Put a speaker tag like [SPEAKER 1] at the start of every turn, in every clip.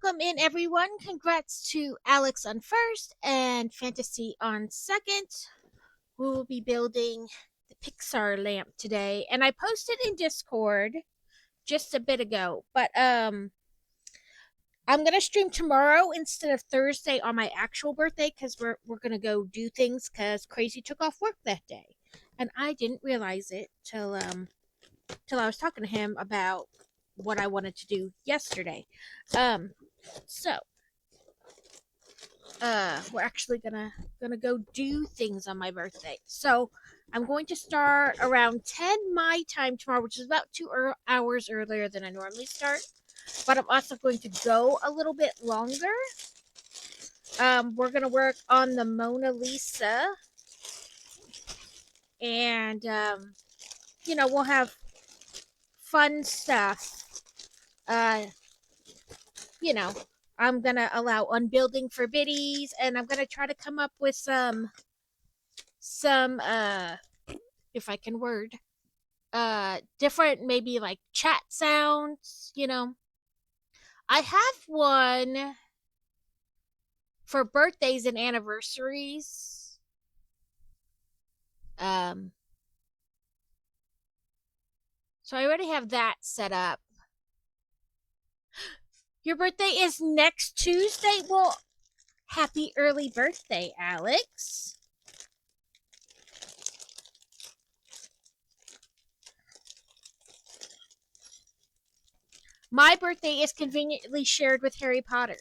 [SPEAKER 1] welcome in everyone. Congrats to Alex on first and Fantasy on second. We will be building the Pixar lamp today, and I posted in Discord just a bit ago. But I'm gonna stream tomorrow instead of Thursday on my actual birthday because we're gonna go do things because Crazy took off work that day, and I didn't realize it till I was talking to him about what I wanted to do yesterday. Um, so we're actually gonna go do things on my birthday. So I'm going to start around 10 my time tomorrow, which is about 2 hours earlier than I normally start. But I'm also going to go a little bit longer. We're gonna work on the Mona Lisa, and we'll have fun stuff. Uh, you know, I'm gonna allow unbuilding for biddies, and I'm gonna try to come up with some if I can word different, maybe like chat sounds. I have one for birthdays and anniversaries. um so I already have that set up. Your birthday is next Tuesday? Well, happy early birthday, Alex. My birthday is conveniently shared with Harry Potter.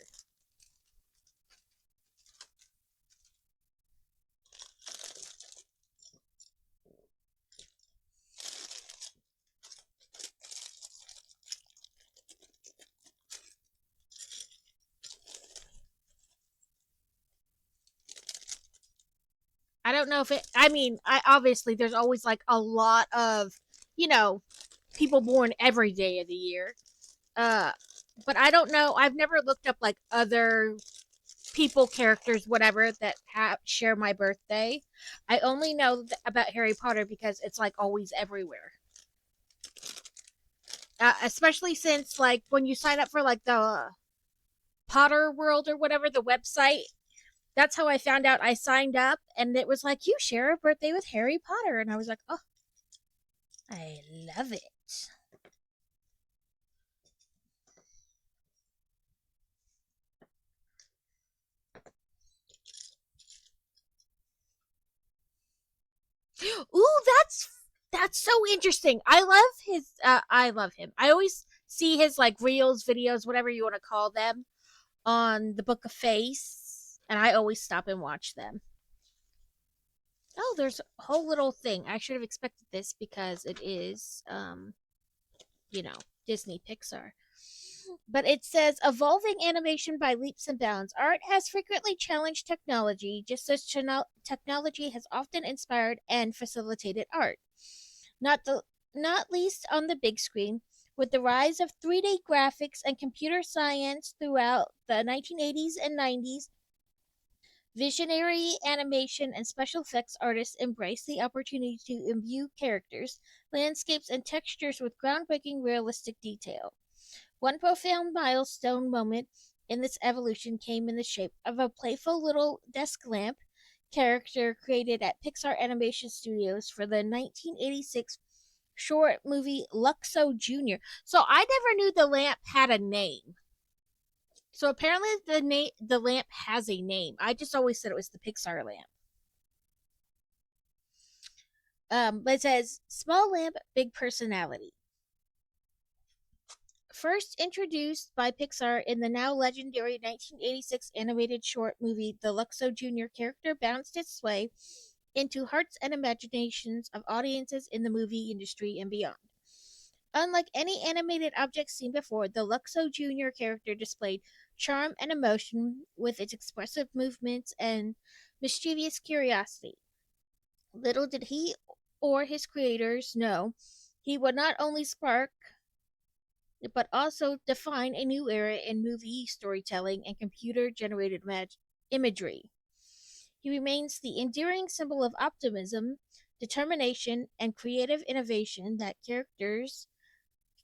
[SPEAKER 1] I don't know if it. I mean, I obviously there's always like a lot of, you know, people born every day of the year. Uh, but I don't know. I've never looked up like other people, characters, whatever that share my birthday. I only know about Harry Potter because it's like always everywhere. Especially since like when you sign up for like the Potter World or whatever the website, that's how I found out. I signed up and it was like, you share a birthday with Harry Potter. And I was like, oh, I love it. Ooh, that's so interesting. I love him. I always see his like reels, videos, whatever you want to call them, on the Book of Face, and I always stop and watch them. Oh, there's a whole little thing. I should have expected this because it is you know, Disney Pixar. But it says evolving animation by leaps and bounds. Art has frequently challenged technology, just as technology has often inspired and facilitated art. Not the not least on the big screen, with the rise of 3D graphics and computer science throughout the 1980s and 90s. Visionary animation and special effects artists embrace the opportunity to imbue characters, landscapes, and textures with groundbreaking realistic detail. One profound milestone moment in this evolution came in the shape of a playful little desk lamp character created at Pixar Animation Studios for the 1986 short movie Luxo Jr. So I never knew the lamp had a name. So apparently the lamp has a name. I just always said it was the Pixar lamp. But it says small lamp, big personality. First introduced by Pixar in the now legendary 1986 animated short movie, the Luxo Jr. character bounced its way into hearts and imaginations of audiences in the movie industry and beyond. Unlike any animated object seen before, the Luxo Jr. character displayed charm and emotion with its expressive movements and mischievous curiosity. Little did he or his creators know he would not only spark but also define a new era in movie storytelling and computer generated imagery. He remains the endearing symbol of optimism, determination, and creative innovation that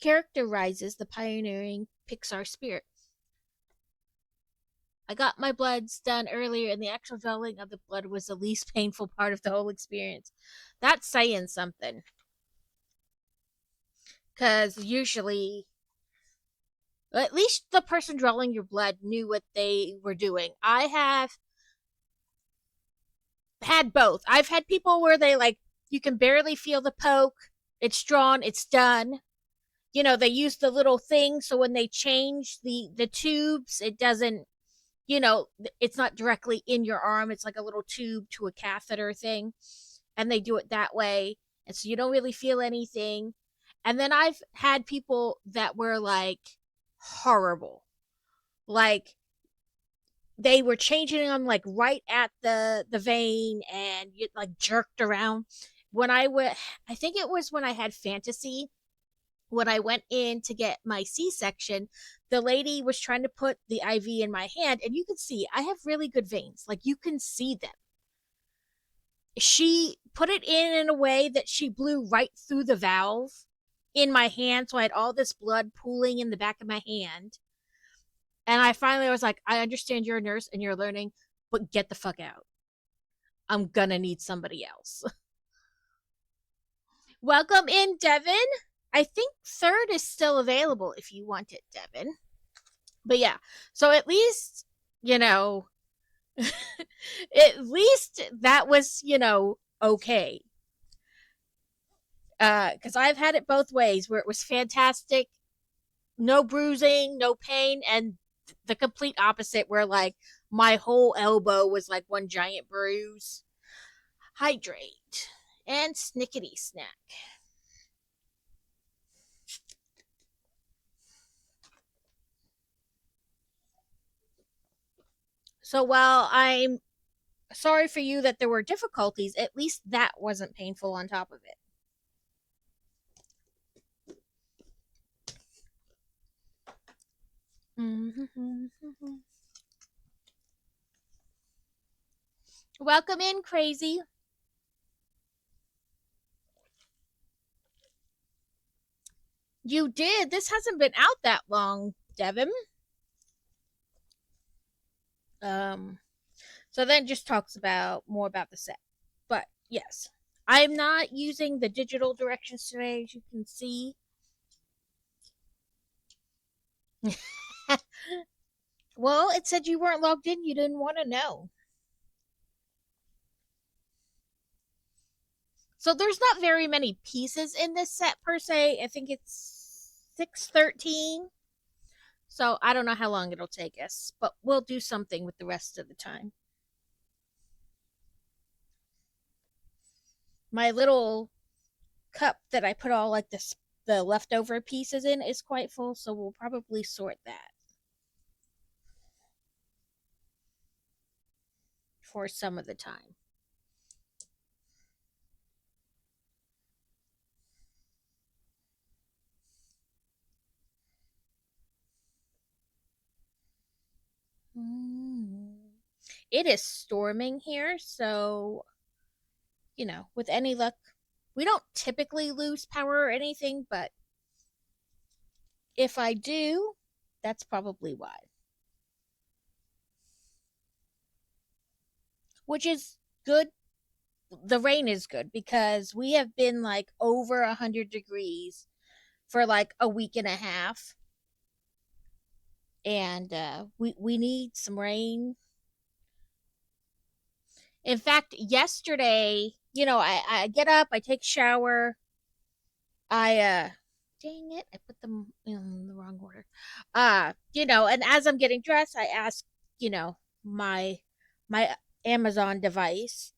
[SPEAKER 1] characterizes the pioneering Pixar spirit. I got my bloods done earlier, and the actual drawing of the blood was the least painful part of the whole experience. That's saying something. Because usually, at least the person drawing your blood knew what they were doing. I have had both. I've had people where they like, you can barely feel the poke, it's drawn, it's done. They use the little thing so when they change the tubes, it doesn't, it's not directly in your arm. It's like a little tube to a catheter thing, and they do it that way, and so you don't really feel anything. And then I've had people that were like horrible, like they were changing them like right at the vein, and you like jerked around. When I think it was when I had fantasy, when I went in to get my C-section, the lady was trying to put the IV in my hand, and you can see I have really good veins. Like you can see them. She put it in a way that she blew right through the valve in my hand, so I had all this blood pooling in the back of my hand. And I finally was like, I understand you're a nurse and you're learning, but get the fuck out. I'm gonna need somebody else. Welcome in, Devin. I think third is still available if you want it, Devin. But yeah, so at least, you know, at least that was, okay. Because I've had it both ways where it was fantastic, no bruising, no pain, and the complete opposite where like my whole elbow was like one giant bruise. Hydrate and snickety snack. So while I'm sorry for you that there were difficulties, at least that wasn't painful on top of it. Welcome in, crazy. You did. This hasn't been out that long, Devin. Um, so then just talks about more about the set. But yes, I'm not using the digital directions today, as you can see. Well, it said you weren't logged in. You didn't want to know. So there's not very many pieces in this set per se. I think it's 613. So I don't know how long it'll take us, but we'll do something with the rest of the time. My little cup that I put all like the leftover pieces in is quite full, so we'll probably sort that for some of the time. Mm. It is storming here, so with any luck, we don't typically lose power or anything, but if I do, that's probably why. Which is good. The rain is good because we have been like over 100 degrees for like a week and a half, and we need some rain. In fact, yesterday, I get up, I take a shower, I dang it, I put them in the wrong order. And as I'm getting dressed, I ask, my my Amazon device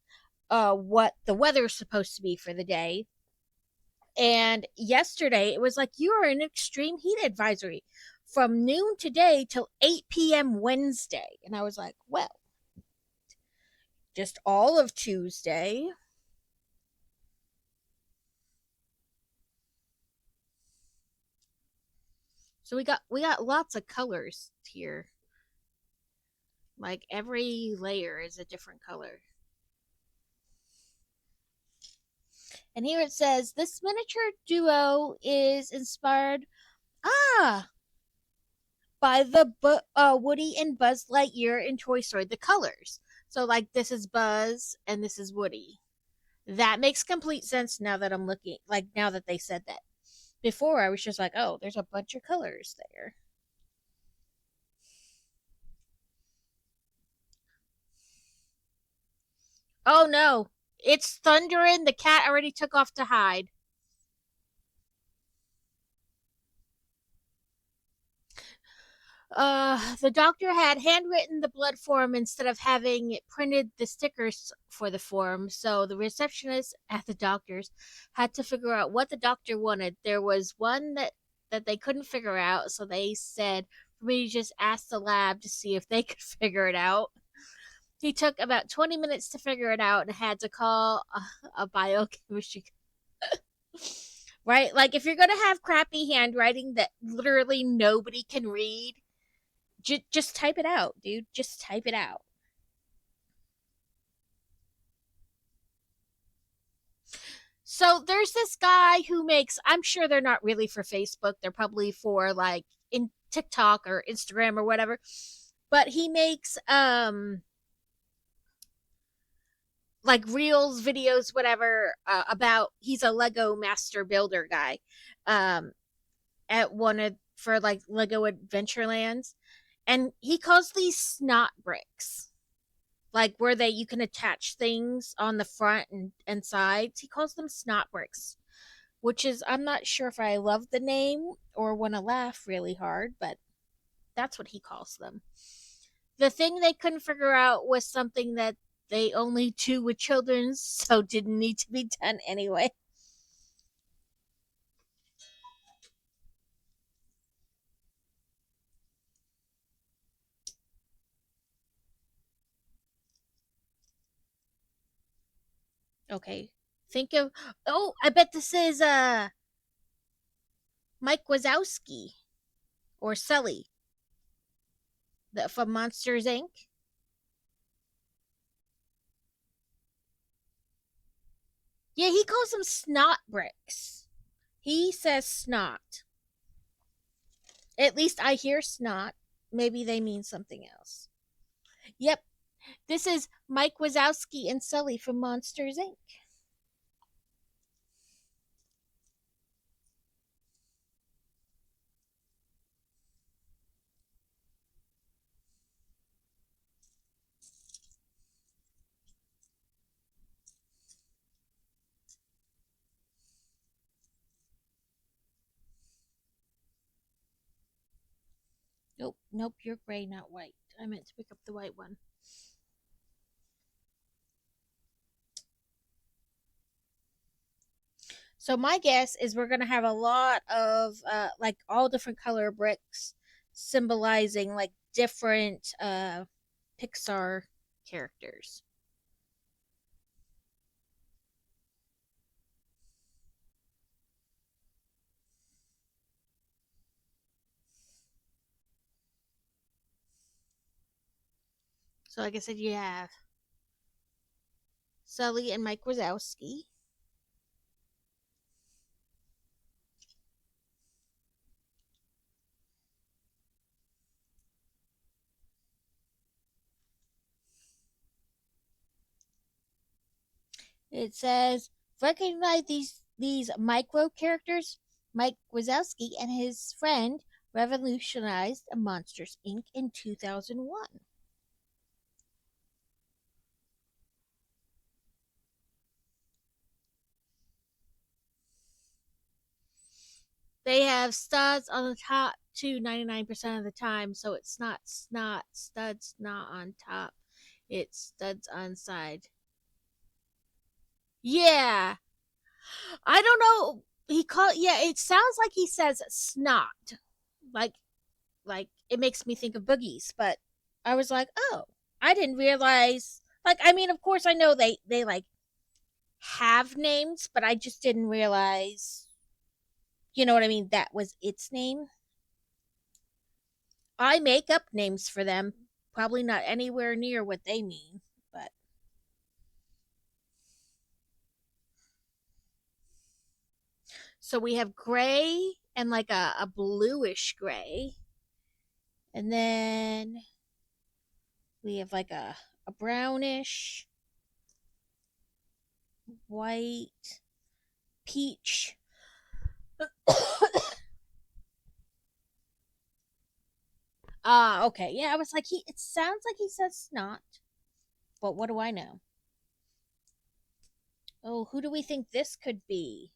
[SPEAKER 1] what the weather's supposed to be for the day. And yesterday it was like, you are in extreme heat advisory from noon today till 8 p.m. Wednesday. And I was like, well, just all of Tuesday. So we got lots of colors here. Like every layer is a different color. And here it says this miniature duo is inspired. Ah, by the Woody and Buzz Lightyear in Toy Story, the colors. So like this is Buzz and this is Woody. That makes complete sense now that I'm looking, like now that they said that. Before I was just like, oh, there's a bunch of colors there. Oh no, it's thundering. The cat already took off to hide. The doctor had handwritten the blood form instead of having printed the stickers for the form, so the receptionist at the doctor's had to figure out what the doctor wanted. There was one that they couldn't figure out, so they said for me to just ask the lab to see if they could figure it out. He took about 20 minutes to figure it out and had to call a biochemistry. Right? Like, if you're going to have crappy handwriting that literally nobody can read, just type it out, dude. Just type it out. So there's this guy who makes, I'm sure they're not really for Facebook. They're probably for like in TikTok or Instagram or whatever. But he makes like reels, videos, whatever, about he's a Lego master builder guy. Um at one of for like Lego Adventurelands. And he calls these snot bricks, like where they you can attach things on the front and sides. He calls them snot bricks, which is I'm not sure if I love the name or want to laugh really hard, but that's what he calls them. The thing they couldn't figure out was something that they only do with children, so didn't need to be done anyway. Okay. Think of oh, I bet this is Mike Wazowski or Sully from Monsters Inc. Yeah, he calls them snot bricks. He says snot. At least I hear snot. Maybe they mean something else. Yep, this is Mike Wazowski and Sully from Monsters Inc. Nope, nope, you're gray, not white. I meant to pick up the white one. So my guess is we're gonna have a lot of like all different color bricks symbolizing like different Pixar characters. So like I said, you have Sully and Mike Wazowski. It says recognize these micro characters. Mike Wazowski and his friend revolutionized Monsters Inc. in 2001. They have studs on the top too 99% of the time, so it's not snot studs not on top. It's studs on side. Yeah. I don't know. He called yeah, it sounds like he says snot. Like like it makes me think of boogies, but I was like, "Oh, I didn't realize." Like I mean, of course I know they like have names, but I just didn't realize, you know what I mean, that was its name. I make up names for them, probably not anywhere near what they mean, but so we have gray and like a bluish gray. And then we have like a brownish, white, peach. Ah, okay. Yeah, I was like, it sounds like he says snot, but what do I know? Oh, who do we think this could be?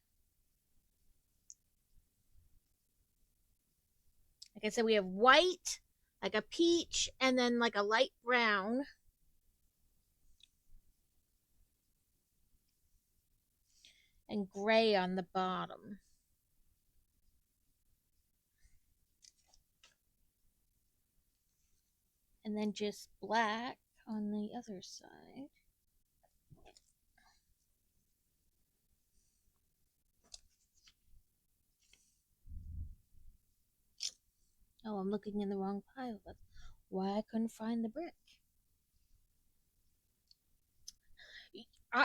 [SPEAKER 1] Like I said, we have white, like a peach, and then like a light brown, and gray on the bottom. And then just black on the other side. Oh, I'm looking in the wrong pile. That's why I couldn't find the brick.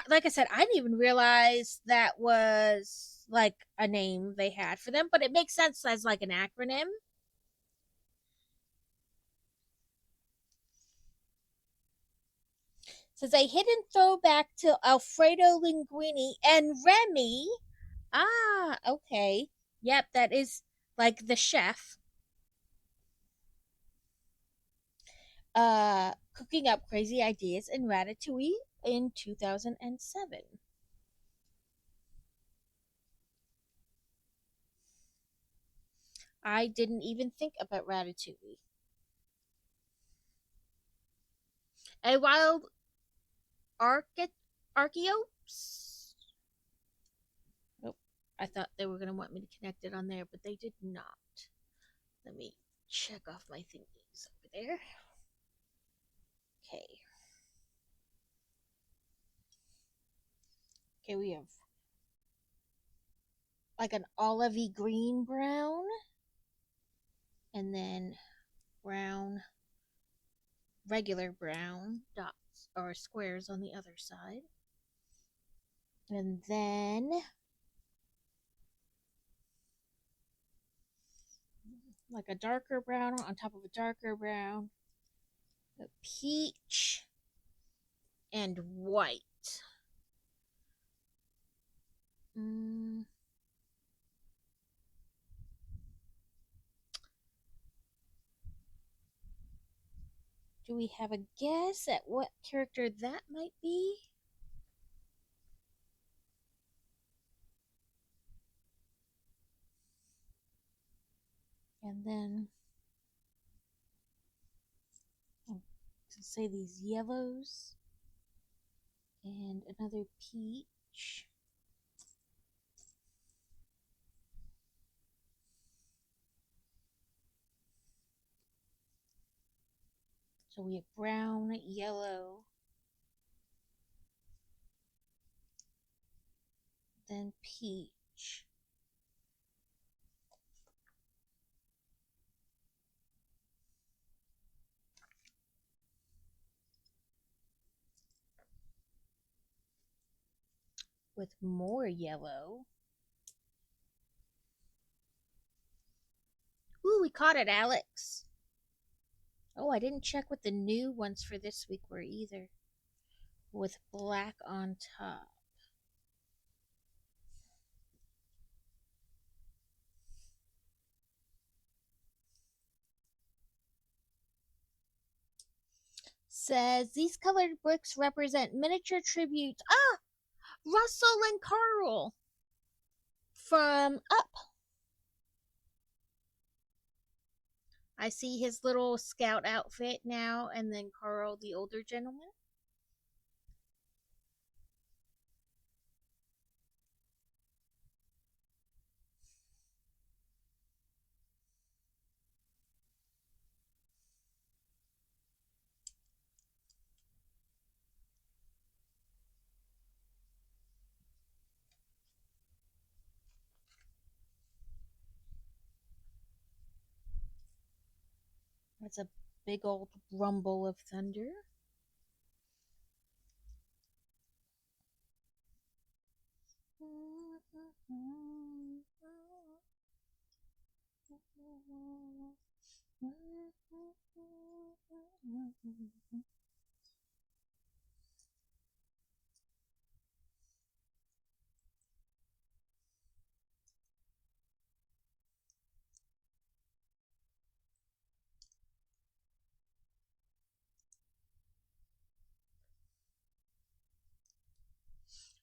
[SPEAKER 1] Like I said, I didn't even realize that was like a name they had for them, but it makes sense as like an acronym. It says a hidden throwback to Alfredo Linguini and Remy. Ah, okay. Yep, that is like the chef cooking up crazy ideas in Ratatouille in 2007. I didn't even think about Ratatouille. A wild archaeops. Nope. I thought they were going to want me to connect it on there, but they did not. Let me check off my thingies over there. Okay. Okay, we have like an olivey green brown, and then brown, regular brown dots or squares on the other side. And then like a darker brown on top of a darker brown, a peach, and white. Mm, do we have a guess at what character that might be? And then I'll say these yellows and another peach. So we have brown, yellow, then peach. With more yellow. Ooh, we caught it, Alex. Oh, I didn't check what the new ones for this week were either. With black on top. Says these colored bricks represent miniature tributes. Ah, Russell and Carl from Up. I see his little scout outfit now, and then Carl, the older gentleman. That's a big old rumble of thunder.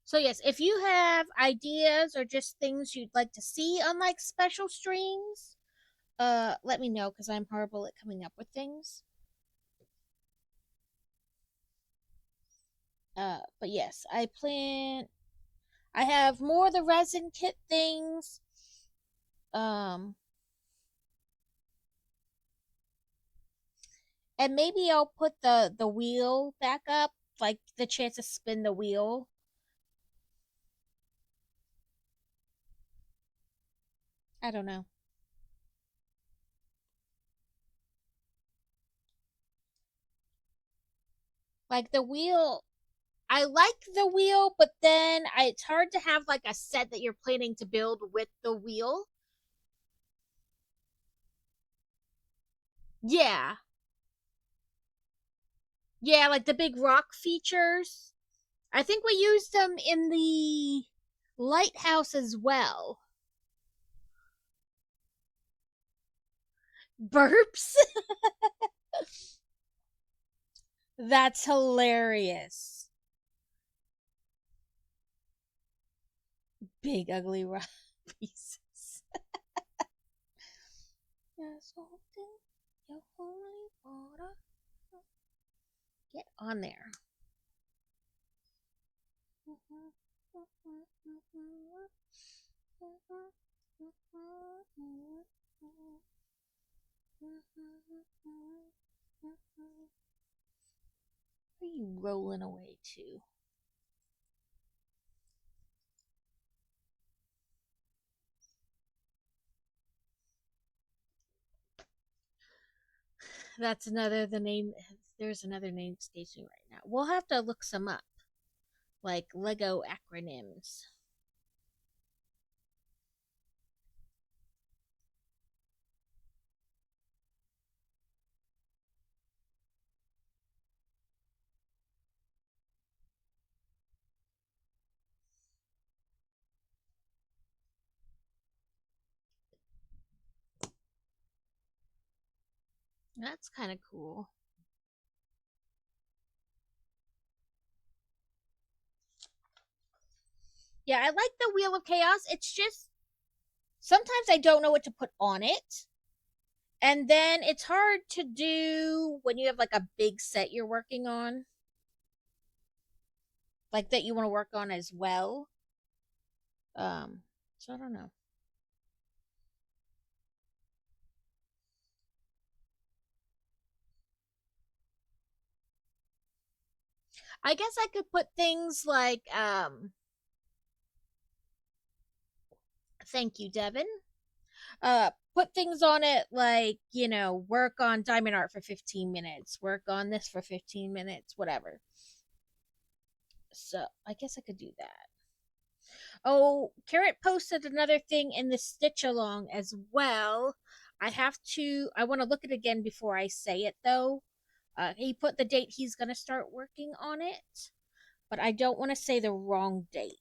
[SPEAKER 1] So yes, if you have ideas or just things you'd like to see on like special streams, let me know because I'm horrible at coming up with things. But yes, I have more of the resin kit things. Um, and maybe I'll put the wheel back up, like the chance to spin the wheel. I don't know. Like the wheel, I like the wheel, but then it's hard to have like a set that you're planning to build with the wheel. Yeah. Yeah, like the big rock features. I think we used them in the lighthouse as well. Burps? That's hilarious. Big ugly rock pieces. Your holy water. Get on there. Where are you rolling away to? That's another the name. There's another name escapes me right now. We'll have to look some up, like Lego acronyms. That's kind of cool. Yeah, I like the Wheel of Chaos. It's just sometimes I don't know what to put on it. And then it's hard to do when you have like a big set you're working on, like that you want to work on as well. Um, so I don't know. I guess I could put things like thank you, Devin. Put things on it like, work on diamond art for 15 minutes, work on this for 15 minutes, whatever. So I guess I could do that. Oh, Carrot posted another thing in the stitch along as well. I want to look at it again before I say it though. He put the date he's going to start working on it, but I don't want to say the wrong date.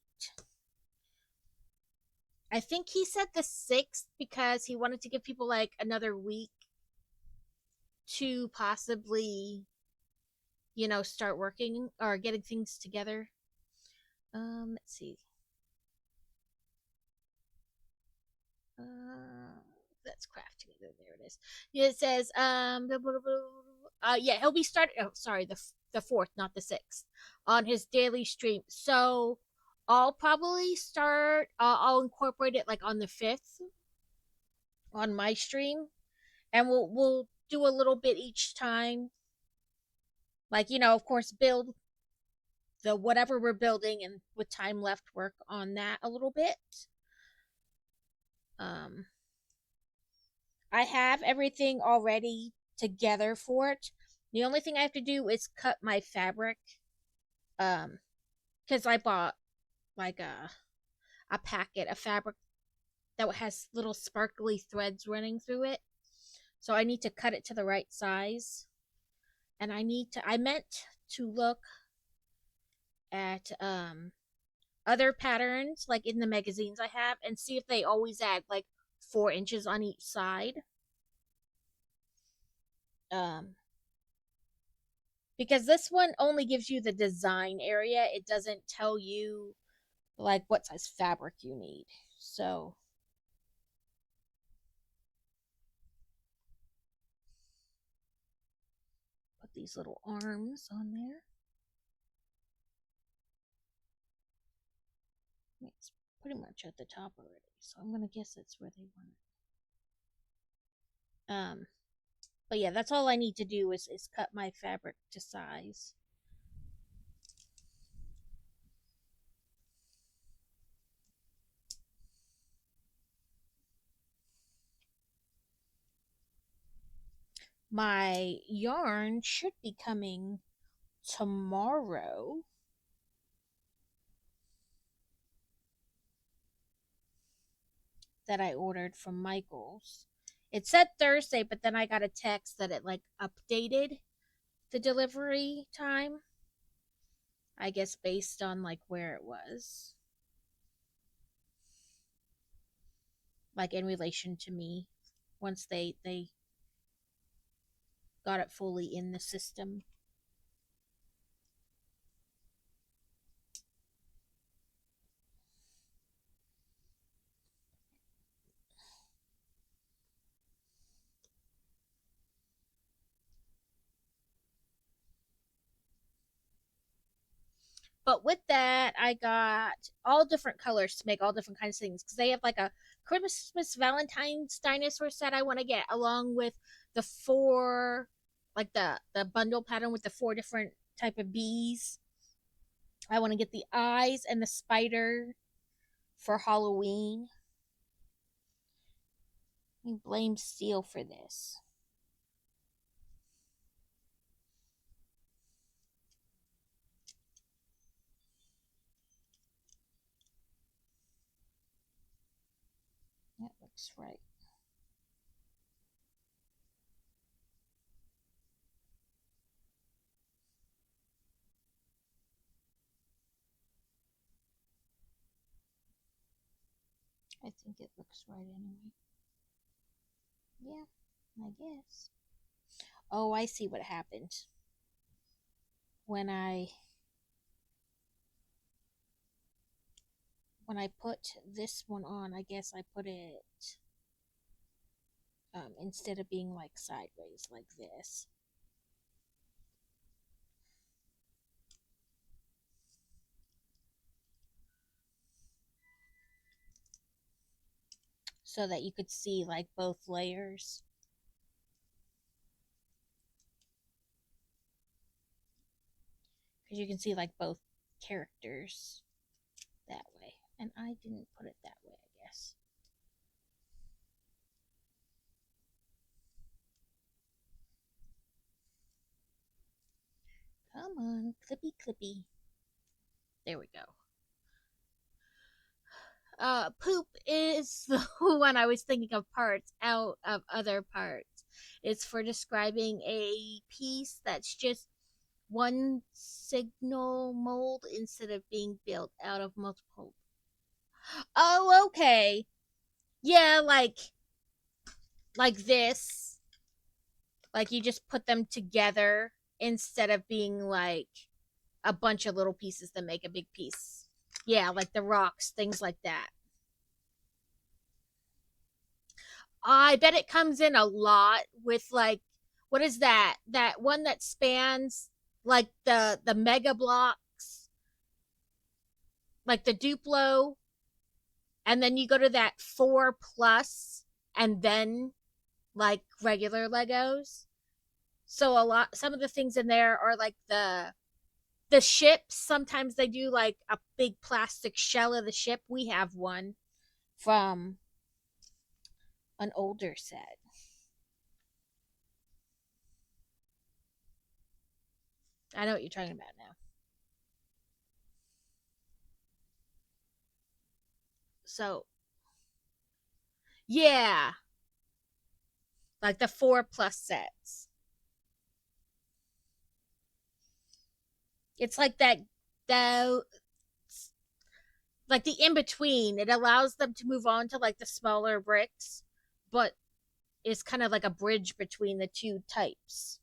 [SPEAKER 1] I think he said the 6th because he wanted to give people like another week to possibly, start working or getting things together. Let's see. Uh, that's crafting. There it is. It says, yeah, he'll be starting. Oh, sorry, the 4th, not the 6th, on his daily stream. So I'll probably start. I'll incorporate it like on the 5th on my stream, and we'll do a little bit each time. Like of course, build the whatever we're building, and with time left, work on that a little bit. Um, I have everything already together for it. The only thing I have to do is cut my fabric. Um, because I bought like a packet of fabric that has little sparkly threads running through it. So I need to cut it to the right size. And I meant to look at other patterns like in the magazines I have and see if they always add like 4 inches on each side. Um because this one only gives you the design area. It doesn't tell you like what size fabric you need. So put these little arms on there. It's pretty much at the top already, so I'm gonna guess that's where they want it. But yeah, that's all I need to do is cut my fabric to size. My yarn should be coming tomorrow. That I ordered from Michael's. It said Thursday, but then I got a text that it like updated the delivery time. I guess based on like where it was. Like in relation to me once they got it fully in the system. But with that, I got all different colors to make all different kinds of things because they have like a Christmas Valentine's dinosaur set I want to get along with the four, like the bundle pattern with the four different type of bees. I want to get the eyes and the spider for Halloween. I blame Steel for this. That looks right. I think it looks right anyway. Yeah, I guess. Oh, I see what happened when I put this one on. I guess I put it instead of being like sideways like this. So that you could see like both layers. Because you can see like both characters that way. And I didn't put it that way, I guess. Come on, clippy clippy. There we go. Poop is the one I was thinking of parts out of other parts. It's for describing a piece that's just one signal mold instead of being built out of multiple. Oh, okay. Yeah, like this. Like you just put them together instead of being like a bunch of little pieces that make a big piece. Yeah, like the rocks, things like that. I bet it comes in a lot with like what is that? That one that spans like the mega blocks, like the Duplo, and then you go to that 4 plus and then like regular Legos. So a lot some of the things in there are like the ships. Sometimes they do like a big plastic shell of the ship. We have one from an older set. I know what you're talking about now. So, yeah. like the 4 plus sets. It's like that, the like the in between. It allows them to move on to like the smaller bricks, but is kind of like a bridge between the two types.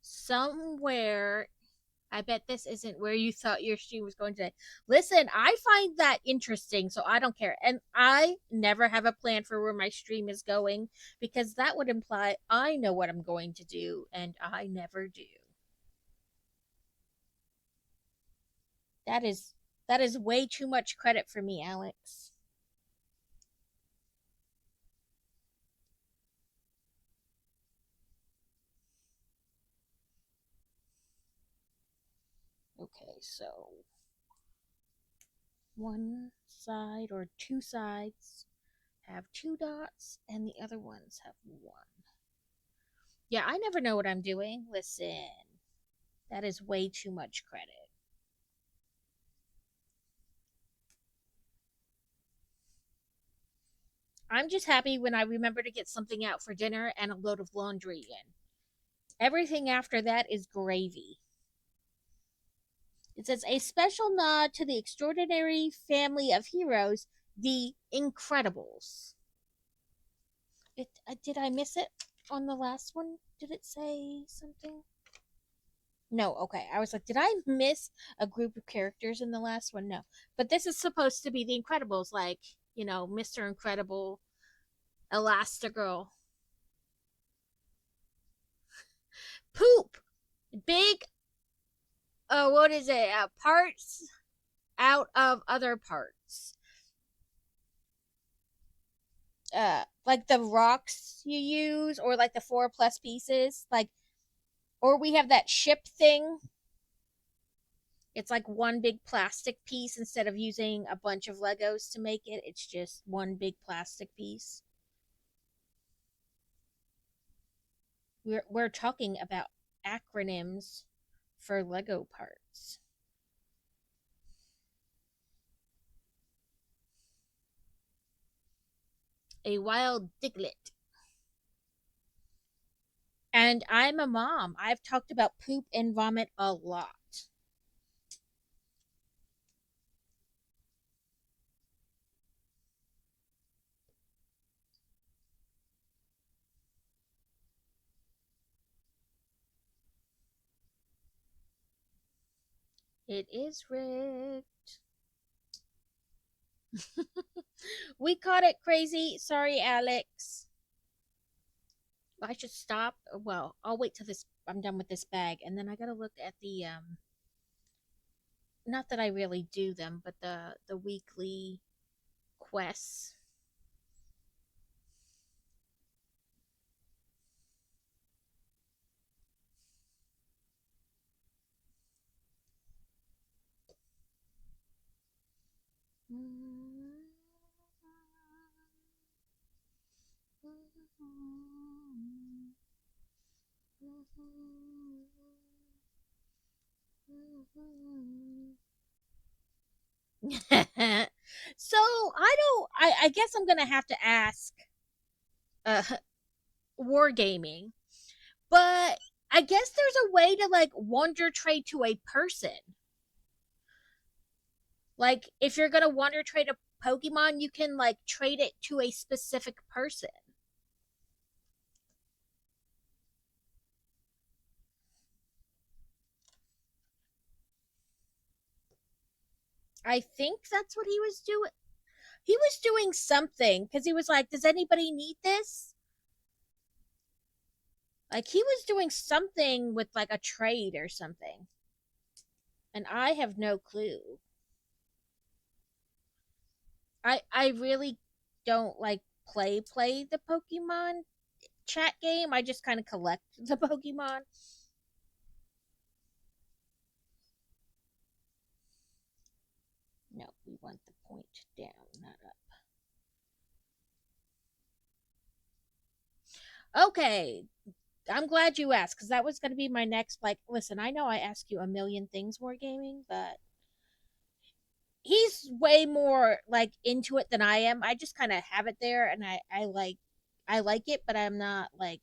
[SPEAKER 1] Somewhere, I bet this isn't where you thought your stream was going today. Listen, I find that interesting, so I don't care. And I never have a plan for where my stream is going because that would imply I know what I'm going to do, and I never do. That is that is way too much credit for me, Alex. Okay, so one side or two sides have 2 dots, and the other ones have one. Yeah, I never know what I'm doing. Listen, that is way too much credit. I'm just happy when I remember to get something out for dinner and a load of laundry in. Everything after that is gravy. It says a special nod to the extraordinary family of heroes, the Incredibles. Did I miss it on the last one? Did it say something? No, okay. I was like, did I miss a group of characters in the last one? No. But this is supposed to be the Incredibles, like, Mr. Incredible, Elastigirl. Poop! Big, what is it? Parts out of other parts. Like the rocks you use, or like the 4 plus pieces. Like, or we have that ship thing. It's like one big plastic piece instead of using a bunch of Legos to make it. It's just one big plastic piece. We're talking about acronyms for Lego parts. A wild diglet. And I'm a mom. I've talked about poop and vomit a lot. It is rigged. We caught it crazy. Sorry, Alex. I should stop. Well, I'll wait till this I'm done with this bag, and then I gotta look at the not that I really do them, but the weekly quests. So I guess I'm gonna have to ask uh wargaming, but I guess there's a way to like wonder trade to a person. Like if you're gonna wonder trade a Pokemon, you can like trade it to a specific person. I think that's what he was doing. He was doing something because he was like, "Does anybody need this?" Like he was doing something with like a trade or something, and I have no clue. I really don't like play the Pokemon chat game. I just kind of collect the Pokemon. No, we want the point down, not up. Okay, I'm glad you asked because that was going to be my next. Like, listen, I know I ask you a million things more gaming, but he's way more like into it than I am. I just kind of have it there, and I like it, but I'm not like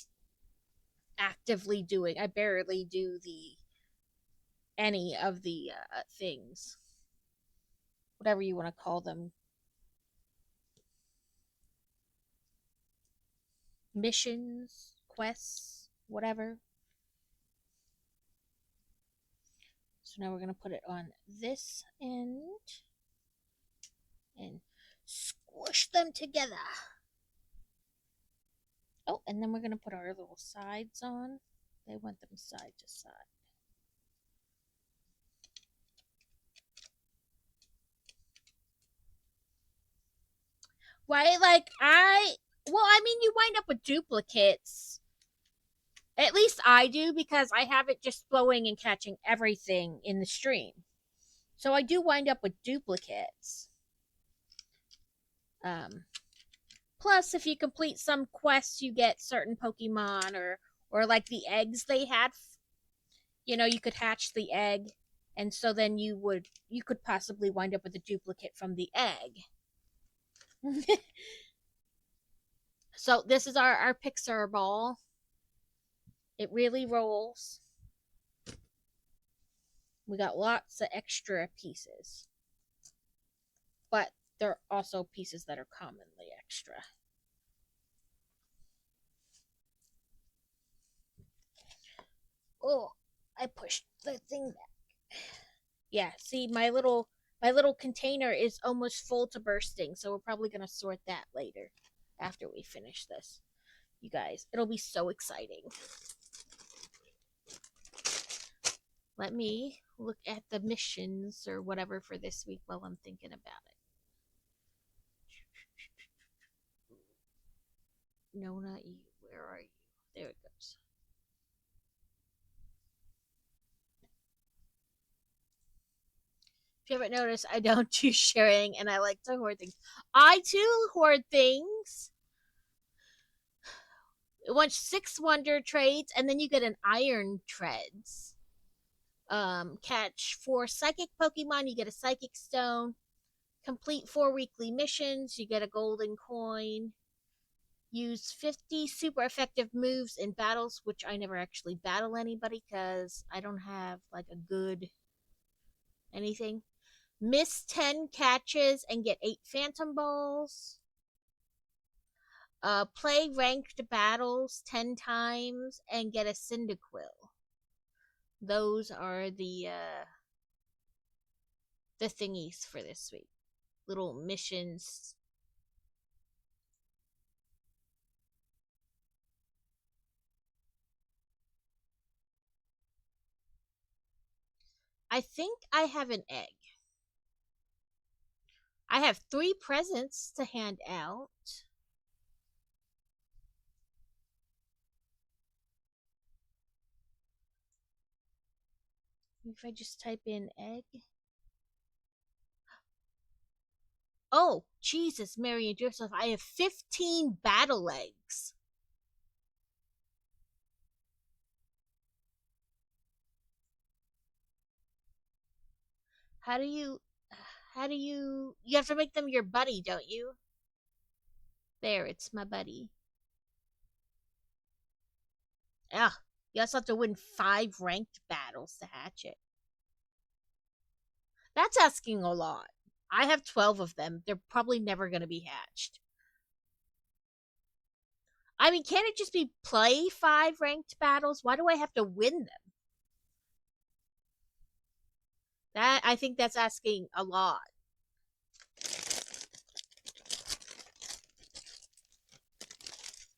[SPEAKER 1] actively doing. I barely do the any of the things, whatever you want to call them, missions, quests, whatever. So now we're gonna put it on this end and squish them together. Oh, and then we're gonna put our little sides on. They want them side to side. Right? Well, I mean, you wind up with duplicates. At least I do because I have it just flowing and catching everything in the stream. So I do wind up with duplicates. Um, Plus, if you complete some quests, you get certain Pokemon or like the eggs they had. You know, you could hatch the egg, and so then you could possibly wind up with a duplicate from the egg. So this is our Pixar ball. It really rolls. We got lots of extra pieces, but there are also pieces that are commonly extra. Oh, I pushed the thing back. Yeah, see, my little container is almost full to bursting, so we're probably gonna sort that later after we finish this. You guys, it'll be so exciting. Let me look at the missions or whatever for this week while I'm thinking about it. No, not you. Where are you? There it goes. If you haven't noticed, I don't do sharing and I like to hoard things. I too hoard things. It wants 6 wonder trades, and then you get an iron treads. Catch 4 psychic Pokemon, you get a psychic stone. Complete 4 weekly missions, you get a golden coin. Use 50 super effective moves in battles, which I never actually battle anybody because I don't have like a good anything. Miss 10 catches and get 8 phantom balls. Play ranked battles 10 times and get a Cyndaquil. Those are the thingies for this week. Little missions. I think I have an egg. I have 3 presents to hand out. If I just type in egg. Oh, Jesus, Mary and Joseph, I have 15 battle eggs. How do you you have to make them your buddy, don't you? There, it's my buddy. Ah, you also have to win 5 ranked battles to hatch it. That's asking a lot. I have 12 of them. They're probably never going to be hatched. I mean, can't it just be play 5 ranked battles? Why do I have to win them? That I think that's asking a lot.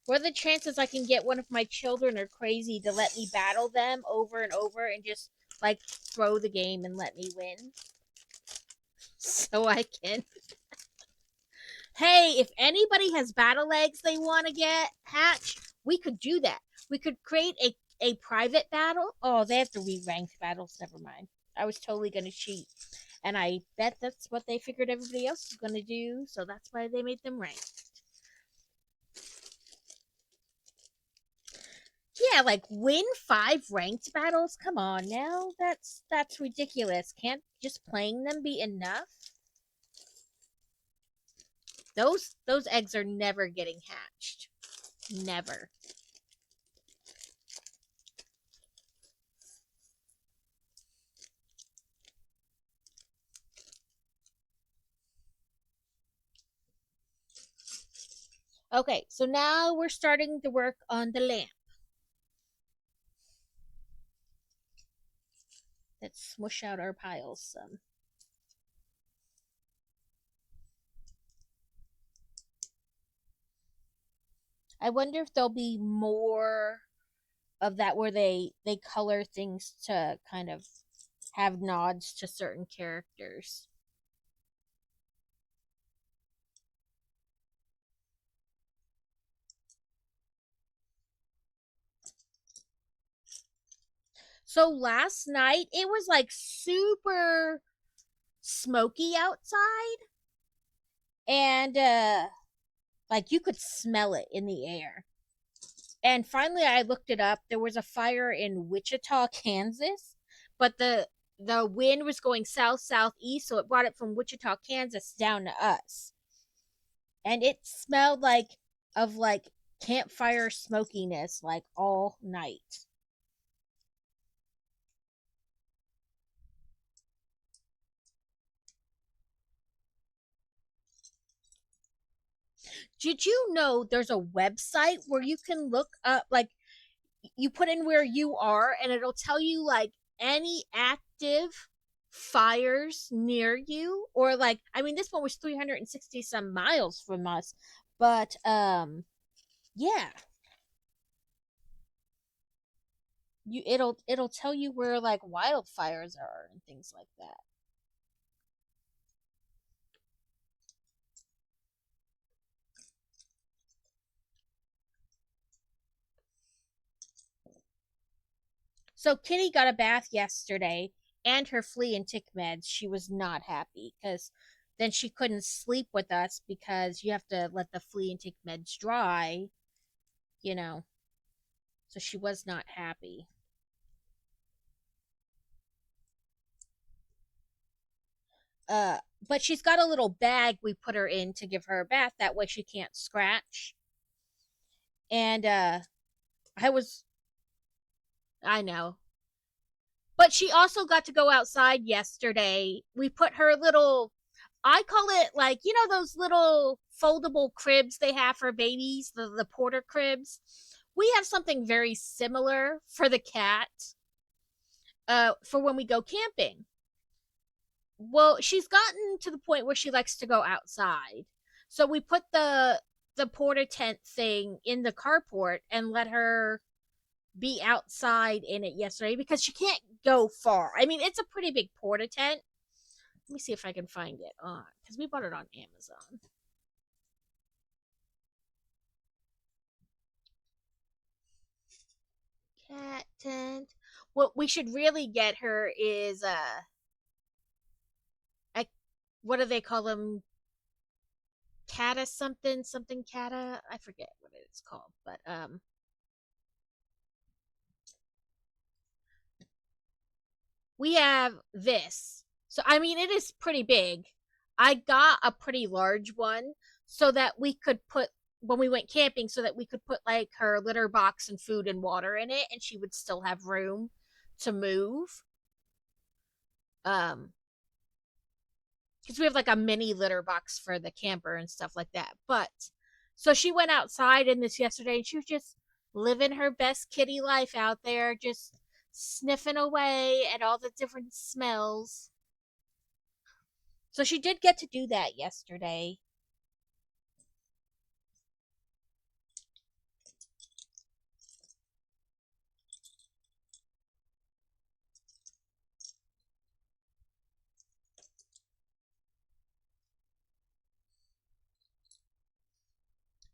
[SPEAKER 1] What are the chances I can get one of my children or crazy to let me battle them over and over and just like throw the game and let me win? So I can. Hey, if anybody has battle eggs they want to get hatched, we could do that. We could create a private battle. Oh, they have to re-rank battles. Never mind. I was totally going to cheat. And I bet that's what they figured everybody else was going to do. So that's why they made them ranked. Yeah, like win 5 ranked battles. Come on now, that's ridiculous. Can't just playing them be enough? Those eggs are never getting hatched. Never. Okay, so now we're starting to work on the lamp. Let's smush out our piles some. I wonder if there'll be more of that where they color things to kind of have nods to certain characters. So last night it was like super smoky outside, and like you could smell it in the air. And finally I looked it up. There was a fire in Wichita, Kansas, but the wind was going south southeast, so it brought it from Wichita, Kansas down to us. And it smelled like campfire smokiness like all night. Did you know there's a website where you can look up, like, you put in where you are and it'll tell you like any active fires near you, or like, I mean, this one was 360 some miles from us, but yeah, it'll tell you where like wildfires are and things like that. So Kitty got a bath yesterday and her flea and tick meds. She was not happy because then she couldn't sleep with us because you have to let the flea and tick meds dry, you know. So she was not happy. Uh but she's got a little bag we put her in to give her a bath, that way she can't scratch. And I know. But she also got to go outside yesterday. We put her little, I call it, like, you know those little foldable cribs they have for babies, the porter cribs. We have something very similar for the cat, for when we go camping. Well, she's gotten to the point where she likes to go outside. So we put the porta tent thing in the carport and let her be outside in it yesterday because she can't go far. I mean, it's a pretty big porta tent. Let me see if I can find it on, because we bought it on Amazon. Cat tent. What we should really get her is a what do they call them? Cata something cata. I forget what it's called, but we have this. So I mean, it is pretty big. I got a pretty large one so that we could put, when we went camping, so that we could put like her litter box and food and water in it, and she would still have room to move. Um, because we have like a mini litter box for the camper and stuff like that. But so she went outside in this yesterday, and she was just living her best kitty life out there, just sniffing away at all the different smells. So she did get to do that yesterday.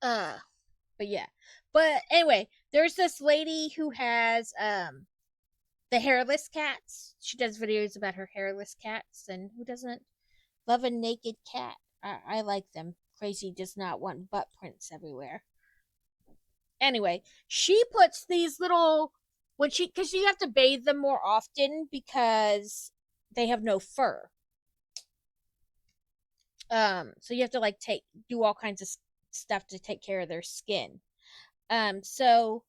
[SPEAKER 1] Uh, but yeah. But anyway, there's this lady who has the hairless cats. She does videos about her hairless cats, and who doesn't love a naked cat? I like them. Crazy does not want butt prints everywhere. Anyway, she puts these little when she because you have to bathe them more often because they have no fur. So you have to like take do all kinds of stuff to take care of their skin. So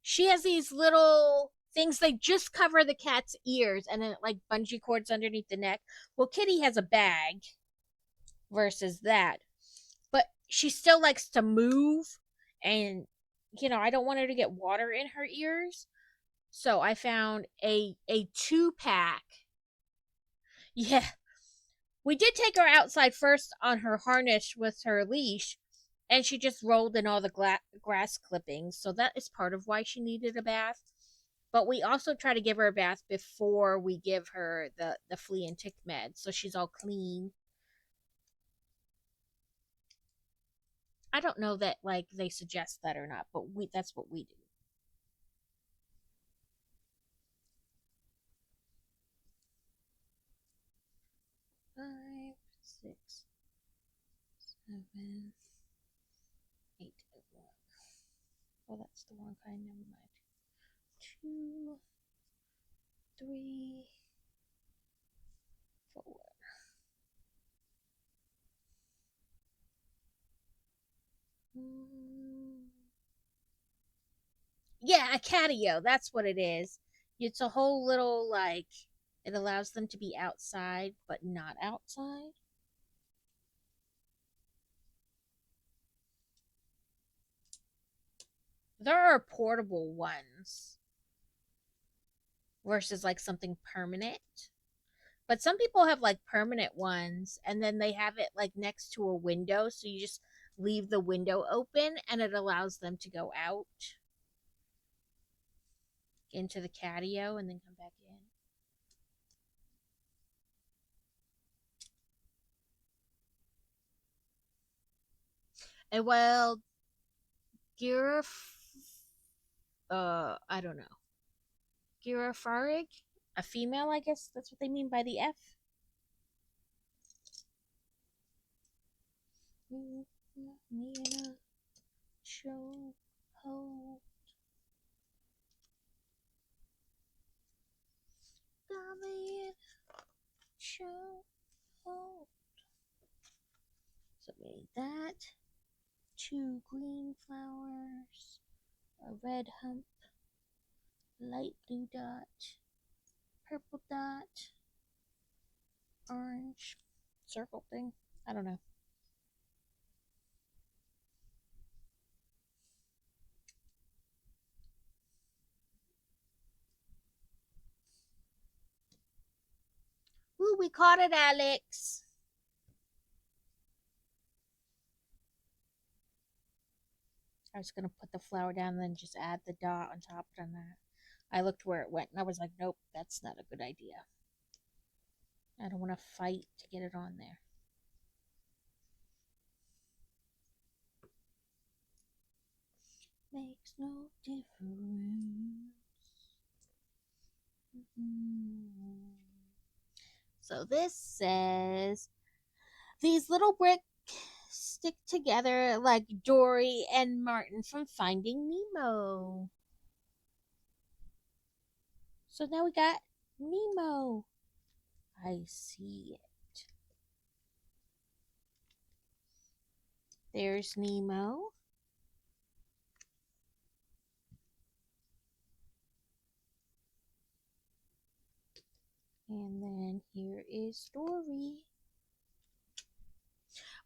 [SPEAKER 1] she has these little things they just cover the cat's ears and then like bungee cords underneath the neck. Well, Kitty has a bag versus that, but she still likes to move, and I don't want her to get water in her ears. So I found a 2 pack. Yeah, we did take her outside first on her harness with her leash, and she just rolled in all the grass clippings. So that is part of why she needed a bath. But we also try to give her a bath before we give her the flea and tick meds, so she's all clean. I don't know that like they suggest that or not, but we that's what we do. 5, 6, 7, 8. Oh, that's the wrong kind. Never mind. 2, 3, 4. Mm. Yeah, a catio. That's what it is. It's a whole little like it allows them to be outside but not outside. There are portable ones versus like something permanent. But some people have like permanent ones and then they have it like next to a window, so you just leave the window open and it allows them to go out into the catio and then come back in. And well, Giraf I don't know. Girafarig? A female, I guess that's what they mean by the F. Nina Cho Ho Gami Cho Ho. So we made that. 2 green flowers, a red hump, light blue dot, purple dot, orange circle thing. I don't know. Ooh, we caught it, Alex. I was gonna put the flower down and then just add the dot on top of that. I looked where it went and I was like, nope, that's not a good idea. I don't want to fight to get it on there. Makes no difference. Mm-hmm. So this says these little bricks stick together like Dory and Martin from Finding Nemo. So now we got Nemo. I see it. There's Nemo. And then here is Dory.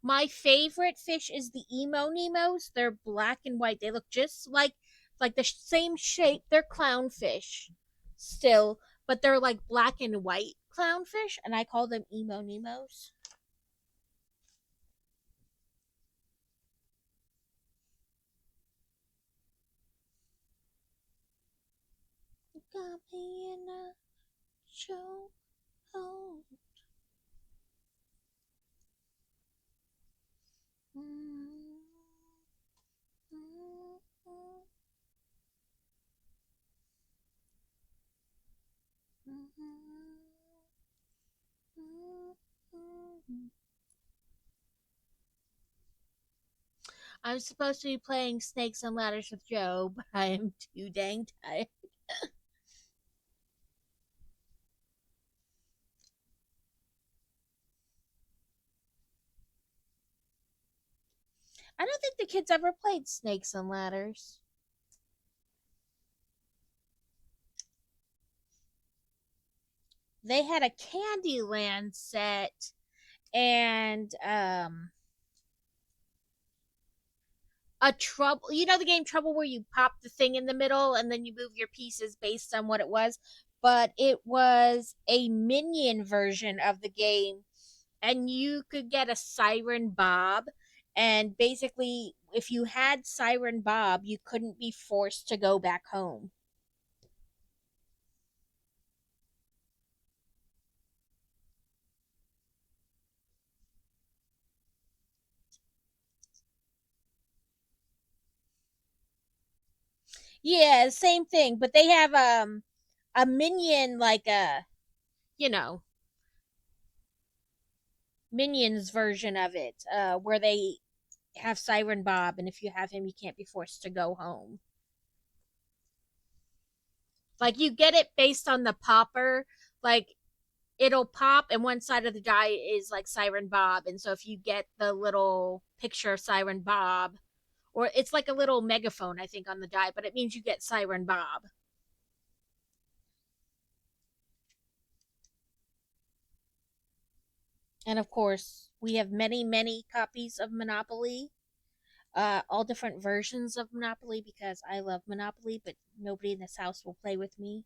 [SPEAKER 1] My favorite fish is the emo Nemos. They're black and white. They look just like the same shape. They're clownfish still, but they're like black and white clownfish, and I call them emo Nemos. Got me in a chokehold. Mm, mm, mm, mm, mm. I'm supposed to be playing Snakes and Ladders with Joe, but I am too dang tired. I don't think the kids ever played Snakes and Ladders. They had a Candyland set and a Trouble. You know the game Trouble where you pop the thing in the middle and then you move your pieces based on what it was, but it was a minion version of the game, and you could get a Siren Bob, and basically if you had Siren Bob, you couldn't be forced to go back home. Yeah, same thing, but they have a minion like a, you know, minions version of it, where they have Siren Bob, and if you have him, you can't be forced to go home. Like you get it based on the popper. Like it'll pop, and one side of the die is like Siren Bob, and so if you get the little picture of Siren Bob, or it's like a little megaphone, I think, on the die, but it means you get Siren Bob. And of course, we have many, many copies of Monopoly, all different versions of Monopoly because I love Monopoly, but nobody in this house will play with me.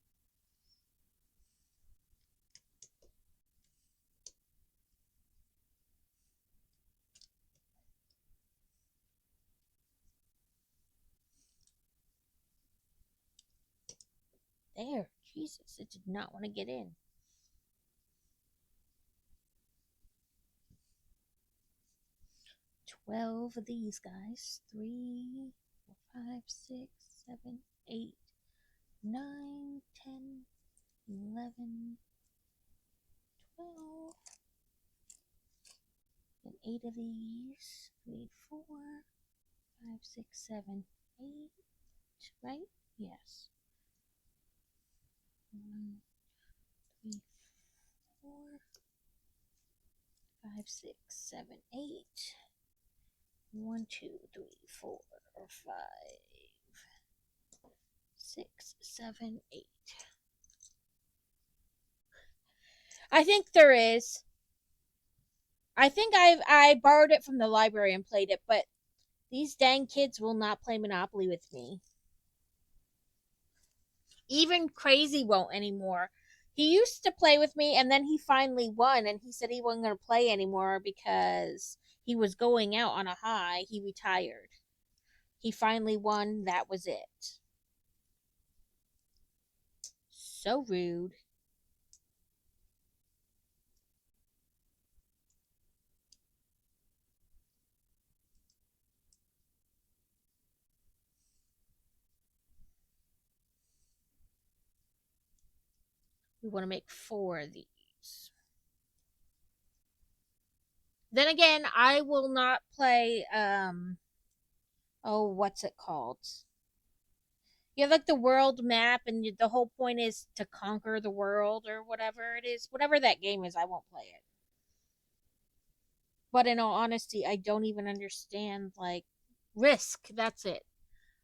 [SPEAKER 1] There, Jesus, it did not want to get in. 12 of these guys. 3, 4, 5, 6, 7, 8, 9, 10, 11, 12, and 8 of these. 3, 4, 5, 6, 7, 8, right? Yes. 1, 3, 4, 5, 6, 7, 8. 1, 2, 3, 4, 5, 6, 7, 8. I think there is. I think I borrowed it from the library and played it, but these dang kids will not play Monopoly with me. Even Crazy won't anymore. He used to play with me, and then he finally won, and he said he wasn't going to play anymore because he was going out on a high. He retired. He finally won. That was it. So rude. We want to make 4 of these. Then again, I will not play oh, what's it called? You have like the world map, and the whole point is to conquer the world or whatever it is. Whatever that game is, I won't play it. But in all honesty, I don't even understand like Risk. That's it.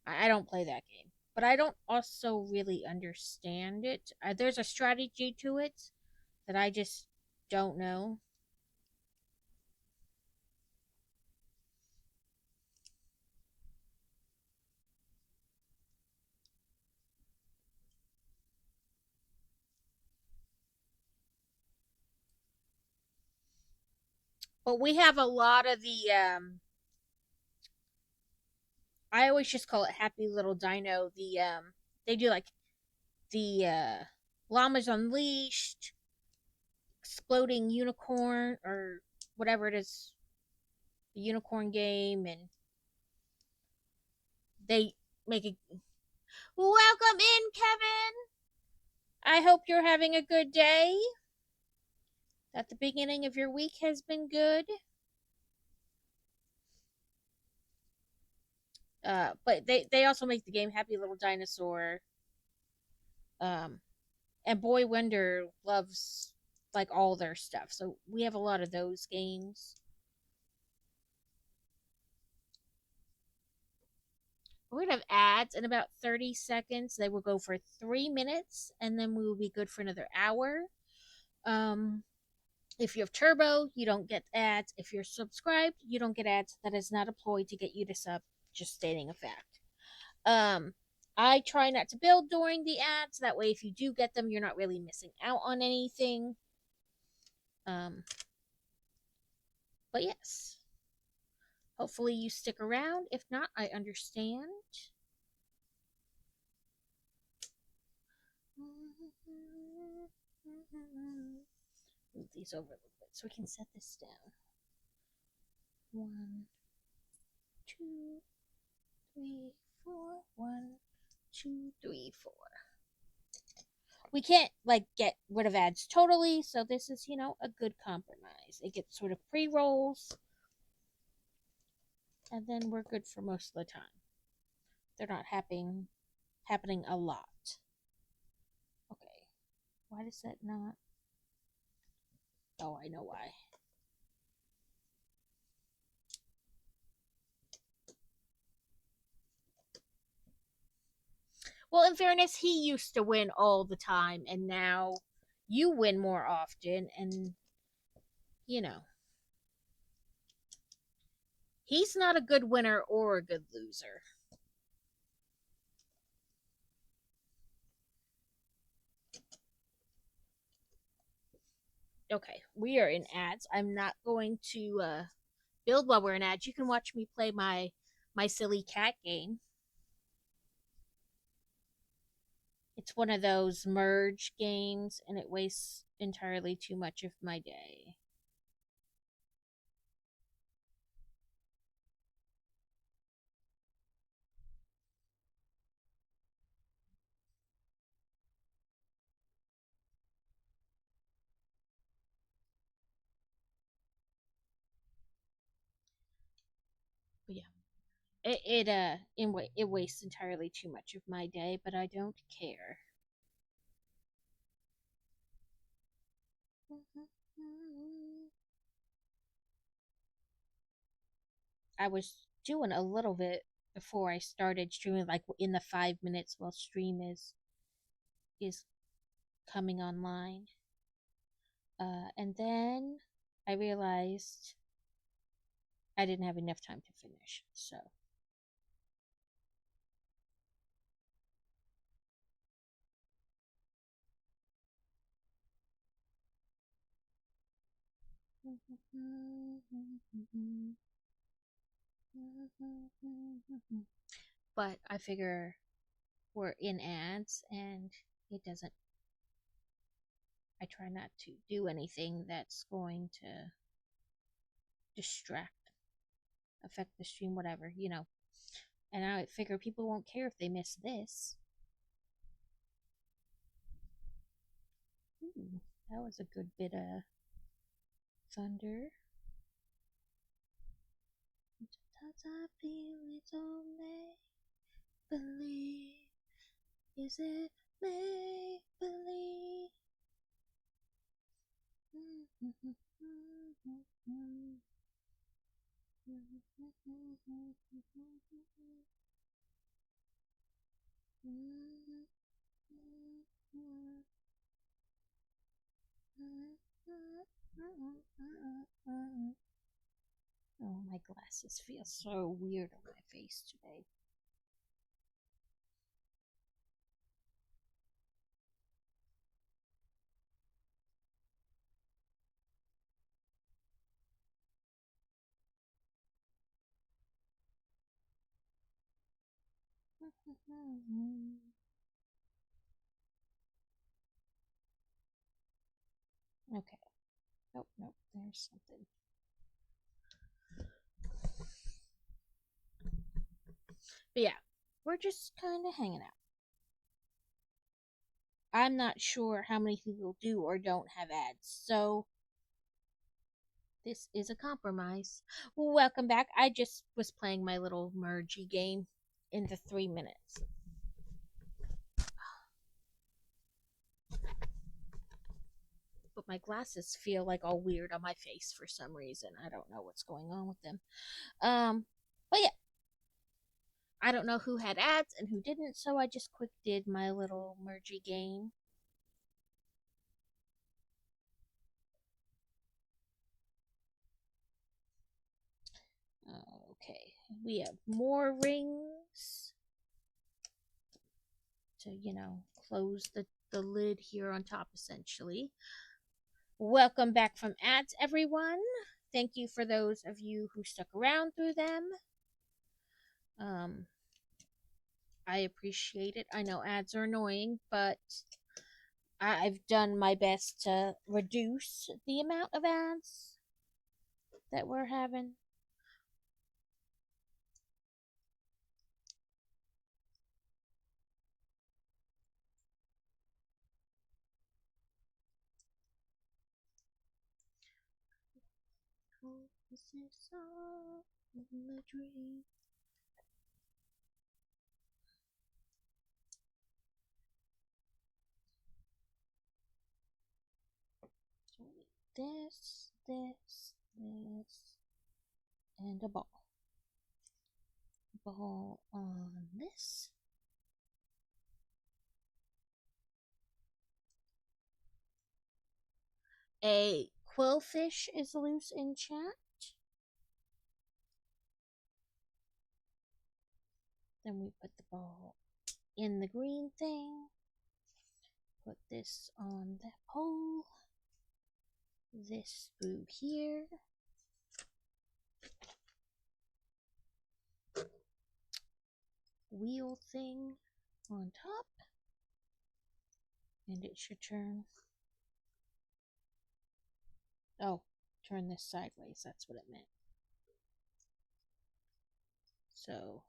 [SPEAKER 1] I don't play that game. But I don't also really understand it. There's a strategy to it that I just don't know. But we have a lot of the I always just call it Happy Little Dino. They do like the Llamas Unleashed, Exploding Unicorn, or whatever it is, the unicorn game, and they make a welcome in, Kevin. I hope you're having a good day. That the beginning of your week has been good. But they also make the game Happy Little Dinosaur. Um, and Boy Wonder loves like all their stuff, so we have a lot of those games. We're gonna have ads in about 30 seconds. They will go for 3 minutes, and then we will be good for another hour. Um, if you have Turbo, you don't get ads. If you're subscribed, you don't get ads. That is not a ploy to get you to sub. Just stating a fact. Um, I try not to build during the ads. That way, if you do get them, you're not really missing out on anything. Um, but yes, hopefully you stick around. If not, I understand. Move these over a little bit so we can set this down. 1, 2, 3, 4. 1, 2, 3, 4. We can't like get rid of ads totally, so this is, a good compromise. It gets sort of pre-rolls, and then we're good for most of the time. They're not happening a lot. Okay. Why does that not? Oh, I know why. Well, in fairness, he used to win all the time, and now you win more often, and you know, he's not a good winner or a good loser. Okay, we are in ads. I'm not going to build while we're in ads. You can watch me play my silly cat game. It's one of those merge games, and it wastes entirely too much of my day. But yeah, it wastes entirely too much of my day, but I don't care. I was doing a little bit before I started streaming, like in the 5 minutes while stream is coming online. And then I realized I didn't have enough time to finish. So but I figure we're in ads and it doesn't I try not to do anything that's going to distract, affect the stream, whatever. And I figure people won't care if they miss this. Ooh, that was a good bit of thunder. Sometimes I feel it's only believe. Is it make believe? Oh, my glasses feel so weird on my face today. Okay. Nope, nope, there's something. But yeah, we're just kind of hanging out. I'm not sure how many people do or don't have ads, so this is a compromise. Welcome back. I just was playing my little mergey game. in the 3 minutes. But my glasses feel like all weird on my face for some reason. I don't know what's going on with them. But yeah, I don't know who had ads and who didn't, so I just quick did my little mergey game. Okay, we have more rings to, close the lid here on top essentially. Welcome back from ads, everyone. Thank you for those of you who stuck around through them. I appreciate it. I know ads are annoying, but I've done my best to reduce the amount of ads that we're having. Oh, this is all in the dream. So this, and a ball. Ball on this. A quillfish is loose in chat. Then we put the ball in the green thing. Put this on the pole. This through here. Wheel thing on top. And it should turn. Oh, turn this sideways. That's what it meant. So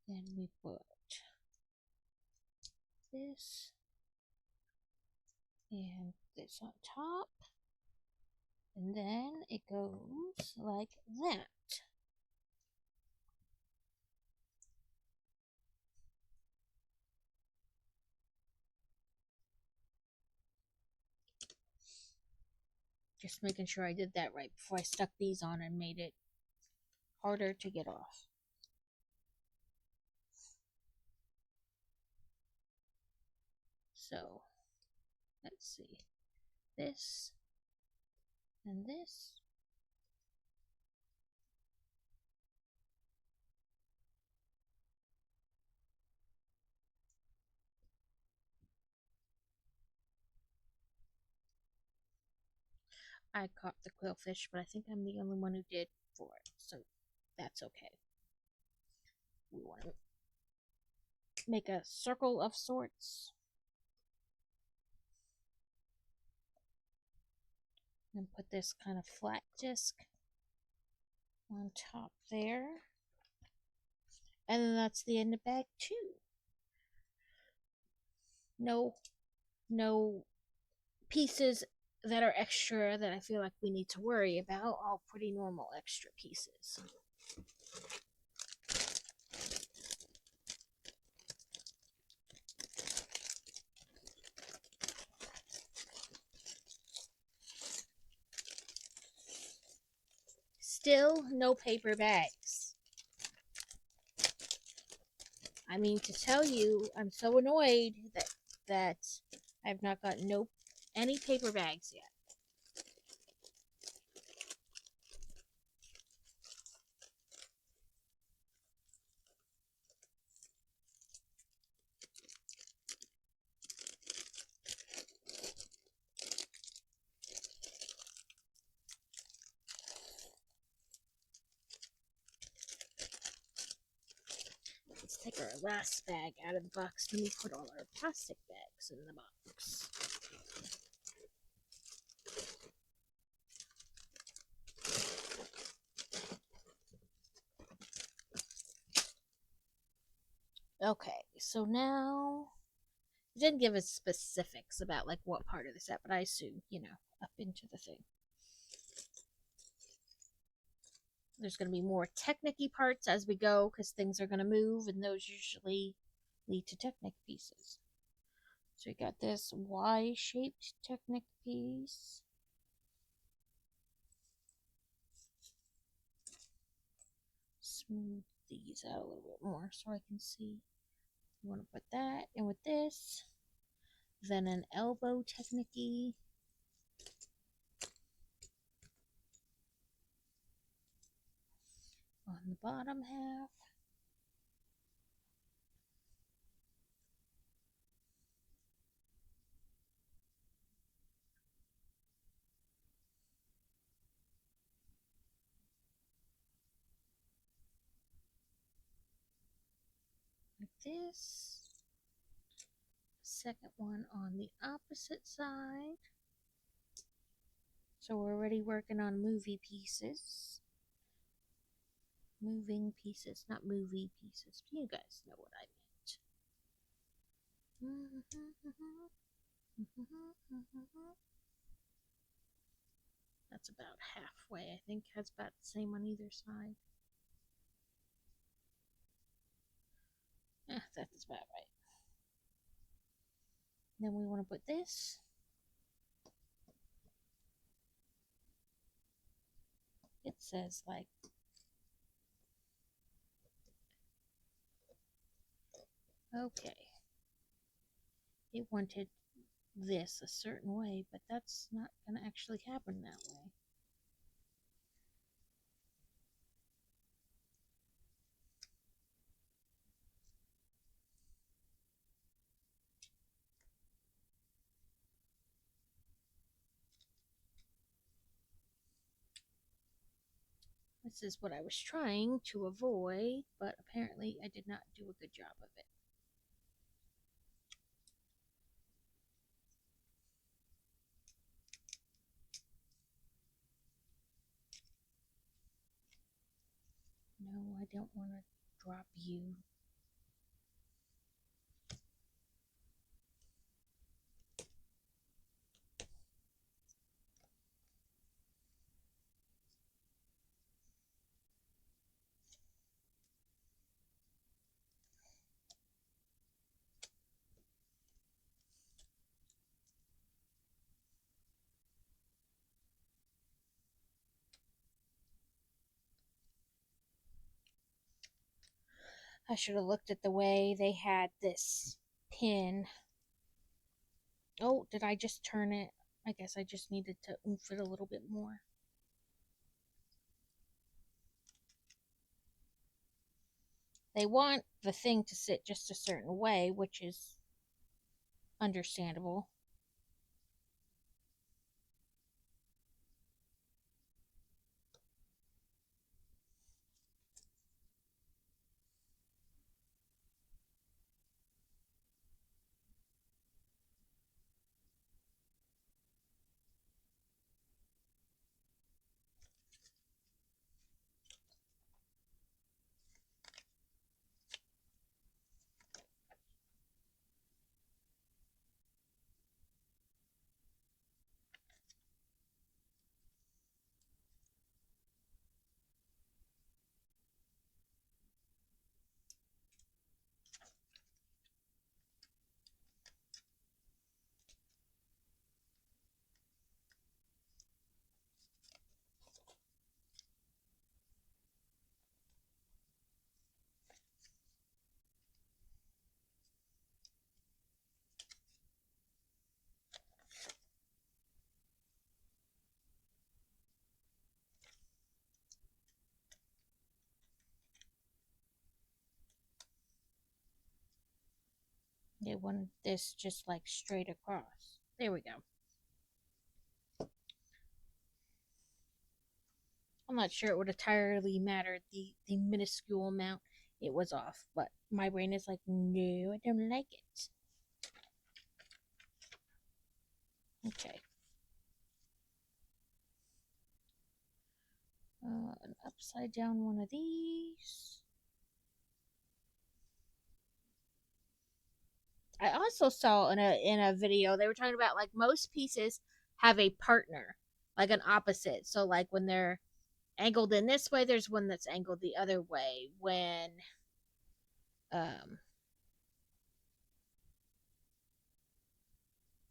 [SPEAKER 1] then we put this and this on top. And then it goes like that. Just making sure I did that right before I stuck these on and made it harder to get off. So, let's see. This and this. I caught the quillfish, but I think I'm the only one who did for it, so that's okay. We want to make a circle of sorts. And put this kind of flat disc on top there. And then that's the end of bag 2. No pieces that are extra that I feel like we need to worry about. All pretty normal extra pieces. Still no paper bags. I mean, to tell you, I'm so annoyed that I've not gotten any paper bags yet. Let's take our last bag out of the box. Then we put all our plastic bags in the box. Okay, so now it didn't give us specifics about like what part of the set, but I assume, up into the thing. There's going to be more Technic-y parts as we go because things are going to move, and those usually lead to Technic pieces. So we got this Y-shaped Technic piece. Smooth these out a little bit more so I can see. You want to put that in with this. Then an elbow Technic-y. On the bottom half. Like this. Second one on the opposite side. So we're already working on movie pieces. Moving pieces, not movie pieces. You guys know what I meant. That's about halfway. I think that's about the same on either side. That's about right. Then we want to put this. It says like okay. It wanted this a certain way, but that's not going to actually happen that way. This is what I was trying to avoid, but apparently I did not do a good job of it. No, I don't want to drop you. I should have looked at the way they had this pin. Oh, did I just turn it? I guess I just needed to oomph it a little bit more. They want the thing to sit just a certain way, which is understandable. They wanted this just like straight across. There we go. I'm not sure it would entirely matter the minuscule amount it was off, but my brain is like, no, I don't like it. Okay. An upside down one of these. I also saw in a video they were talking about like most pieces have a partner, like an opposite. So like when they're angled in this way. There's one that's angled the other way. Um,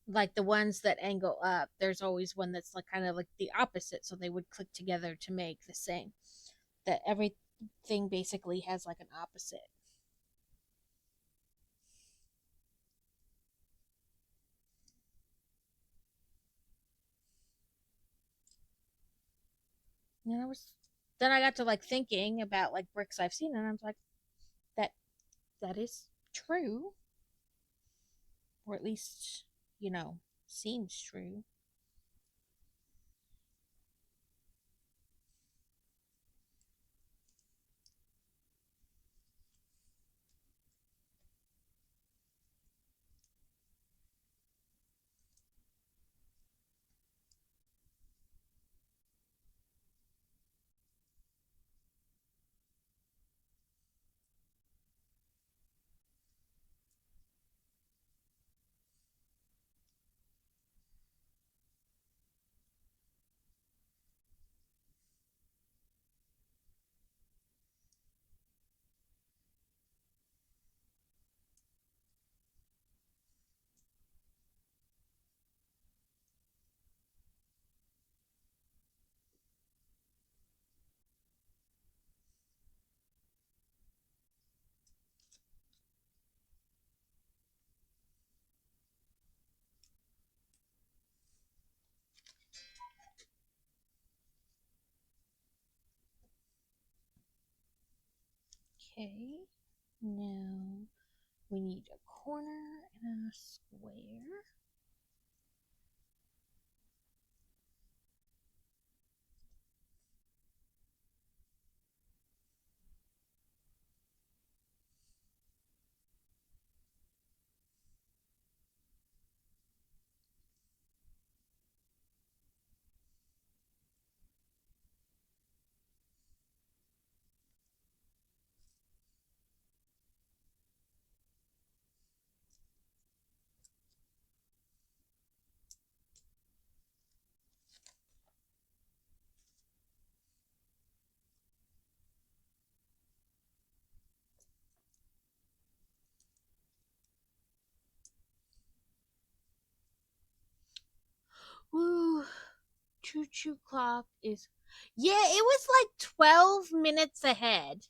[SPEAKER 1] like the ones that angle up, there's always one that's like kind of like the opposite, so they would click together to make the same. That everything basically has like an opposite. And I was then I got to like thinking about like bricks I've seen, and I was like, that that is true, or at least you know seems true. Okay, now we need a corner and a square. Woo! Choo choo clock is. Yeah, it was like 12 minutes ahead.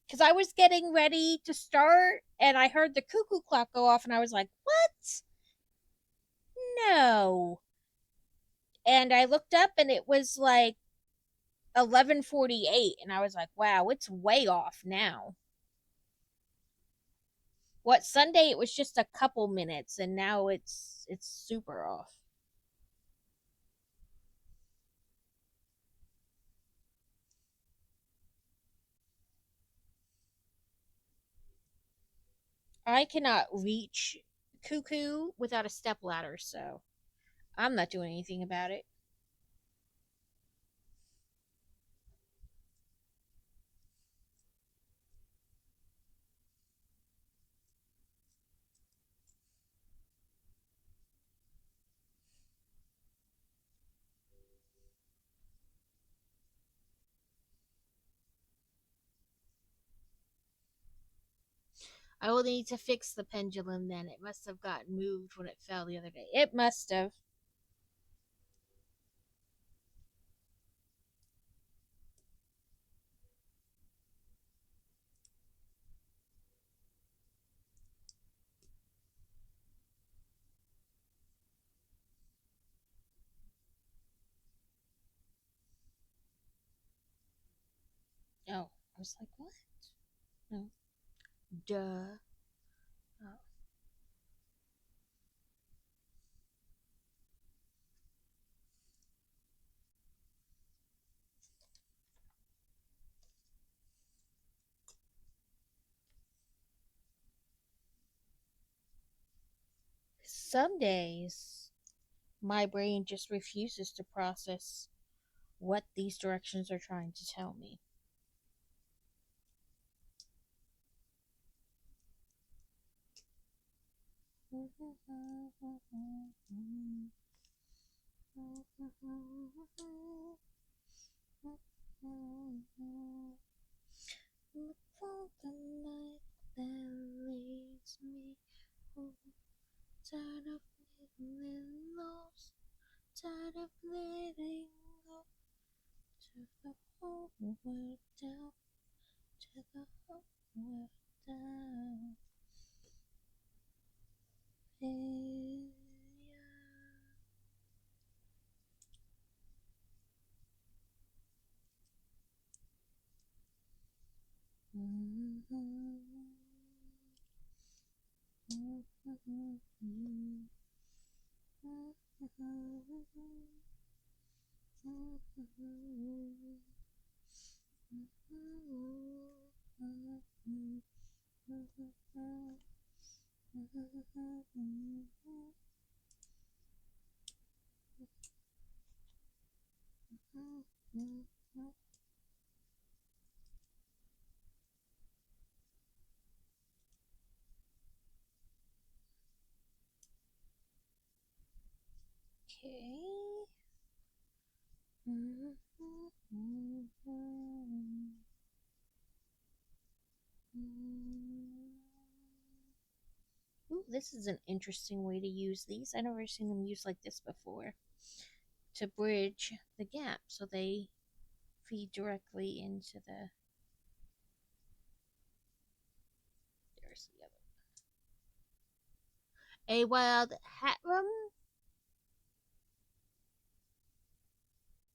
[SPEAKER 1] Because I was getting ready to start and I heard the cuckoo clock go off and I was like, what? No. And I looked up and it was like 11:48 and I was like, wow, it's way off now. What Sunday it was just a couple minutes and now it's super off. I cannot reach cuckoo without a step ladder, so I'm not doing anything about it. I will need to fix the pendulum then. It must have gotten moved when it fell the other day. It must have. Oh, I was like, what? No. Duh. Oh. Some days, my brain just refuses to process what these directions are trying to tell me. Look for the light that leads me home. Tired of living lost, tired of letting go. To the whole world down, to the whole world down. Failure. Okay. Ooh, this is an interesting way to use these. I've never seen them used like this before. To bridge the gap so they feed directly into the. There's the other. A wild hat room.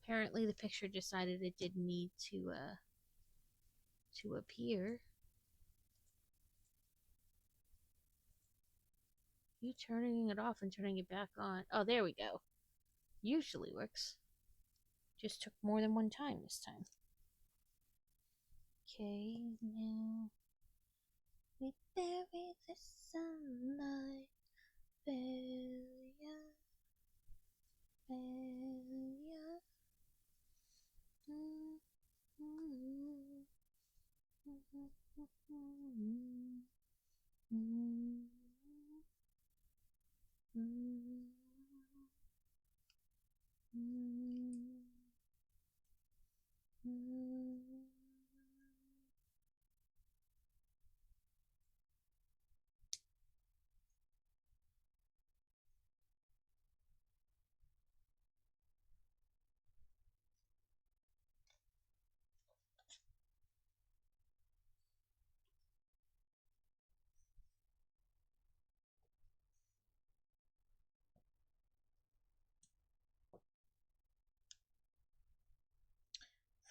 [SPEAKER 1] Apparently, the picture decided it didn't need to appear. You turning it off and turning it back on. Oh, there we go. Usually works. Just took more than one time this time. Okay, now we bury the sunlight. Failure, failure.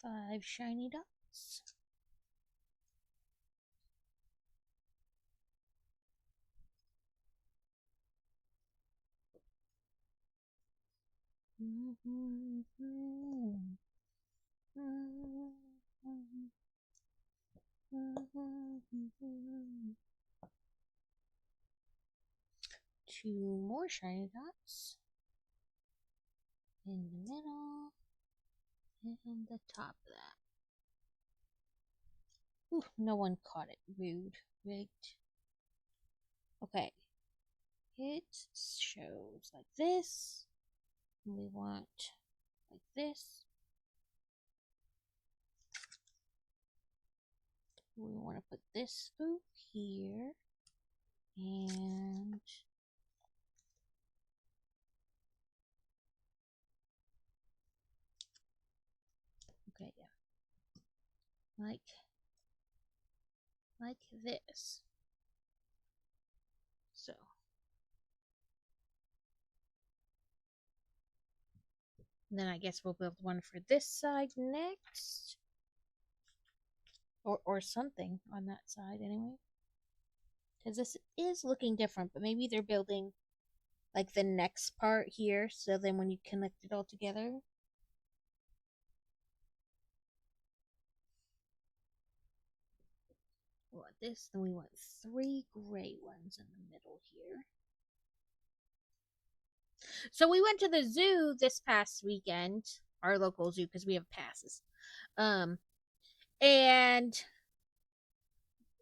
[SPEAKER 1] Five shiny dots. Two more shiny dots in the middle and the top of that. Ooh, no one caught it. Rude. Rigged. Okay. It shows like this. We want like this. We want to put this through here. And okay, yeah. Like this. So then I guess we'll build one for this side next. Or something on that side anyway. Because this is looking different, but maybe they're building like the next part here, so then when you connect it all together. We want this, then we want three gray ones in the middle here. So we went to the zoo this past weekend, our local zoo, because we have passes. And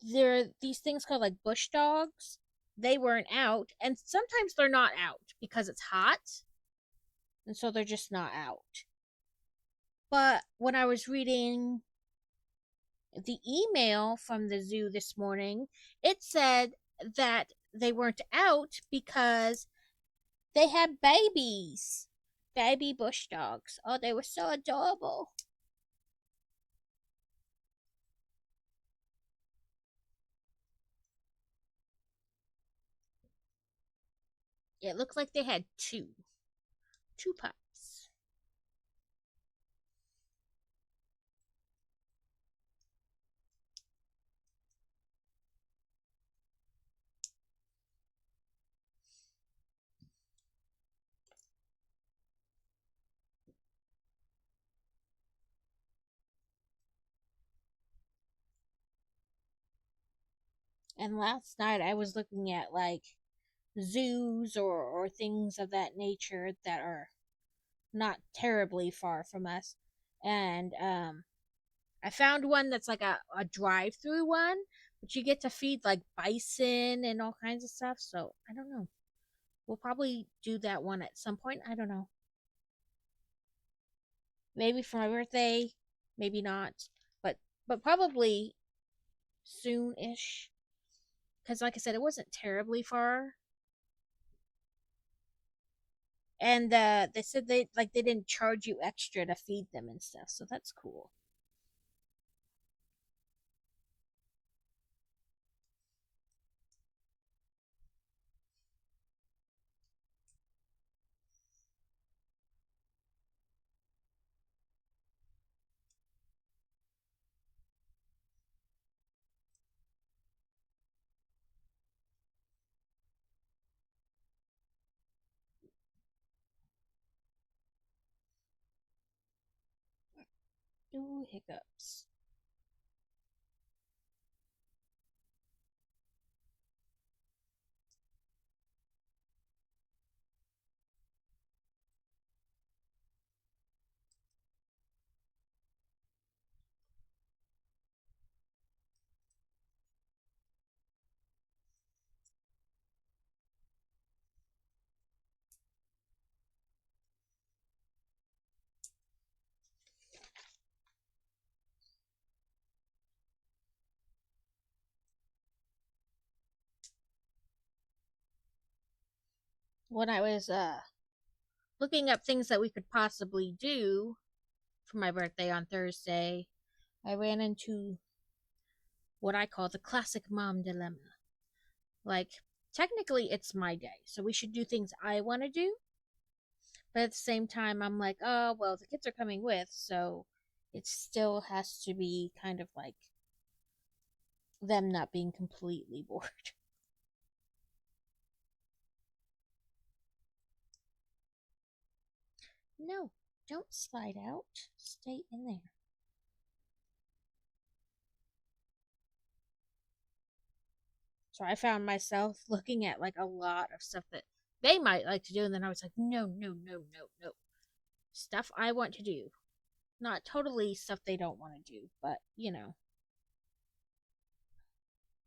[SPEAKER 1] there are these things called like bush dogs. They weren't out, and sometimes they're not out because it's hot, and so they're just not out. But when I was reading the email from the zoo this morning, it said that they weren't out because they had babies. Baby bush dogs. Oh, they were so adorable. It looked like they had two pups. And last night I was looking at like zoos or things of that nature that are not terribly far from us. And I found one that's like a drive through one, but you get to feed like bison and all kinds of stuff. So I don't know. We'll probably do that one at some point. I don't know. Maybe for my birthday, maybe not. But probably soon ish. Because like I said, it wasn't terribly far. And they said they didn't charge you extra to feed them and stuff, so that's cool. Ooh, hiccups. When I was looking up things that we could possibly do for my birthday on Thursday, I ran into what I call the classic mom dilemma. Like, technically, it's my day, so we should do things I want to do. But at the same time, I'm like, oh, well, the kids are coming with, so it still has to be kind of like them not being completely bored. No, don't slide out. Stay in there. So I found myself looking at like a lot of stuff that they might like to do, and then I was like, no, no, no, no, no. Stuff I want to do. Not totally stuff they don't want to do, but you know,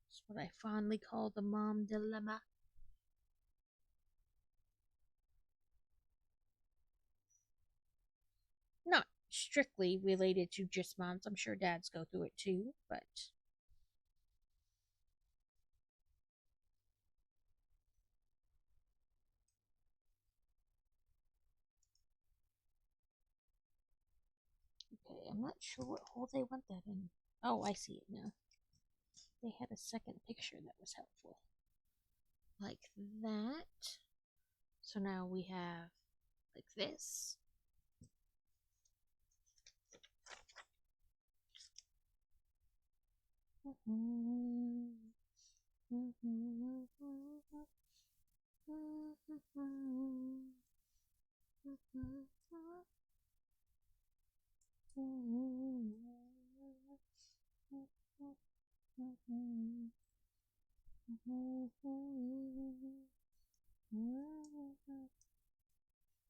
[SPEAKER 1] it's what I fondly call the mom dilemma. Not strictly related to just moms. I'm sure dads go through it too, but okay, I'm not sure what hole they want that in. Oh, I see it now. They had a second picture that was helpful. Like that. So now we have like this.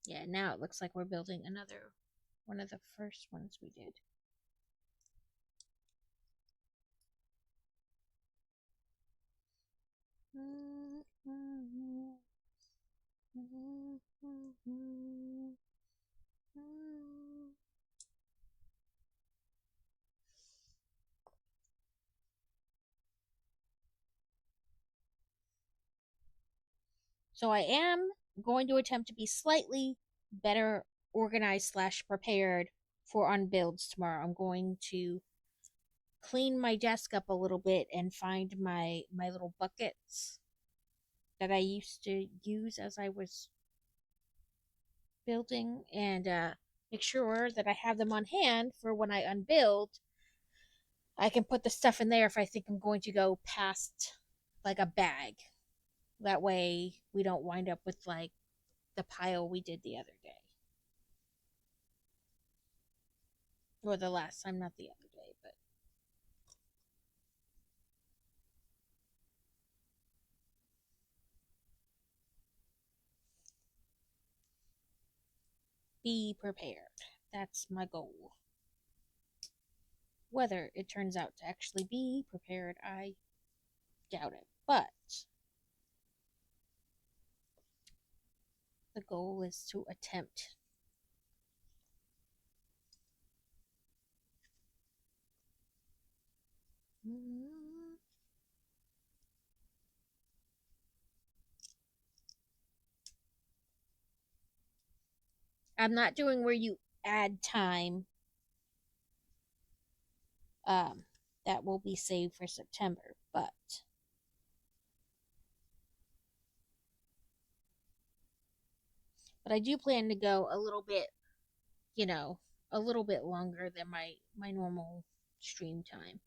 [SPEAKER 1] Yeah, now it looks like we're building another one of the first ones we did. So I am going to attempt to be slightly better organized slash prepared for unbuilds tomorrow. I'm going to clean my desk up a little bit and find my little buckets that I used to use as I was building, and make sure that I have them on hand for when I unbuild. I can put the stuff in there if I think I'm going to go past like a bag. That way we don't wind up with like the pile we did the other day. Or the last time, not the other day, but be prepared. That's my goal. Whether it turns out to actually be prepared, I doubt it. But the goal is to attempt. I'm not doing where you add time. Um, that will be saved for September, but I do plan to go a little bit, you know, a little bit longer than my normal stream time.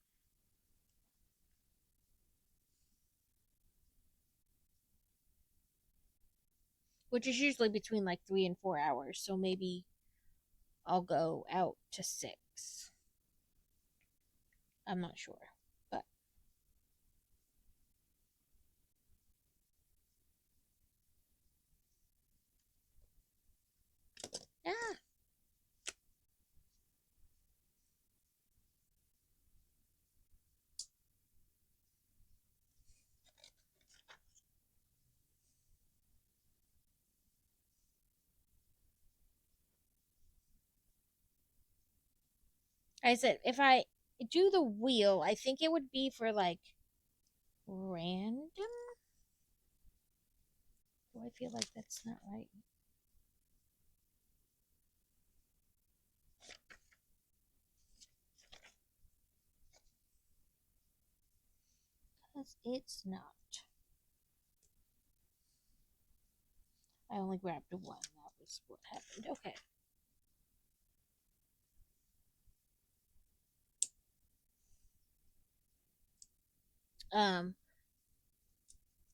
[SPEAKER 1] Which is usually between like 3 and 4 hours. So maybe I'll go out to 6. I'm not sure, but yeah. I said if I do the wheel, I think it would be for like random. Do I feel like that's not right? Because it's not. I only grabbed one. That was what happened. Okay. Um,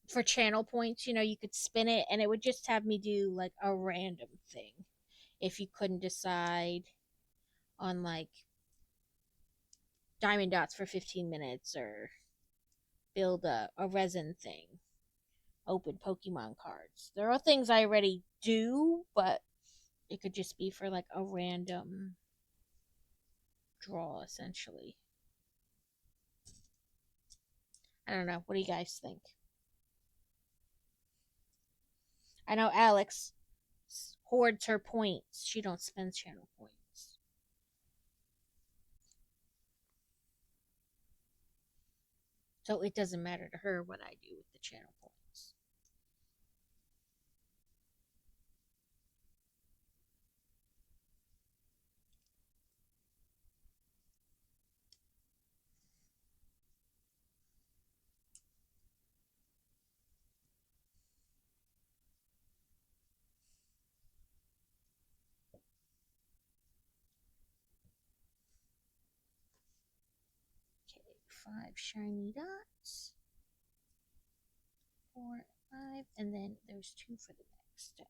[SPEAKER 1] for channel points, you could spin it and it would just have me do like a random thing if you couldn't decide on like diamond dots for 15 minutes or build a resin thing, open Pokemon cards. There are things I already do, but it could just be for like a random draw essentially. I don't know. What do you guys think? I know Alex hoards her points. She don't spend channel points. So it doesn't matter to her what I do with the channel points. Okay, 5 shiny dots. 4, 5, and then there's 2 for the next step.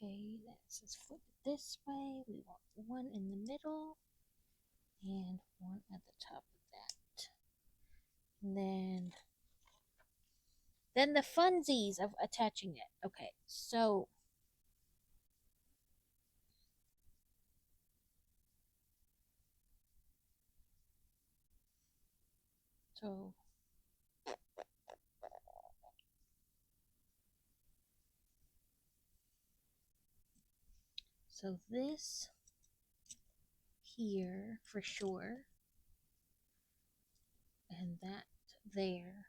[SPEAKER 1] Okay, that says flip it this way. We want one in the middle and one at the top of that. And then the funsies of attaching it. Okay, so So, so this here for sure, and that there.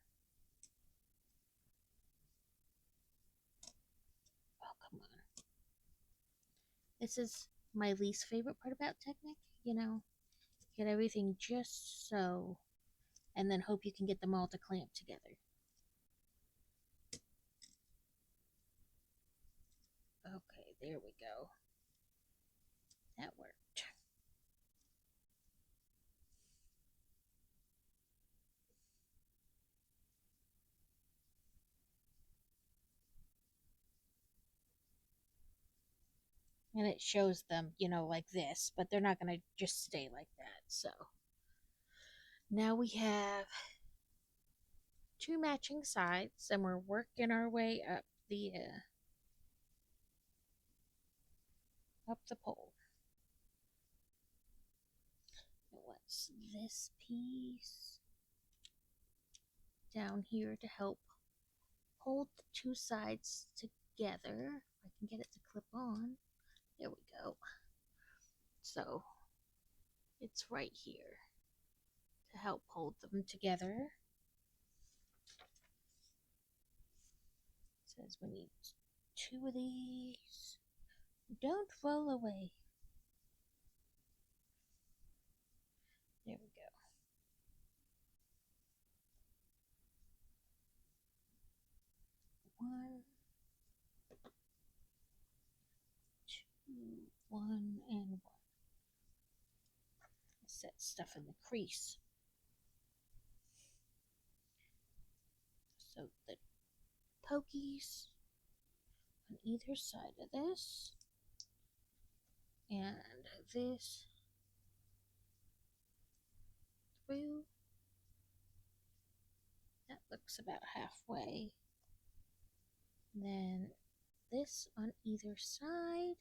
[SPEAKER 1] Oh, come on. This is my least favorite part about Technic. Get everything just so, and then hope you can get them all to clamp together. Okay, there we go. That worked. And it shows them, like this, but they're not going to just stay like that. So now we have two matching sides, and we're working our way up the pole. What's this piece down here to help hold the two sides together? If I can get it to clip on. There we go. So it's right here to help hold them together. It says we need two of these. Don't roll away. There we go. One, two, one, and one. Set stuff in the crease. So the pokies on either side of this, and this through. That looks about halfway. And then this on either side.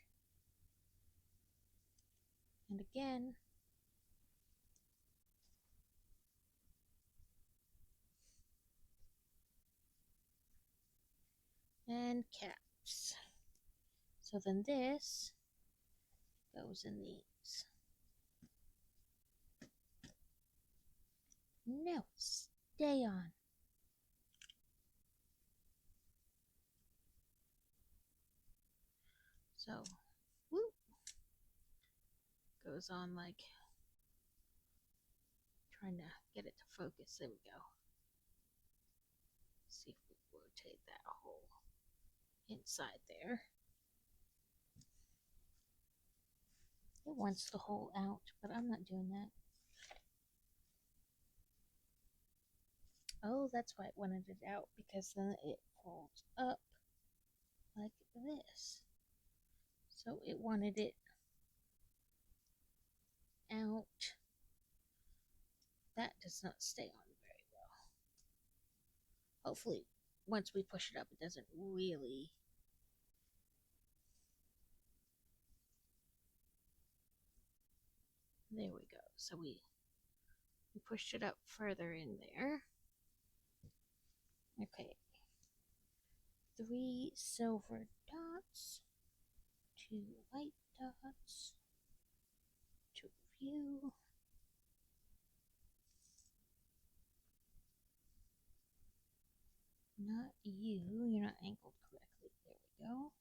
[SPEAKER 1] And again. And caps. So then this goes in these. No, stay on. So, whoop, goes on like, trying to get it to focus. There we go. See if we rotate that whole inside there. It wants the hole out, but I'm not doing that. Oh, that's why it wanted it out, because then it folds up like this. So it wanted it out. That does not stay on very well. Hopefully, once we push it up, it doesn't really. There we go. So we pushed it up further in there. Okay. 3 silver dots, 2 white dots to review. Not you, you're not angled correctly. There we go.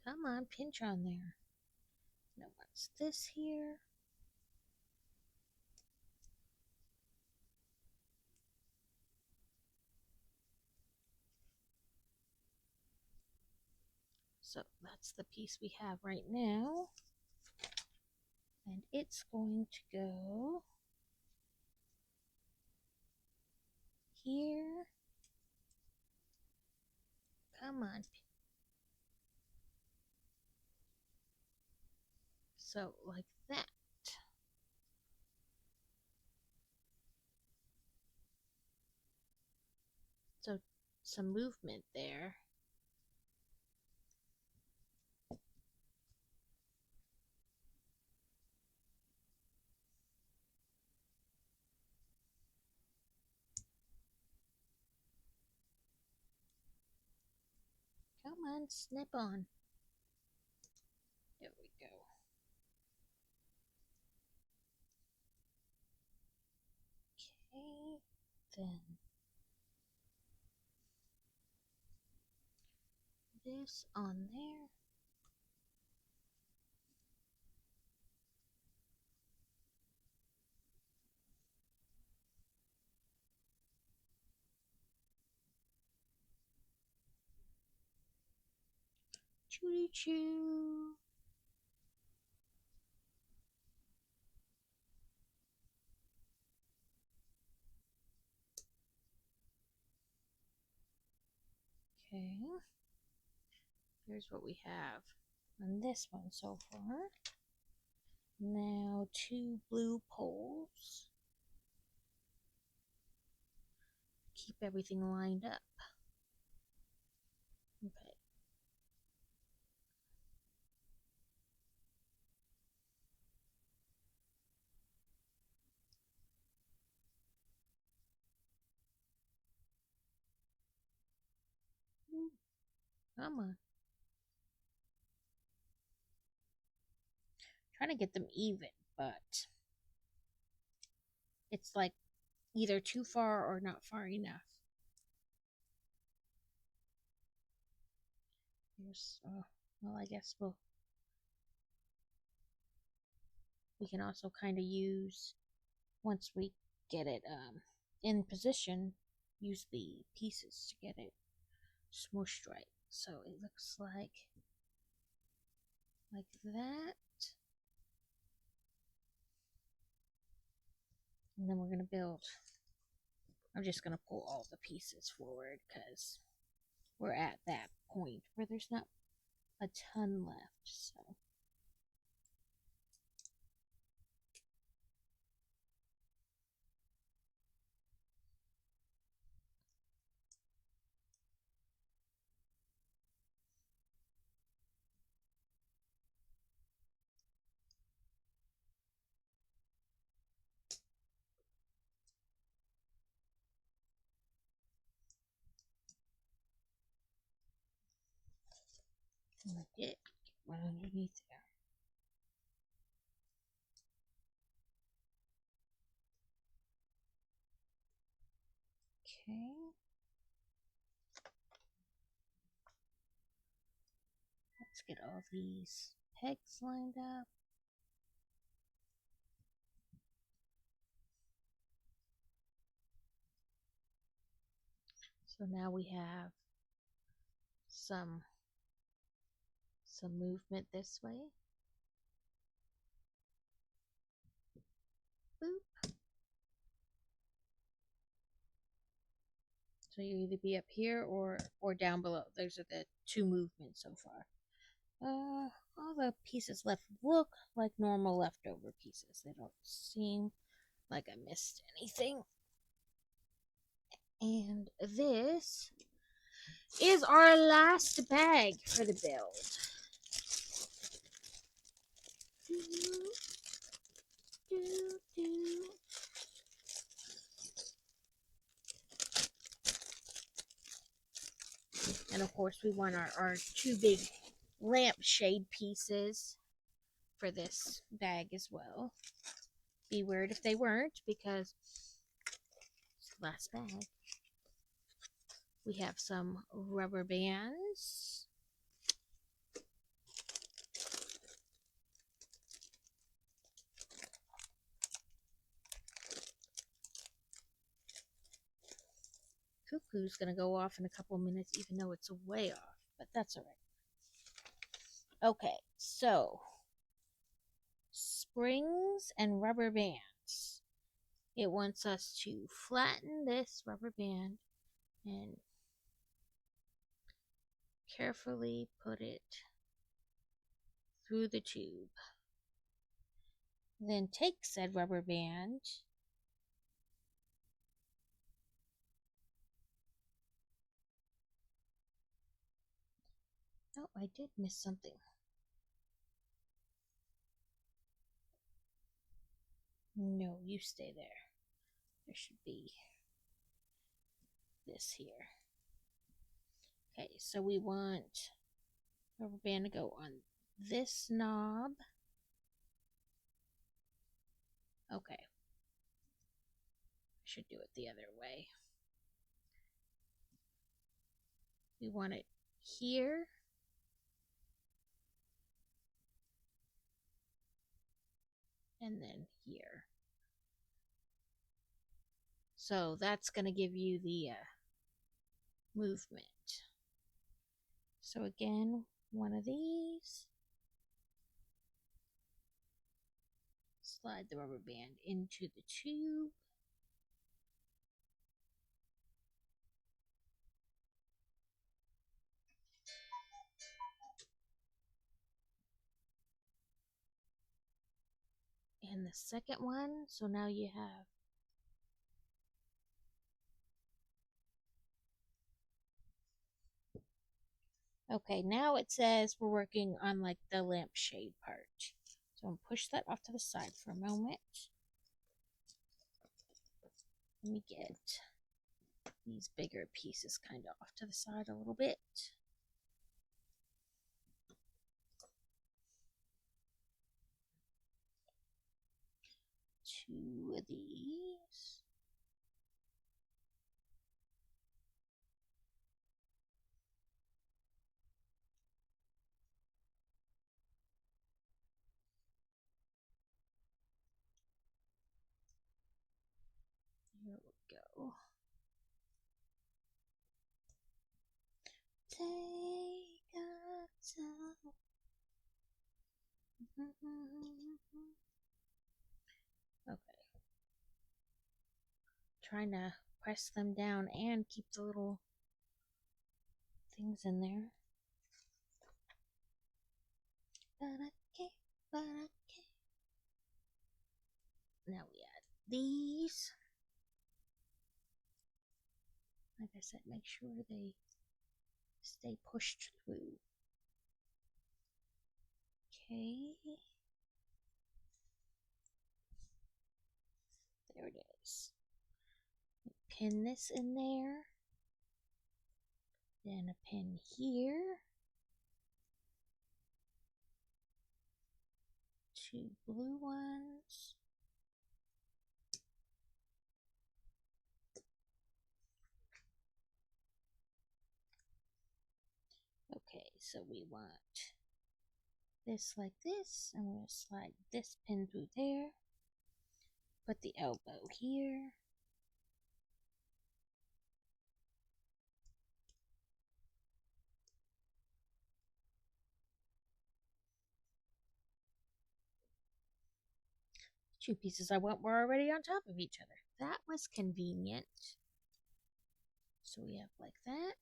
[SPEAKER 1] Come on, pinch on there. Now what's this here? So that's the piece we have right now. And it's going to go here. Come on. So, like that. So, some movement there. Come on, snip on. There we go. Okay, then this on there. Choo choo. Okay. Here's what we have on this one so far. Now 2 blue poles. Keep everything lined up. Okay. Come on. Trying to get them even, but it's like either too far or not far enough. Here's, well, I guess we can also kind of use, once we get it in position, use the pieces to get it smooshed right. So it looks like that. And then we're going to build. I'm just going to pull all the pieces forward because we're at that point where there's not a ton left. So like it, get one underneath there. Okay. Let's get all these pegs lined up. So now we have some movement this way. Boop. So you either be up here or down below. Those are the 2 movements so far. All the pieces left look like normal leftover pieces. They don't seem like I missed anything. And this is our last bag for the build. And of course, we want our 2 big lampshade pieces for this bag as well. Be weird if they weren't, because it's the last bag. We have some rubber bands. Cuckoo's gonna go off in a couple minutes, even though it's way off, but that's all right. Okay, so springs and rubber bands. It wants us to flatten this rubber band and carefully put it through the tube. Then take said rubber band oh, I did miss something. No, you stay there. There should be this here. Okay, so we want rubber band to go on this knob. Okay. Should do it the other way. We want it here. And then here. So that's going to give you the movement. So again, one of these. Slide the rubber band into the tube. And the second one, so now you have okay, now it says we're working on like the lampshade part. So I'm going to push that off to the side for a moment. Let me get these bigger pieces kind of off to the side a little bit. Two of these. Here we go. Take a time. Okay. Trying to press them down and keep the little things in there. Now we add these. Like I said, make sure they stay pushed through. Okay. There it is. Pin this in there. Then a pin here. Two blue ones. Okay, so we want this like this. I'm going to slide this pin through there. Put the elbow here. Two pieces I want were already on top of each other. That was convenient. So we have like that.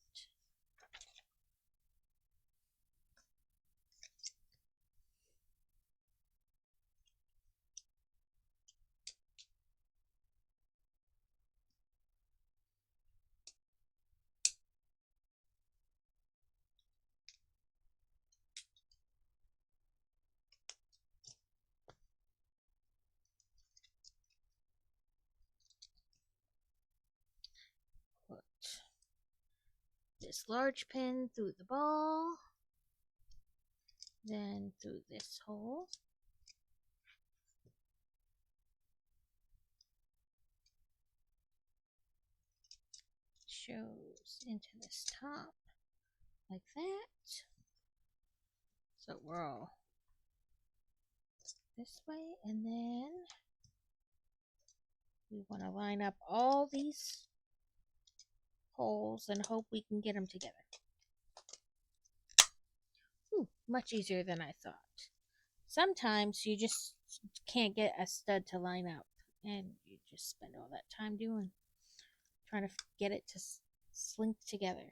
[SPEAKER 1] Put this large pin through the ball. Then through this hole. Shows into this top like that. So we're all this way, and then we want to line up all these holes and hope we can get them together. Ooh, much easier than I thought. Sometimes you just can't get a stud to line up, And you just spend all that time trying to get it to slink together.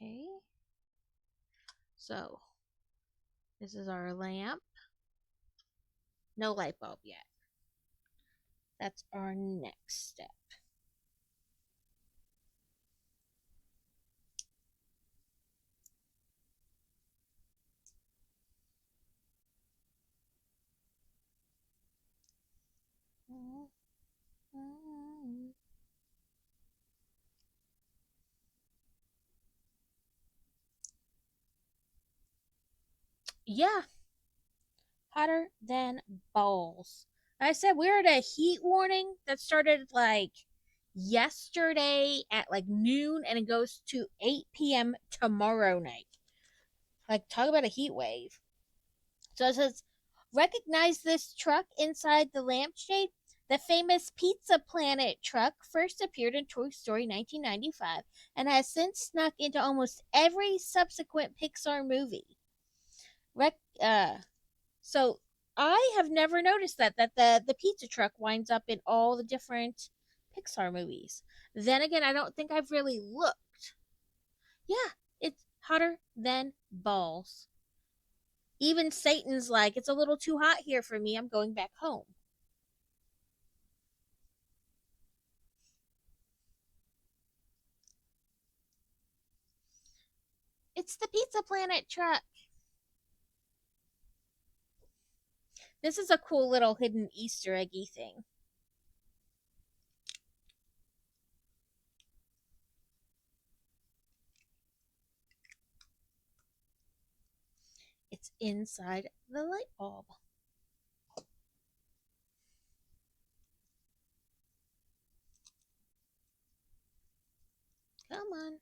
[SPEAKER 1] Okay. So, this is our lamp. No light bulb yet. That's our next step. Yeah, hotter than balls. I said we're at a heat warning that started like yesterday at like noon and it goes to 8 p.m. tomorrow night. Like, talk about a heat wave. So it says, recognize this truck inside the lampshade? The famous Pizza Planet truck first appeared in Toy Story 1995 and has since snuck into almost every subsequent Pixar movie. Rec- uh, so I have never noticed that the pizza truck winds up in all the different Pixar movies. Then again, I don't think I've really looked. Yeah, it's hotter than balls. Even Satan's like, it's a little too hot here for me. I'm going back home. It's the Pizza Planet truck. This is a cool little hidden Easter eggy thing. It's inside the light bulb. Come on.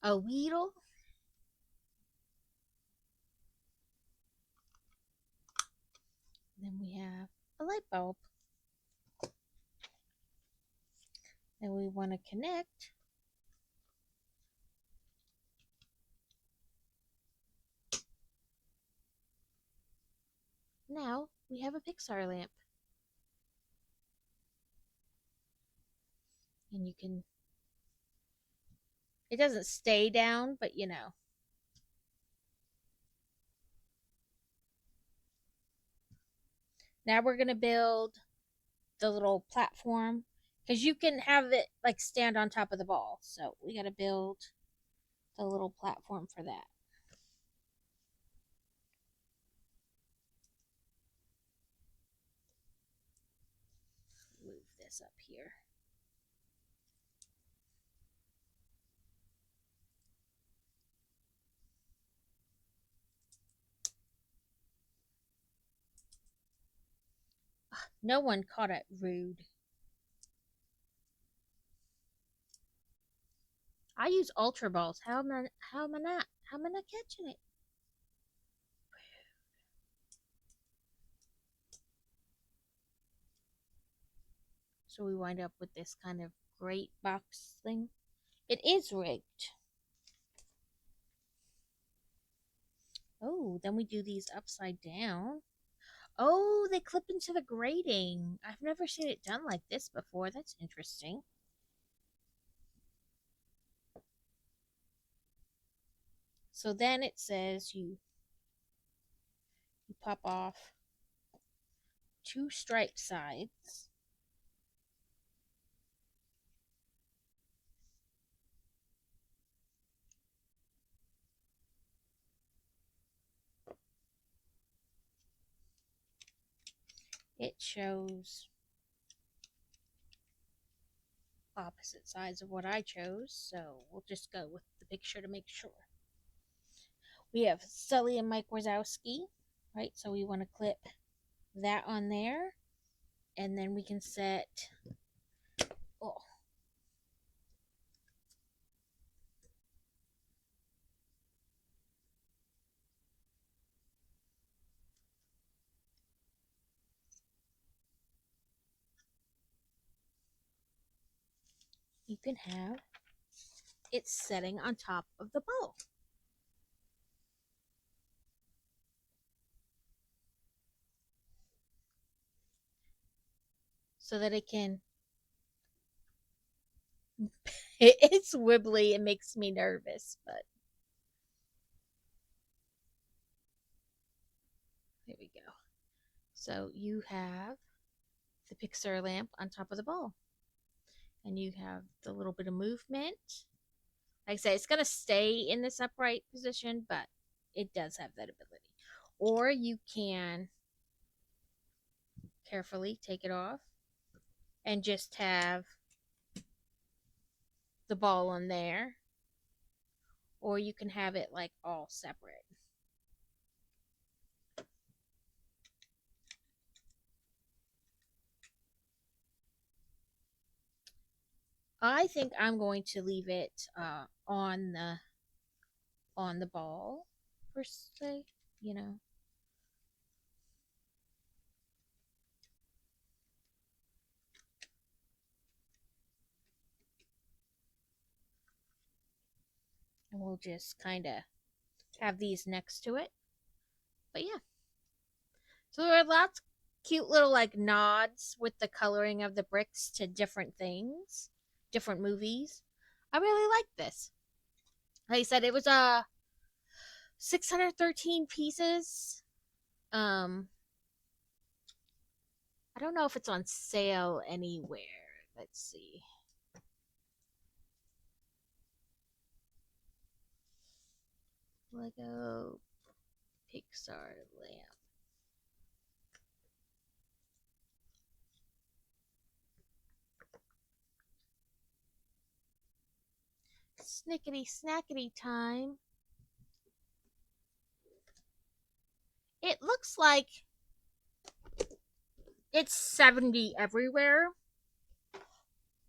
[SPEAKER 1] A Weedle. Then we have a light bulb. Then we want to connect. Now we have a Pixar lamp. And you can, it doesn't stay down, but you know. Now we're going to build the little platform because you can have it like stand on top of the ball. So we got to build the little platform for that. Move this up here. No one caught it. Rude. I use Ultra Balls. How am I not catching it? So we wind up with this kind of great box thing. It is rigged. Oh, then we do these upside down. Oh, they clip into the grating. I've never seen it done like this before. That's interesting. So then it says you pop off two striped sides. It shows opposite sides of what I chose, so we'll just go with the picture to make sure. We have Sully and Mike Wazowski, right? So we want to clip that on there, and then we can set. Oh, you can have it's setting on top of the ball so that it can. It's wibbly. It makes me nervous, but there we go. So you have the Pixar lamp on top of the ball, and you have the little bit of movement. Like I said, it's going to stay in this upright position, but it does have that ability. Or you can carefully take it off and just have the ball on there, or you can have it like all separate. I think I'm going to leave it on the ball per se, you know. And we'll just kind of have these next to it. But yeah, so there are lots of cute little like nods with the coloring of the bricks to different things, different movies. I really like this. Like I said, it was 613 pieces. Um, I don't know if it's on sale anywhere. Let's see. Lego Pixar lamp. Snickety snackety time. It looks like it's 70 everywhere.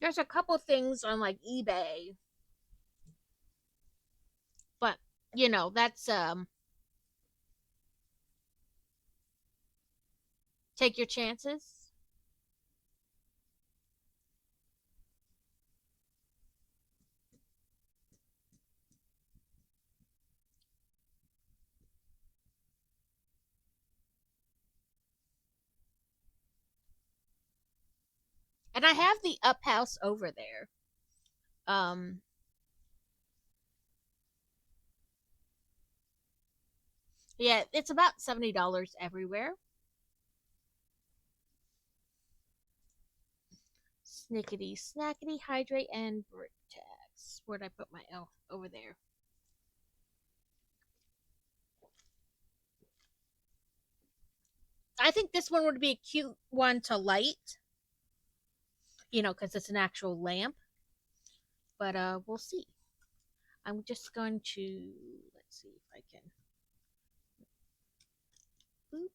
[SPEAKER 1] There's a couple things on like eBay, but that's take your chances. And I have the up house over there. Um yeah, it's about $70 everywhere. Snickety snackety hydrate and brick tags. Where'd I put my L? Over there. I think this one would be a cute one to light, because it's an actual lamp. But we'll see. I'm just going to let's see if I can boop.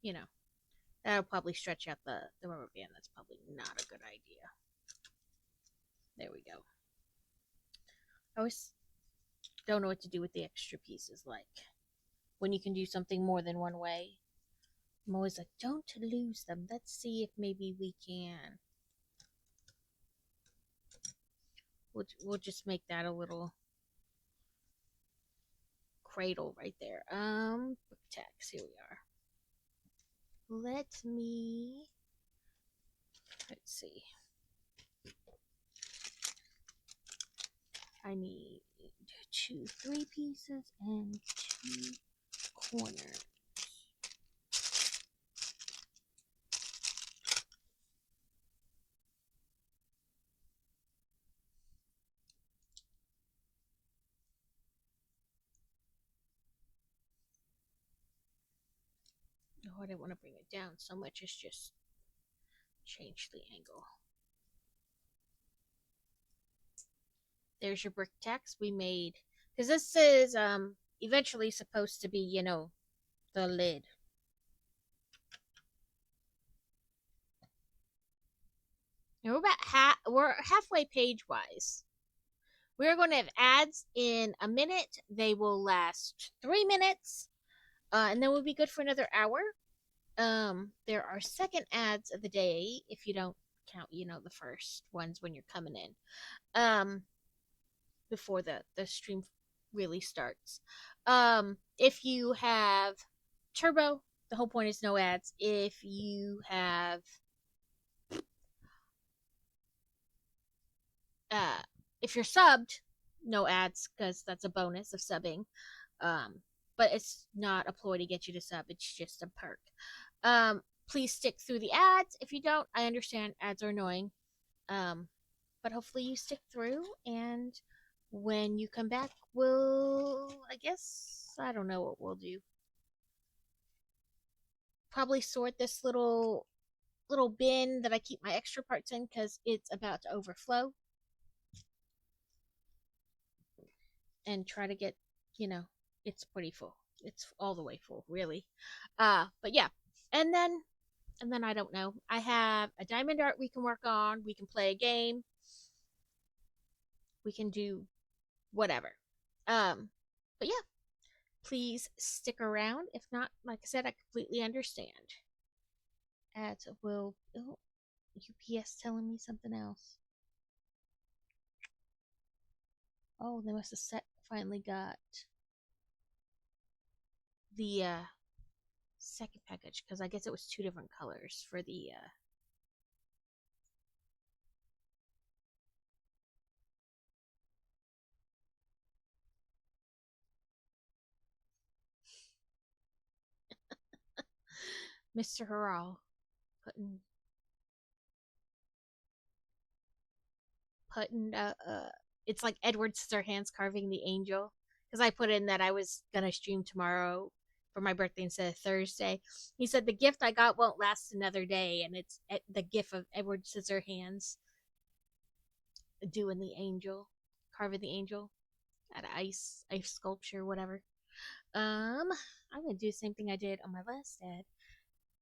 [SPEAKER 1] You know, that'll probably stretch out the rubber band. That's probably not a good idea. There we go. I always don't know what to do with the extra pieces. Like when you can do something more than one way. I'm always like, don't lose them. Let's see if maybe we can. We'll just make that a little cradle right there. Book tags. Here we are. Let's see. I need 3 pieces and 2 corners. Oh, I didn't want to bring it down so much as just change the angle. There's your brick tacks we made. Because this is eventually supposed to be, the lid. And we're halfway page wise. We're going to have ads in a minute. They will last 3 minutes, and then we'll be good for another hour. There are second ads of the day if you don't count, the first ones when you're coming in. Before the stream really starts. If you have turbo, the whole point is no ads. Uh if you're subbed, no ads because that's a bonus of subbing. Um, but it's not a ploy to get you to sub. It's just a perk. Please stick through the ads. If you don't, I understand ads are annoying. Um, but hopefully you stick through, and when you come back, I guess, I don't know what we'll do. Probably sort this little bin that I keep my extra parts in because it's about to overflow, and try to get, you know, it's pretty full. It's all the way full, really. But yeah, and then I don't know. I have a diamond art we can work on. We can play a game. We can do whatever. Um, but yeah, please stick around. If not, like I said, I completely understand. Ads will. Oh, UPS telling me something else. Oh, they must have finally got the second package because I guess it was two different colors for the. Mr. Harrell putting it's like Edward Scissorhands carving the angel because I put in that I was gonna stream tomorrow for my birthday instead of Thursday. He said the gift I got won't last another day, and it's the gift of Edward Scissorhands doing the angel, carving the angel out of ice sculpture, whatever. I'm gonna do the same thing I did on my last ad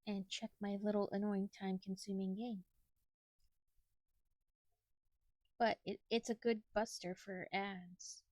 [SPEAKER 1] and check my little annoying time-consuming game. But it's a good buster for ads.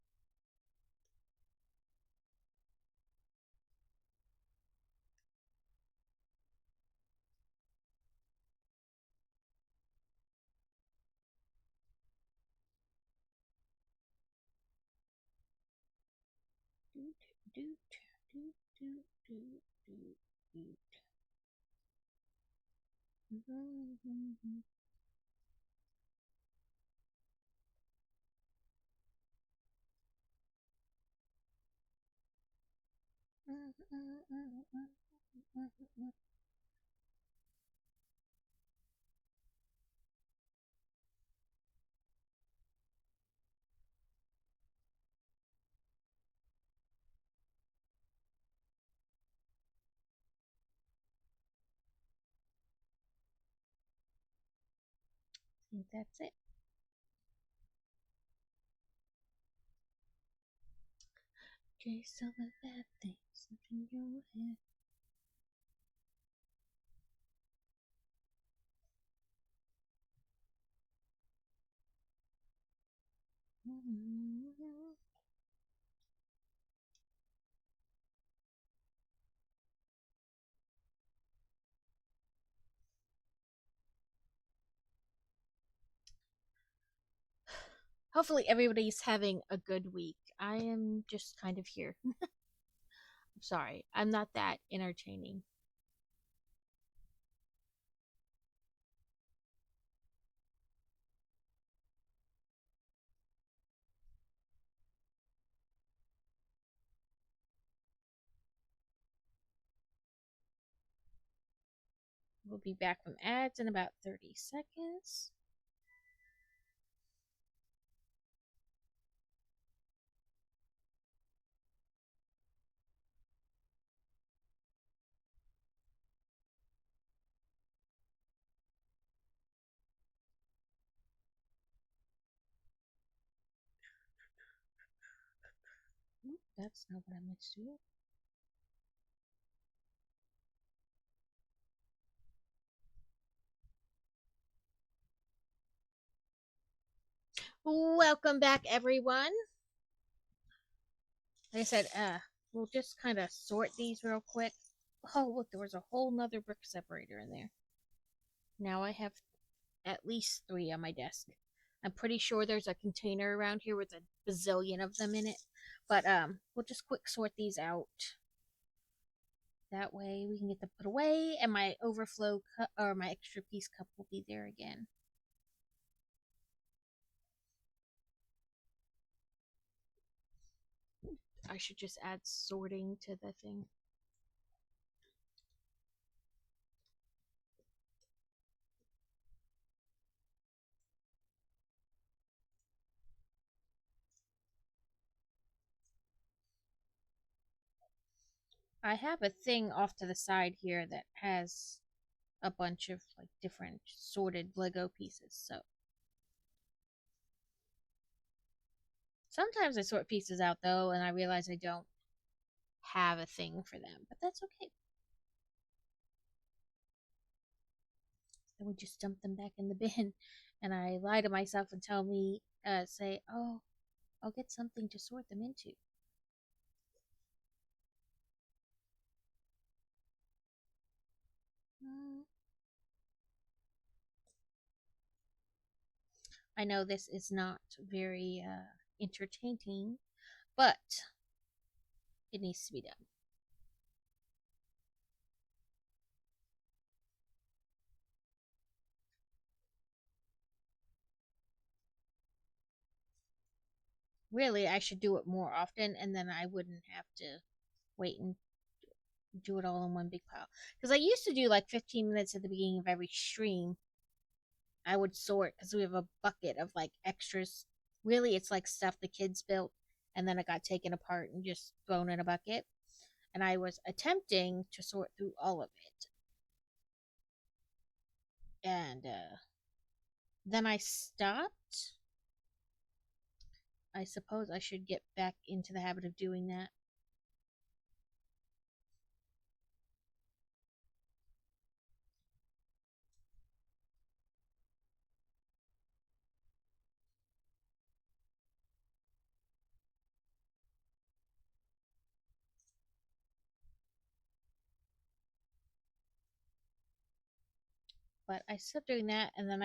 [SPEAKER 1] I think that's it. Chase all the bad things up in your head. Hopefully everybody's having a good week. I am just kind of here. I'm sorry. I'm not that entertaining. We'll be back from ads in about 30 seconds. That's not what I meant to do. Welcome back, everyone. Like I said, we'll just kind of sort these real quick. Oh, look, there was a whole nother brick separator in there. Now I have at least three on my desk. I'm pretty sure there's a container around here with a bazillion of them in it. But we'll just quick sort these out. That way we can get them put away, and my overflow cup or my extra piece cup will be there again. I should just add sorting to the thing. I have a thing off to the side here that has a bunch of like different sorted Lego pieces. So sometimes I sort pieces out though, and I realize I don't have a thing for them, but that's okay. Then we just dump them back in the bin, and I lie to myself and tell me, say, oh, I'll get something to sort them into. Mm, I know this is not very entertaining, but it needs to be done. Really, I should do it more often, and then I wouldn't have to wait and do it all in one big pile. Because I used to do like 15 minutes at the beginning of every stream. I would sort because we have a bucket of like extras. Really, it's like stuff the kids built, and then it got taken apart and just thrown in a bucket. And I was attempting to sort through all of it. And then I stopped. I suppose I should get back into the habit of doing that. But I stopped doing that, and then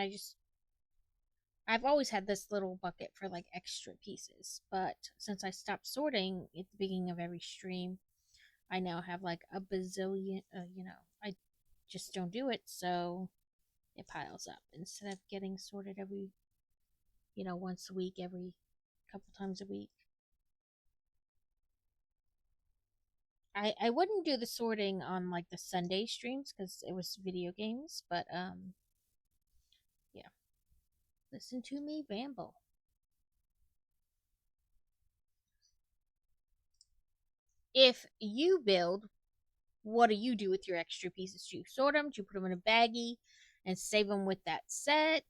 [SPEAKER 1] I've always had this little bucket for like extra pieces, but since I stopped sorting at the beginning of every stream, I now have like a bazillion. I just don't do it, so it piles up instead of getting sorted every, once a week, every couple times a week. I wouldn't do the sorting on like the Sunday streams because it was video games, but yeah, listen to me ramble. If you build, what do you do with your extra pieces? Do you sort them? Do you put them in a baggie and save them with that set?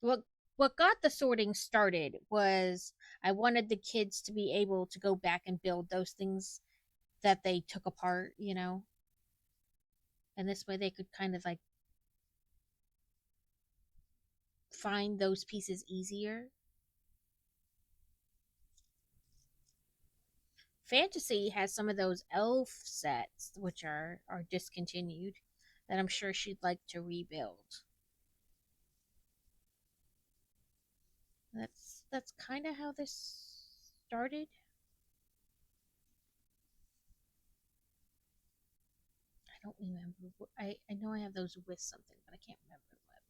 [SPEAKER 1] What got the sorting started was I wanted the kids to be able to go back and build those things that they took apart, and this way they could kind of like find those pieces easier. Fantasy has some of those elf sets which are discontinued that I'm sure she'd like to rebuild. That's kind of how this started. I don't remember. I know I have those with something, but I can't remember what.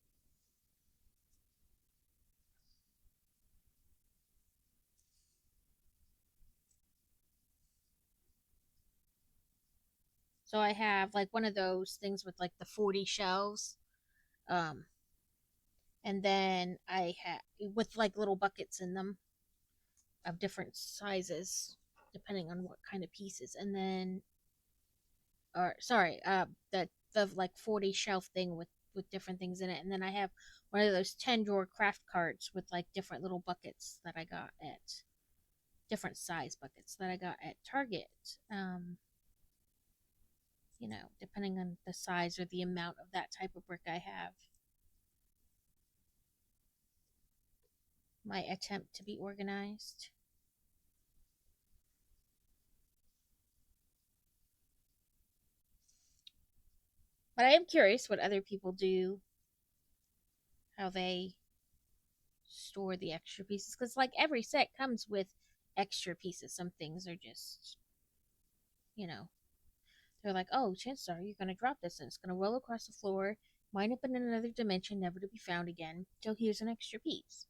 [SPEAKER 1] So I have like one of those things with like the 40 shelves, um, and then I have with like little buckets in them of different sizes, depending on what kind of pieces, and then or sorry, the like 40 shelf thing with different things in it, and then I have one of those 10 drawer craft carts with like different little buckets that I got at different size buckets that I got at Target. Depending on the size or the amount of that type of brick I have. My attempt to be organized. But I am curious what other people do, how they store the extra pieces. Because, like, every set comes with extra pieces. Some things are just, you know, they're like, oh, chances are you're going to drop this and it's going to roll across the floor, wind up in another dimension, never to be found again. So here's an extra piece.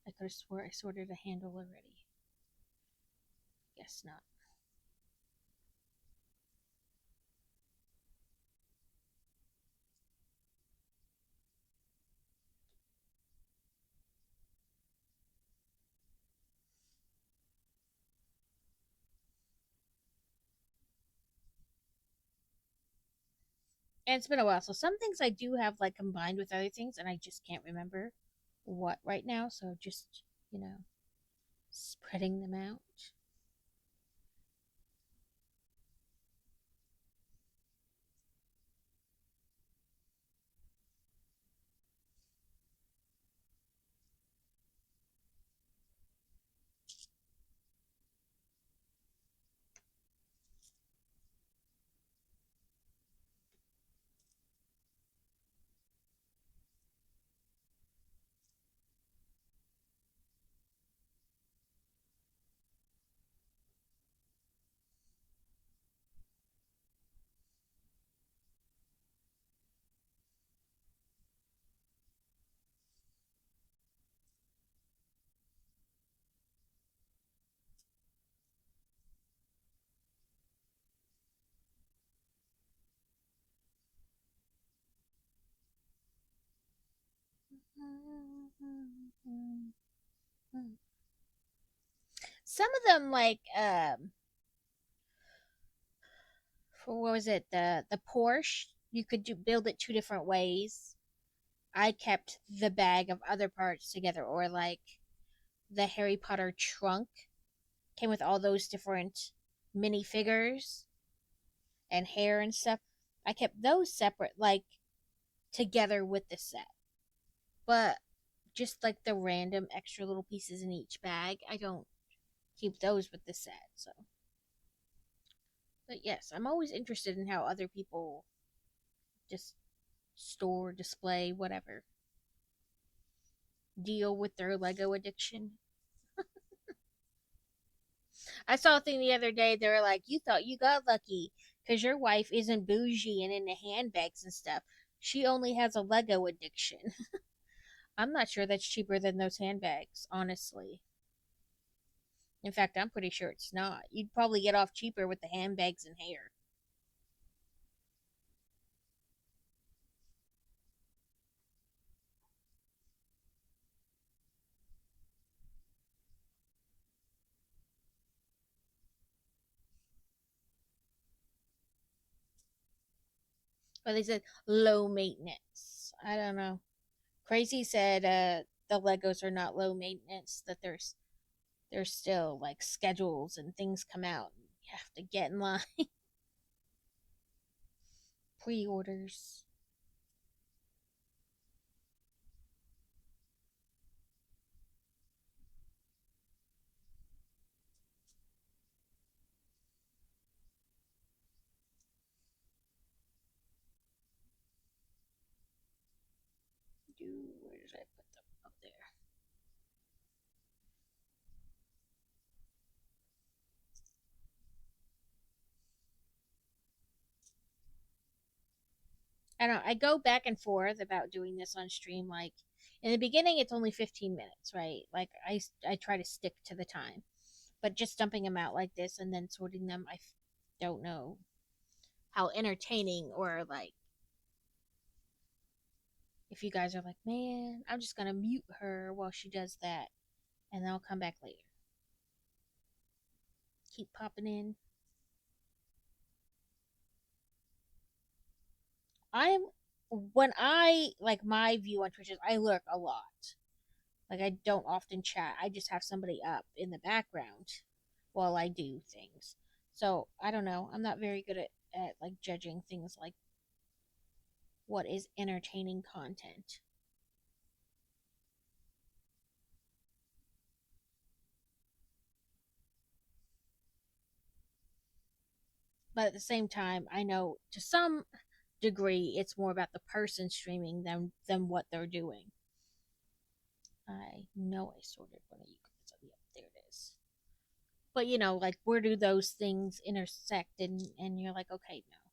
[SPEAKER 1] I could have swore I sorted a handle already. Guess not. And it's been a while. So some things I do have like combined with other things, and I just can't remember what right now. So just, you know, spreading them out. Some of them, like, for what was it, the Porsche? You could build it two different ways. I kept the bag of other parts together, or like the Harry Potter trunk came with all those different minifigures and hair and stuff. I kept those separate, like together with the set. But just like the random extra little pieces in each bag, I don't keep those with the set. So, but yes, I'm always interested in how other people just store, display, whatever, deal with their Lego addiction. I saw a thing the other day. They were like, "You thought you got lucky because your wife isn't bougie and into handbags and stuff. She only has a Lego addiction." I'm not sure that's cheaper than those handbags, honestly. In fact, I'm pretty sure it's not. You'd probably get off cheaper with the handbags and hair. But they said low maintenance. I don't know. Crazy said the Legos are not low maintenance. That there's still like schedules and things come out. You have to get in line. Pre-orders. Where did I put them? Up there. I don't know. I go back and forth about doing this on stream. Like in the beginning, it's only 15 minutes, right? Like I try to stick to the time, but just dumping them out like this and then sorting them, don't know how entertaining or like if you guys are like, man, I'm just gonna mute her while she does that, and then I'll come back later. Keep popping in. I'm when I like my view on Twitch is I lurk a lot. Like I don't often chat. I just have somebody up in the background while I do things. So I don't know. I'm not very good at like judging things like what is entertaining content. But at the same time, I know to some degree it's more about the person streaming than what they're doing. I know I sorted one of you guys. Yep, there it is. But like where do those things intersect? And you're like, okay, no.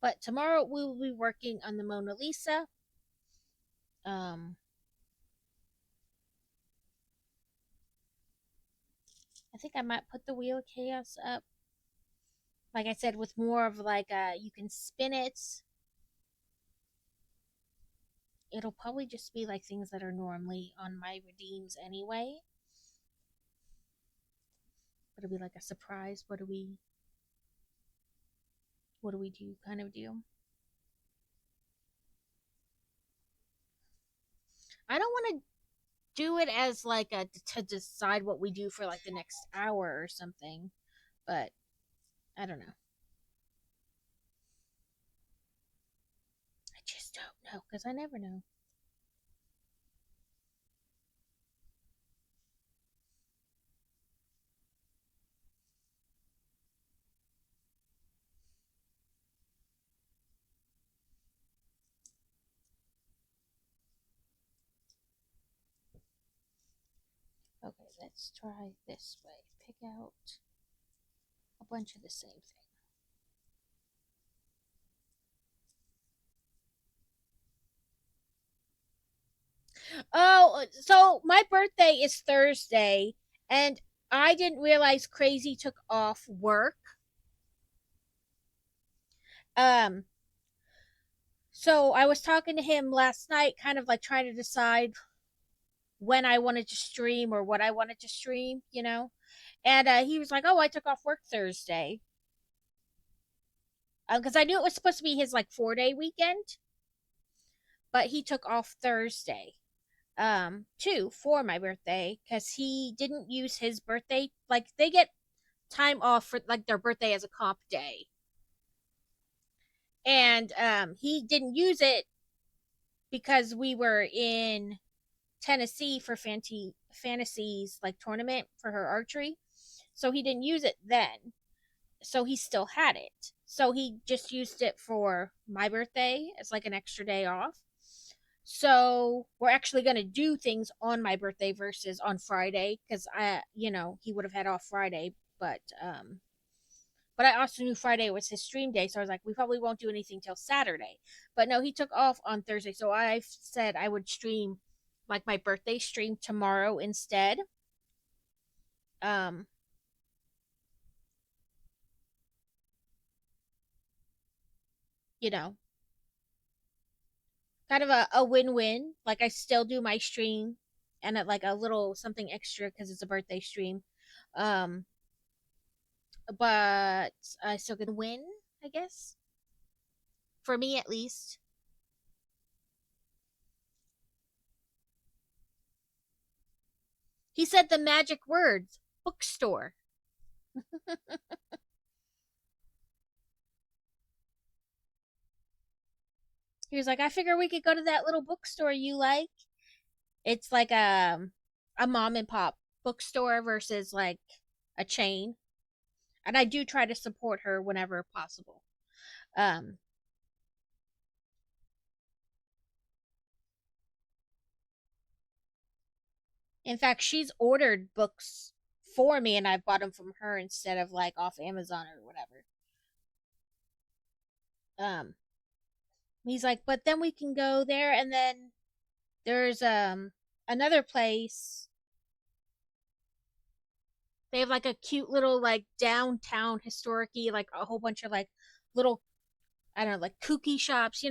[SPEAKER 1] But tomorrow we will be working on the Mona Lisa. Um, I think I might put the Wheel of Chaos up. Like I said, with more of like you can spin it. It'll probably just be like things that are normally on my redeems anyway. But it'll be like a surprise. What do we do kind of deal. I don't want to do it as like a to decide what we do for like the next hour or something, but I don't know. I just don't know because I never know. Okay, let's try this way. Pick out a bunch of the same thing. Oh, so my birthday is Thursday, and I didn't realize Crazy took off work. Um, so I was talking to him last night, kind of like trying to decide when I wanted to stream or what I wanted to stream. And he was like, "Oh, I took off work Thursday," because I knew it was supposed to be his like 4 day weekend, but he took off Thursday, too, for my birthday because he didn't use his birthday. Like they get time off for like their birthday as a comp day, and he didn't use it because we were in Tennessee for Fantasy's like tournament for her archery, so he didn't use it then. So he still had it. So he just used it for my birthday as like an extra day off. So we're actually going to do things on my birthday versus on Friday because he would have had off Friday, but I also knew Friday was his stream day, so I was like, we probably won't do anything till Saturday. But no, he took off on Thursday, so I said I would stream like my birthday stream tomorrow instead. Um, you know, kind of a win-win. Like I still do my stream and at like a little something extra because it's a birthday stream. Um, but I still get a win, I guess. For me at least. He said the magic words, bookstore. He was like, I figure we could go to that little bookstore you like. It's like a mom and pop bookstore versus like a chain. And I do try to support her whenever possible. Um in fact, she's ordered books for me and I've bought them from her instead of like off Amazon or whatever. Um he's like, "But then we can go there and then there's another place. They have like a cute little like downtown historic like a whole bunch of like little I don't know, like kooky shops.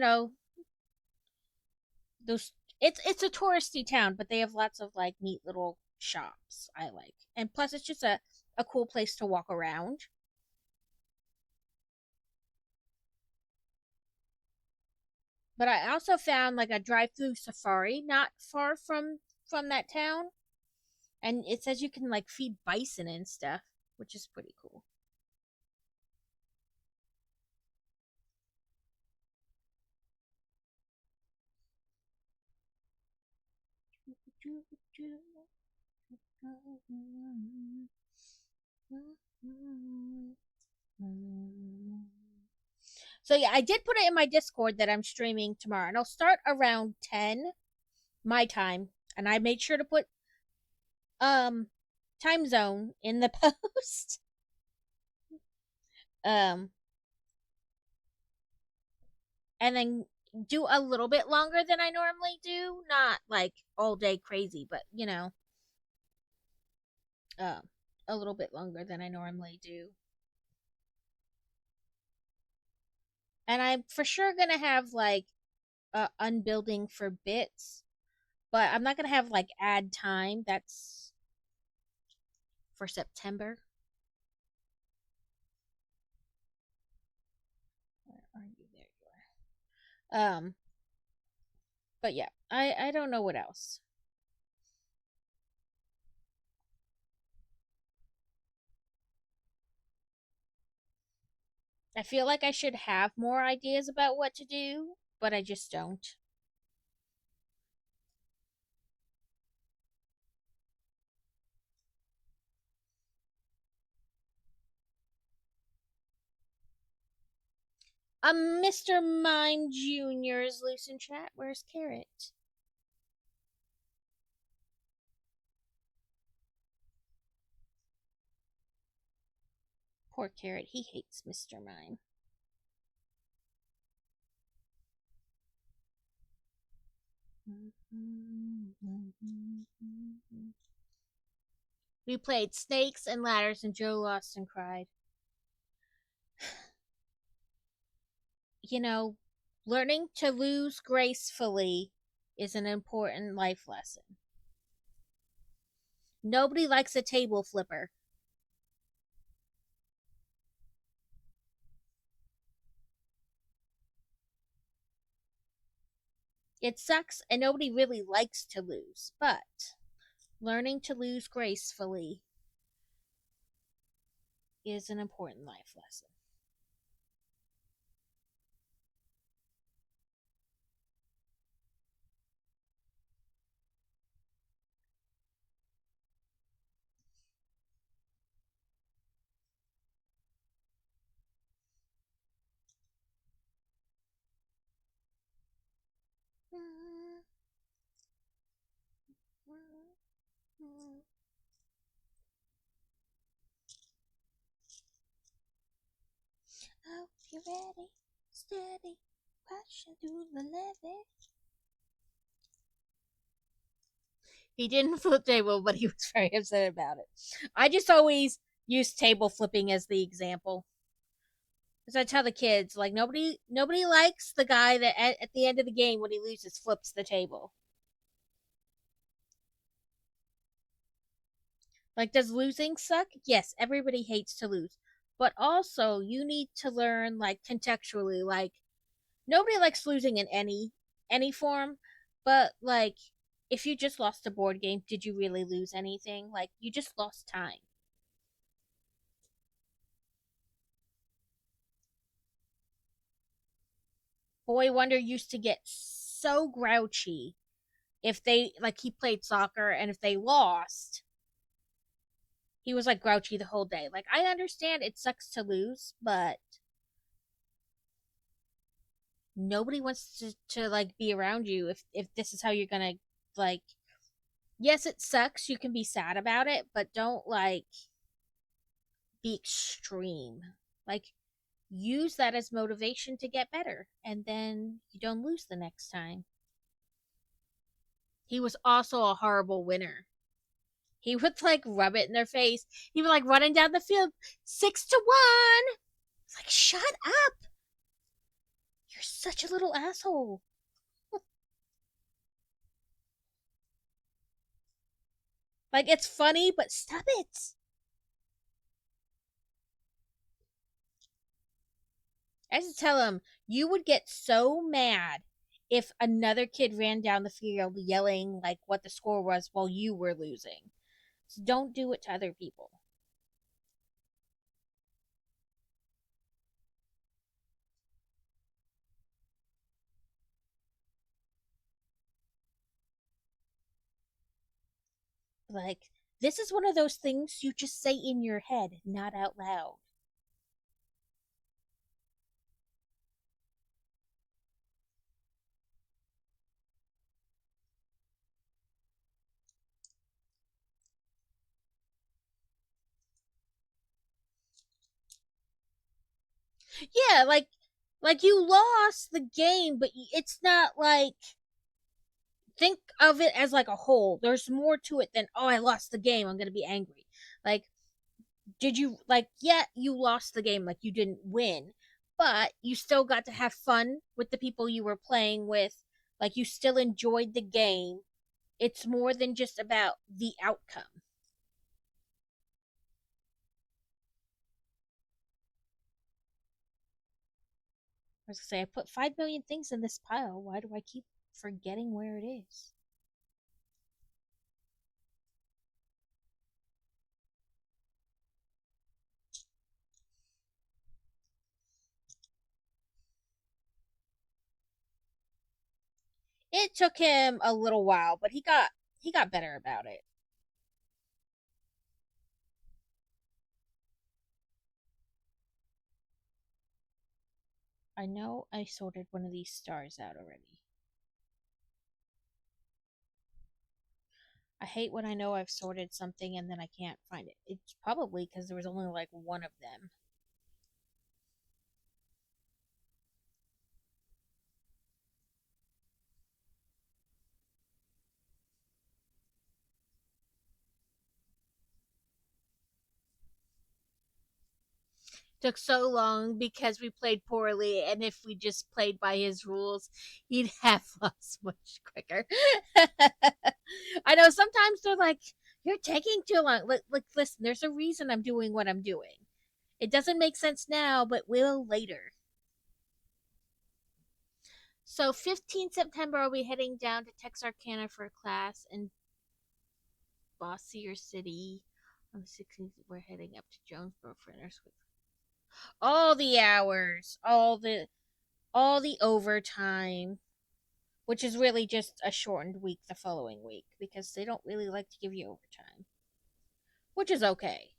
[SPEAKER 1] Those it's a touristy town, but they have lots of like neat little shops I like. And plus it's just a cool place to walk around. But I also found like a drive-through safari not far from that town, and it says you can like feed bison and stuff, which is pretty cool. So yeah, I did put it in my Discord that I'm streaming tomorrow, and I'll start around 10 my time, and I made sure to put um time zone in the post. um and then do a little bit longer than I normally do, not like all day crazy, but um a little bit longer than I normally do. And I'm for sure gonna have like unbuilding for bits, but I'm not gonna have like add time. That's for September. Where are you? There you are. But yeah, I don't know what else. I feel like I should have more ideas about what to do, but I just don't. Mr. Mime Jr. is loose in chat. Where's Carrot? Poor Carrot. He hates Mr. Mime. We played Snakes and Ladders, and Joe lost and cried. You know, learning to lose gracefully is an important life lesson. Nobody likes a table flipper. It sucks, and nobody really likes to lose, but learning to lose gracefully is an important life lesson. Hope you're ready, steady, pushing through the levee. He didn't flip table, but he was very upset about it. I just always use table flipping as the example. Because I tell the kids, like nobody likes the guy that at the end of the game when he loses flips the table. Like, does losing suck? Yes, everybody hates to lose. But also you need to learn like contextually, like nobody likes losing in any form, but like if you just lost a board game, did you really lose anything? Like you just lost time. Boy Wonder used to get so grouchy if they like he played soccer and if they lost, he was like grouchy the whole day. Like I understand it sucks to lose, but nobody wants to like be around you if this is how you're gonna like yes it sucks, you can be sad about it, but don't like be extreme. Like use that as motivation to get better and then you don't lose the next time. He was also a horrible winner. He would like rub it in their face. He would like running down the field 6-1. It's like shut up. You're such a little asshole. Like it's funny, but stop it. I had to tell him you would get so mad if another kid ran down the field yelling like what the score was while you were losing. So don't do it to other people. Like, this is one of those things you just say in your head, not out loud. Yeah, like you lost the game, but it's not like, think of it as like a whole. There's more to it than, oh, I lost the game, I'm going to be angry. Like, did you, like, yeah, you lost the game, like you didn't win, but you still got to have fun with the people you were playing with. Like, you still enjoyed the game. It's more than just about the outcome. I was gonna say, I put 5 million things in this pile. Why do I keep forgetting where it is? It took him a little while, but he got better about it. I know I sorted one of these stars out already. I hate when I know I've sorted something and then I can't find it. It's probably because there was only like one of them. Took so long because we played poorly, and if we just played by his rules, he'd have lost much quicker. I know sometimes they're like, "You're taking too long." Like, listen, there's a reason I'm doing what I'm doing. It doesn't make sense now, but will later. So, 15th September, I'll be heading down to Texarkana for a class in Bossier City. On the 16th, we're heading up to Jonesboro for nurse with all the hours, all the overtime, which is really just a shortened week the following week because they don't really like to give you overtime, which is okay.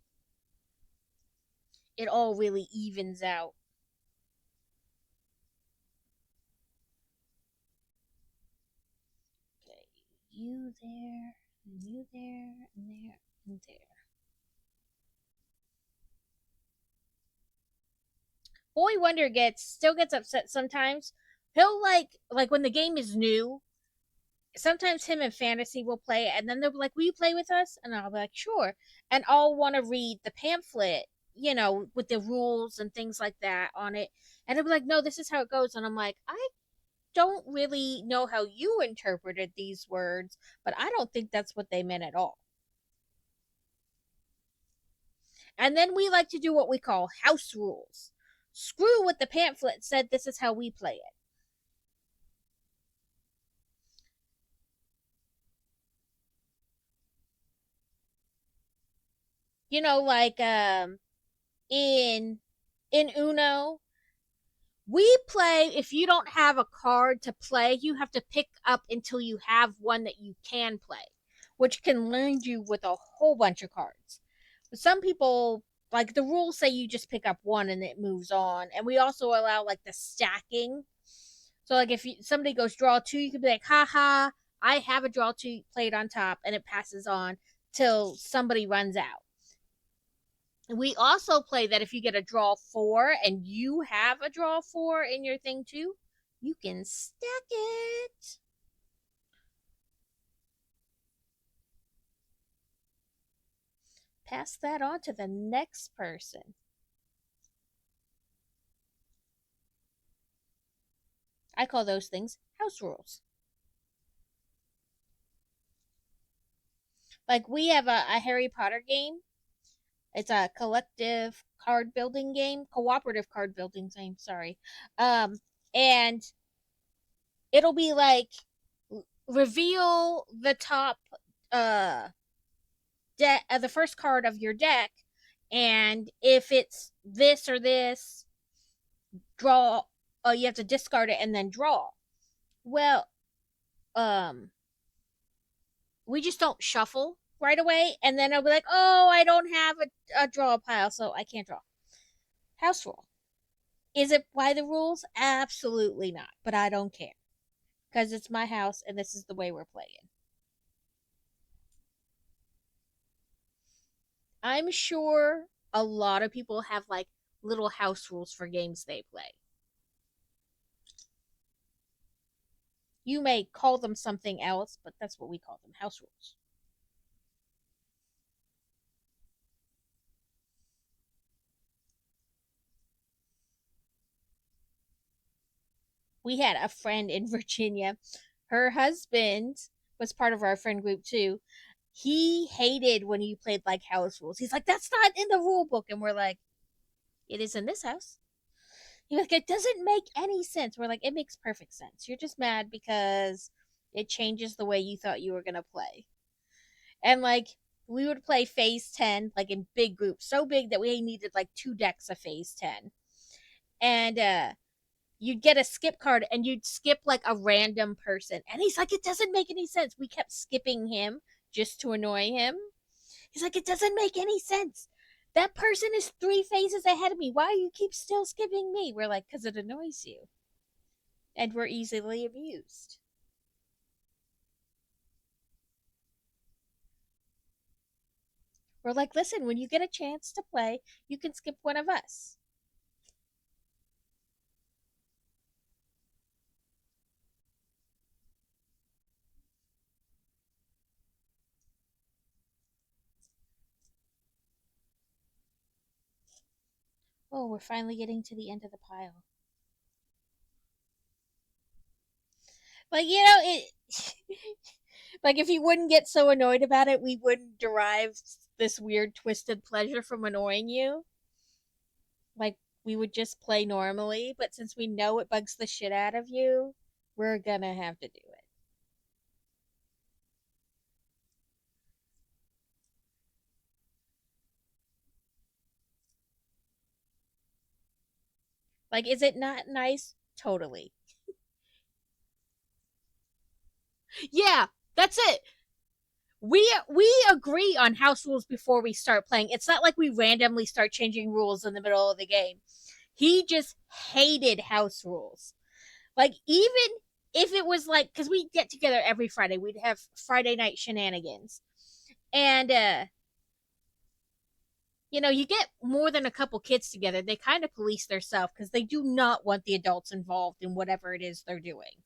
[SPEAKER 1] It all really evens out. Okay, you there, and you there, and there, and there. Boy Wonder gets upset sometimes. He'll like when the game is new. Sometimes him and Fantasy will play, and then they'll be like, "Will you play with us?" And I'll be like, "Sure." And I'll want to read the pamphlet, with the rules and things like that on it. And they'll be like, "No, this is how it goes." And I'm like, "I don't really know how you interpreted these words, but I don't think that's what they meant at all." And then we like to do what we call house rules. Screw what the pamphlet said. This is how we play it. Like in Uno, we play, if you don't have a card to play, you have to pick up until you have one that you can play, which can land you with a whole bunch of cards. But some people, like, the rules say you just pick up one and it moves on. And we also allow like the stacking. So like if somebody goes draw two, you could be like, haha, I have a draw two played on top, and it passes on till somebody runs out. We also play that if you get a draw four and you have a draw four in your thing too, you can stack it. Pass that on to the next person. I call those things house rules. Like, we have a Harry Potter game. It's a collective card building game, cooperative card building game. Sorry, and It'll be like reveal the top uh the first card of your deck, and if it's this or this, draw. You have to discard it and then draw. Well, um, we just don't shuffle right away, and then I'll be like, oh, I don't have a draw pile, so I can't draw. House rule. Is it by the rules? Absolutely not. But I don't care because it's my house and this is the way we're playing. I'm sure a lot of people have like little house rules for games they play. You may call them something else, but that's what we call them, house rules. We had a friend in Virginia. Her husband was part of our friend group too. He hated when you played like house rules. He's like, that's not in the rule book. And we're like, it is in this house. He's like, it doesn't make any sense. We're like, it makes perfect sense. You're just mad because it changes the way you thought you were going to play. And like, we would play phase 10 like in big groups, so big that we needed like two decks of phase 10. And you'd get a skip card and you'd skip like a random person. And he's like, it doesn't make any sense. We kept skipping him just to annoy him. He's like, it doesn't make any sense. That person is three phases ahead of me. Why do you keep still skipping me? We're like, because it annoys you. And we're easily amused. We're like, listen, when you get a chance to play, you can skip one of us. Oh, we're finally getting to the end of the pile. Like, it. Like, if you wouldn't get so annoyed about it, we wouldn't derive this weird, twisted pleasure from annoying you. Like, we would just play normally, but since we know it bugs the shit out of you, we're gonna have to do it. Like, is it not nice? Totally. Yeah, that's it. We agree on house rules before we start playing. It's not like we randomly start changing rules in the middle of the game. He just hated house rules. Like, even if it was like, because we get together every Friday, we'd have Friday night shenanigans. And you get more than a couple kids together, they kind of police themselves because they do not want the adults involved in whatever it is they're doing.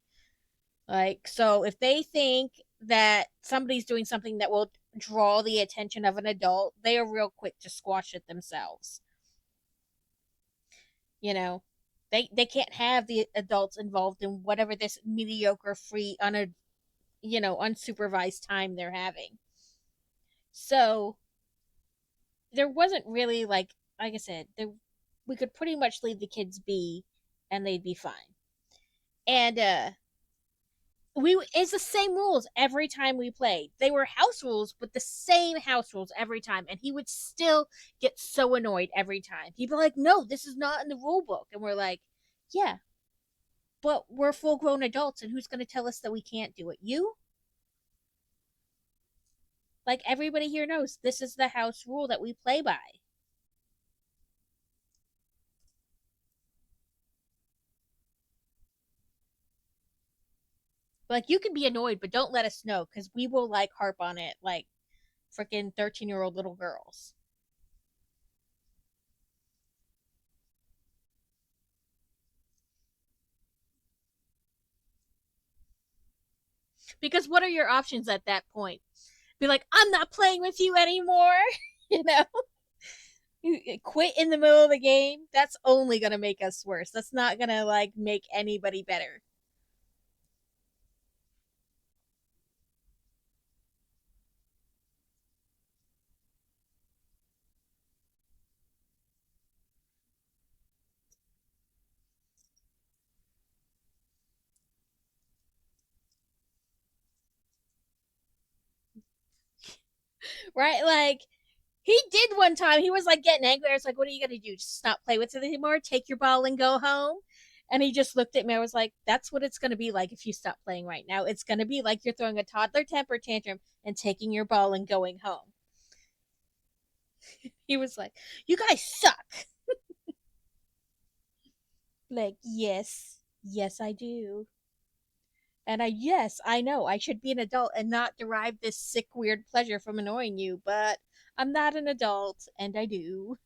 [SPEAKER 1] Like, so if they think that somebody's doing something that will draw the attention of an adult, they are real quick to squash it themselves. You know, they can't have the adults involved in whatever this mediocre, free, unsupervised time they're having. So there wasn't really like I said, we could pretty much leave the kids be and they'd be fine. And we it's the same rules every time we played. They were house rules, but the same house rules every time. And he would still get so annoyed every time. He'd be like, "No, this is not in the rule book." And we're like, "Yeah, but we're full grown adults, and who's going to tell us that we can't do it? You?" Like, everybody here knows this is the house rule that we play by. Like, you can be annoyed, but don't let us know because we will like harp on it like freaking 13-year-old little girls. Because what are your options at that point? Be like, I'm not playing with you anymore. you know, you quit in the middle of the game. That's only gonna make us worse. That's not gonna like make anybody better. right? Like he did one time. He was like getting angry. I was like, "What are you gonna do? Just stop playing with it anymore? Take your ball and go home?" And he just looked at me. I was like, "That's what it's gonna be like if you stop playing right now. It's gonna be like you're throwing a toddler temper tantrum and taking your ball and going home." He was like, "You guys suck." Like, yes, yes, I do. And yes, I know I should be an adult and not derive this sick, weird pleasure from annoying you, but I'm not an adult and I do.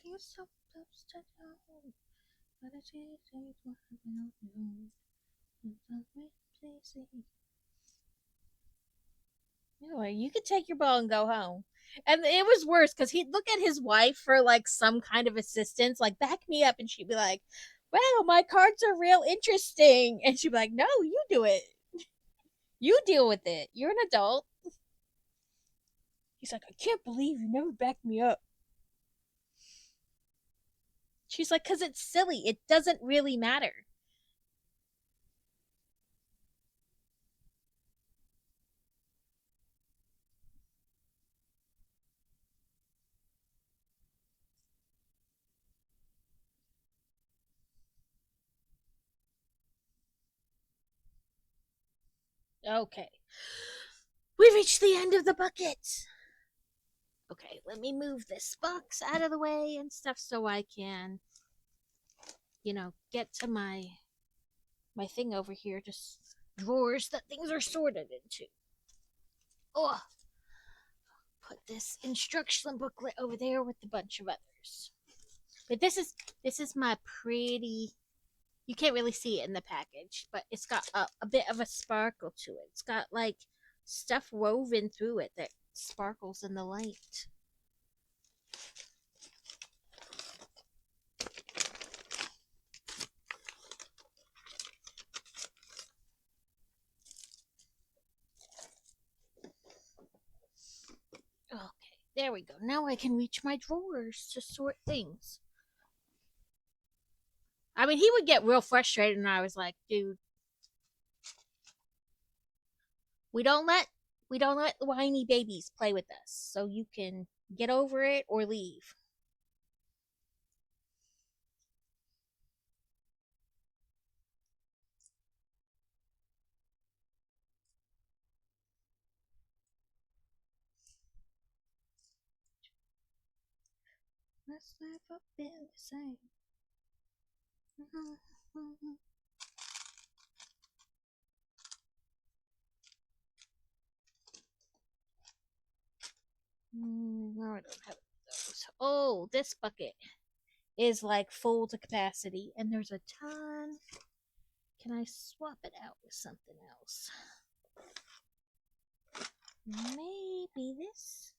[SPEAKER 1] You're so close to home, but I can't say what I will do. Anyway, you could take your ball and go home. And it was worse because he'd look at his wife for like some kind of assistance, like back me up, and she'd be like, "Wow, my cards are real interesting," and she'd be like, "No, you do it. You deal with it. You're an adult." He's like, "I can't believe you never backed me up." She's like, "Cause it's silly. It doesn't really matter." Okay, we reached the end of the bucket. Okay, let me move this box out of the way and stuff so I can, get to my thing over here. Just drawers that things are sorted into. Oh, put this instruction booklet over there with a bunch of others. But this is my pretty. You can't really see it in the package, but it's got a bit of a sparkle to it. It's got like stuff woven through it that sparkles in the light. Okay, there we go. Now I can reach my drawers to sort things. I mean, he would get real frustrated, and I was like, "Dude, we don't let we don't let whiny babies play with us. So you can get over it or leave." Let's never been the same. No, I don't have those. Oh, this bucket is like full to capacity, and there's a ton. Can I swap it out with something else? Maybe this.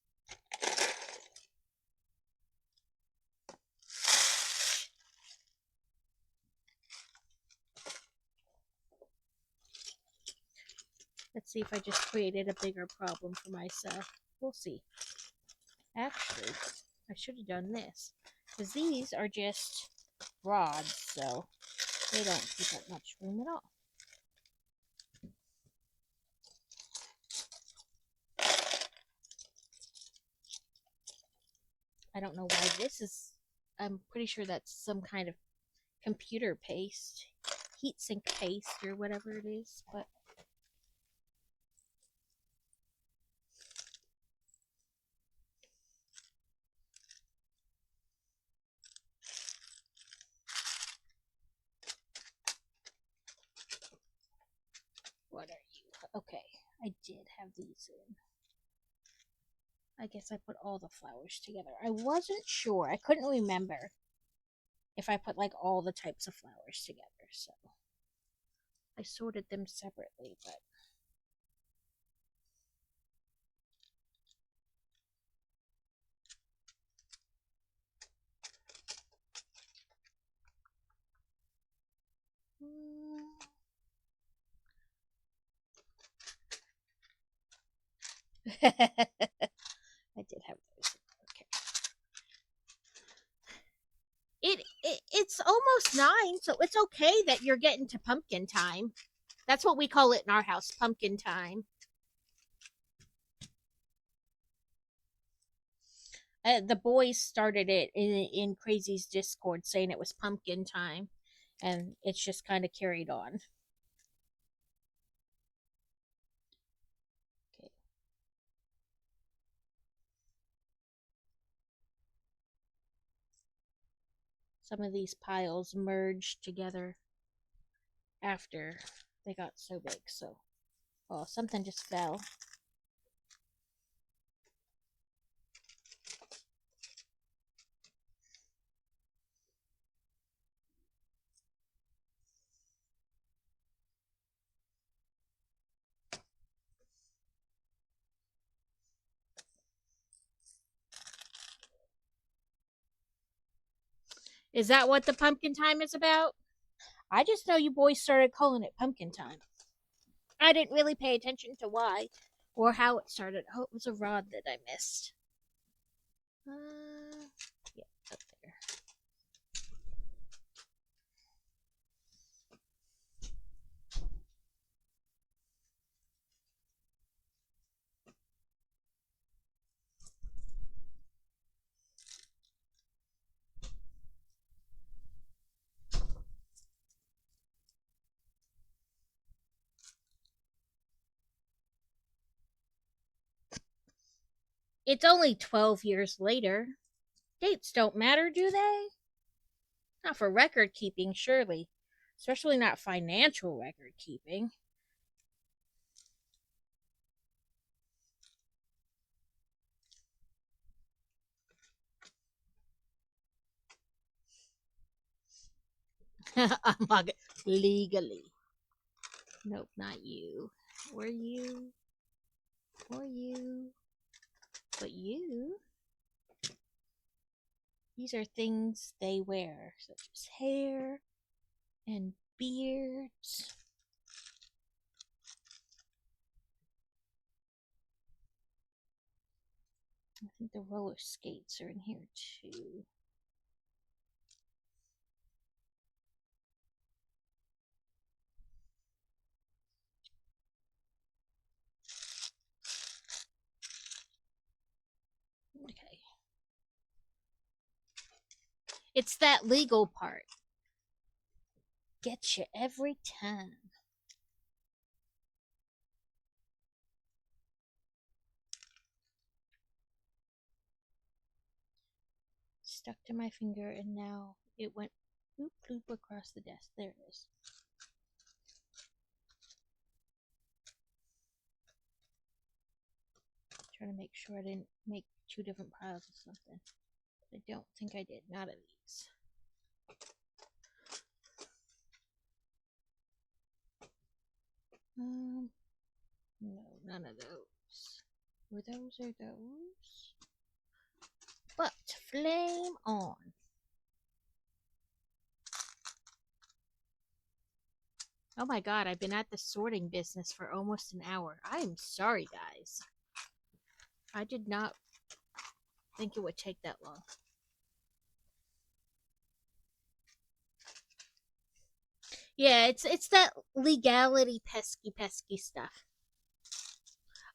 [SPEAKER 1] Let's see if I just created a bigger problem for myself. We'll see. Actually, I should have done this. Because these are just rods, so they don't take up much room at all. I don't know why this is. I'm pretty sure that's some kind of computer paste, heatsink paste, or whatever it is, but what are you? Okay, I did have these in. I guess I put all the flowers together. I wasn't sure. I couldn't remember if I put like all the types of flowers together, so I sorted them separately, but I did have those. Okay. so it's okay that you're getting to pumpkin time. That's what we call it in our house, pumpkin time. The boys started it in Crazy's Discord saying it was pumpkin time, and it's just kind of carried on. Okay. Some of these piles merged together after they got so big. So, oh, something just fell. Is that what the pumpkin time is about? I just know you boys started calling it pumpkin time. I didn't really pay attention to why or how it started. Oh, it was a rod that I missed. Yeah, up there. It's only 12 years later. Dates don't matter, do they? Not for record keeping, surely. Especially not financial record keeping. I'm not legally. Nope, not you. Or you. Or you. But you. These are things they wear, such as hair and beards. I think the roller skates are in here too. Okay. It's that legal part. Gets you every time. Stuck to my finger and now it went bloop bloop across the desk. There it is. Trying to make sure I didn't make two different piles of something. I don't think I did. Not of these. No, none of those. Were those or those? But flame on. Oh my god, I've been at the sorting business for almost an hour. I am sorry, guys. I did not think it would take that long. Yeah, it's that legality pesky stuff.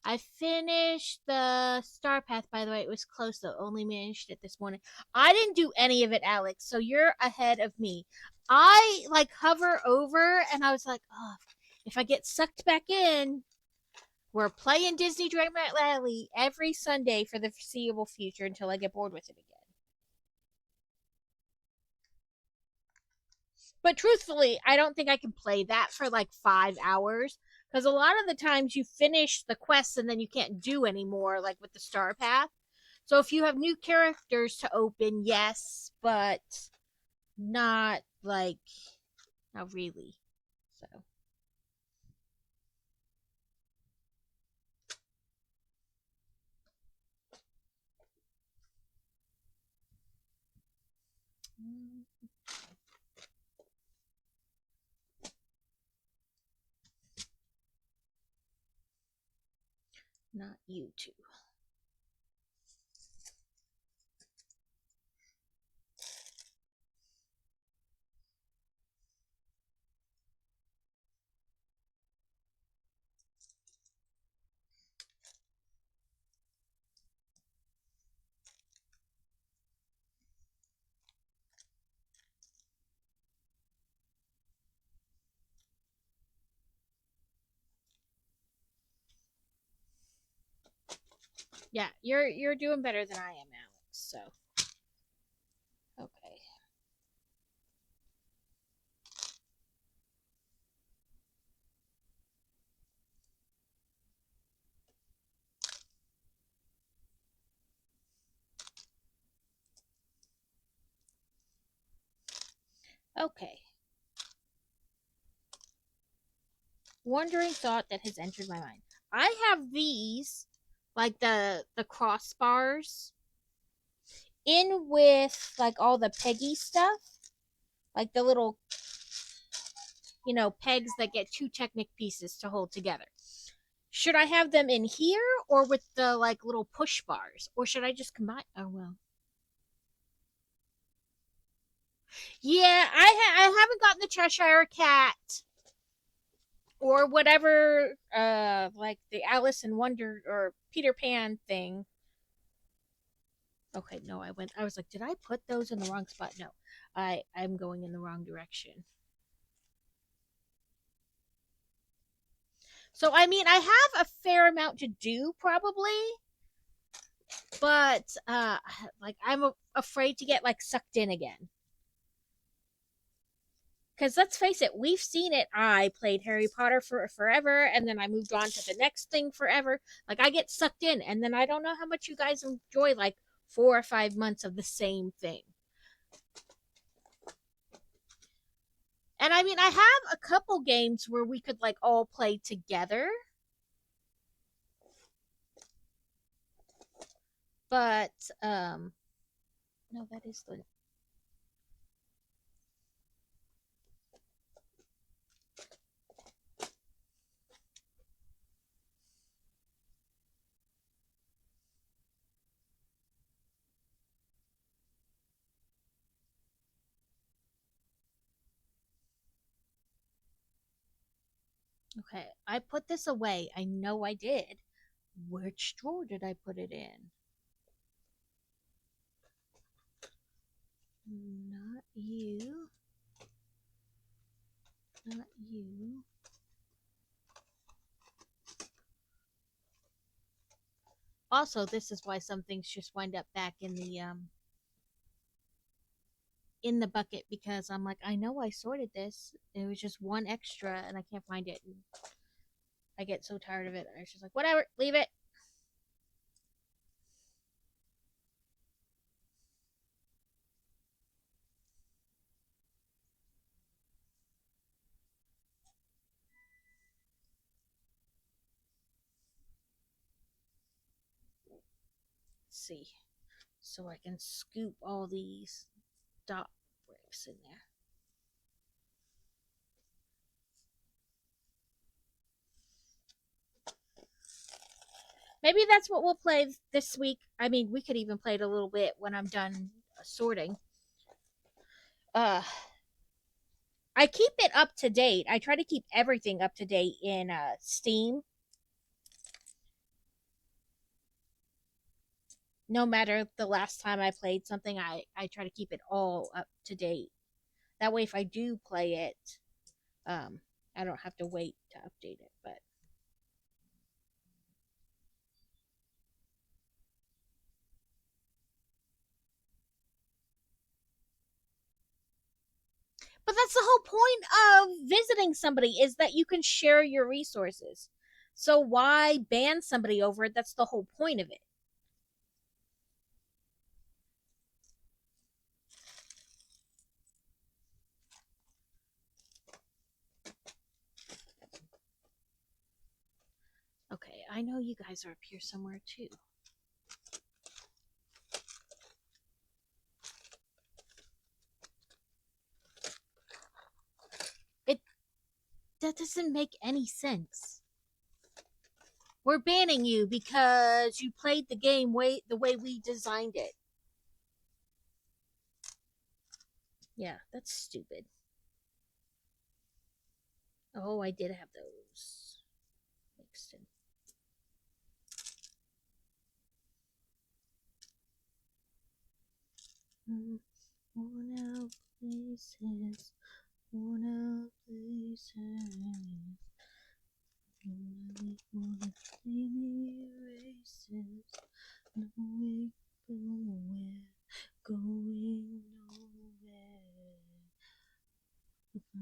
[SPEAKER 1] I finished the Star Path, by the way. It was close though. Only managed it this morning. I didn't do any of it, Alex, so you're ahead of me. I like hover over and I was like, oh, if I get sucked back in, we're playing Disney Dreamlight Valley every Sunday for the foreseeable future until I get bored with it again. But truthfully, I don't think I can play that for like 5 hours because a lot of the times you finish the quests and then you can't do anymore, like with the Star Path. So if you have new characters to open, yes, but not like, not really. So. Not you two. Yeah, you're doing better than I am, Alex. So okay. Okay. Wondering thought that has entered my mind. I have these, like the crossbars, in with like all the peggy stuff, like the little pegs that get two Technic pieces to hold together. Should I have them in here or with the like little push bars, or should I just combine? Oh well. Yeah, I haven't gotten the Cheshire Cat or whatever, like the Alice in Wonder or Peter Pan thing. Okay, no, I was like, did I put those in the wrong spot? No, I'm going in the wrong direction. So I mean, I have a fair amount to do probably, but like afraid to get like sucked in again. Because let's face it, we've seen it. I played Harry Potter for forever, and then I moved on to the next thing forever. Like I get sucked in, and then I don't know how much you guys enjoy like 4 or 5 months of the same thing. And I mean, I have a couple games where we could like all play together, but no, that is the okay. I put this away. I know I did. Which drawer did I put it in? Not you. Not you. Also, this is why some things just wind up back in the bucket because I'm like, I know I sorted this. It was just one extra and I can't find it. And I get so tired of it. I was just like, whatever, leave it. Let's see. So I can scoop all these dot bricks in there. Maybe that's what we'll play this week. I mean, we could even play it a little bit when I'm done sorting. Uh, I keep it up to date. I try to keep everything up to date in Steam, no matter the last time I played something. I try to keep it all up to date. That way, if I do play it, um, I don't have to wait to update it. But that's the whole point of visiting somebody is that you can share your resources. So why ban somebody over it? That's the whole point of it. Okay, I know you guys are up here somewhere too. It that doesn't make any sense. We're banning you because you played the game the way we designed it. Yeah, that's stupid. Oh, I did have those mixed in. Worn out places, worn out places. Wanna leave, wanna see me erase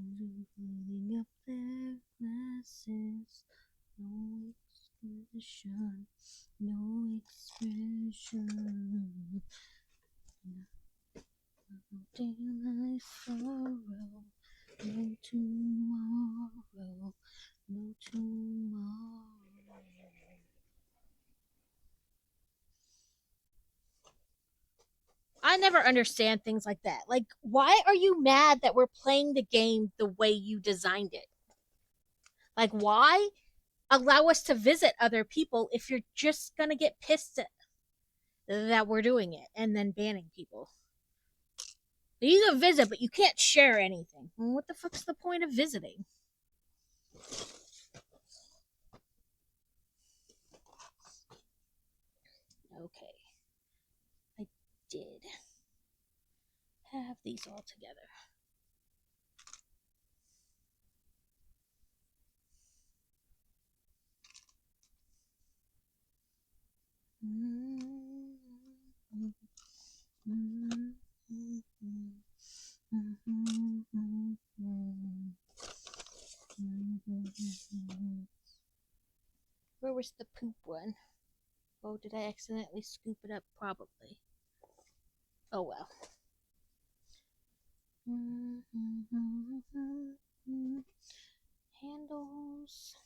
[SPEAKER 1] Filling up their glasses. No expression. No expression. Daylight sorrow. No tomorrow. No tomorrow. I never understand things like that. Like, why are you mad that we're playing the game the way you designed it? Like, why allow us to visit other people if you're just gonna get pissed at that we're doing it and then banning people? You can visit, but you can't share anything. Well, what the fuck's the point of visiting? Okay, I did have these all together. Where was the poop one? Oh, did I accidentally scoop it up? Probably. Oh well. Handles.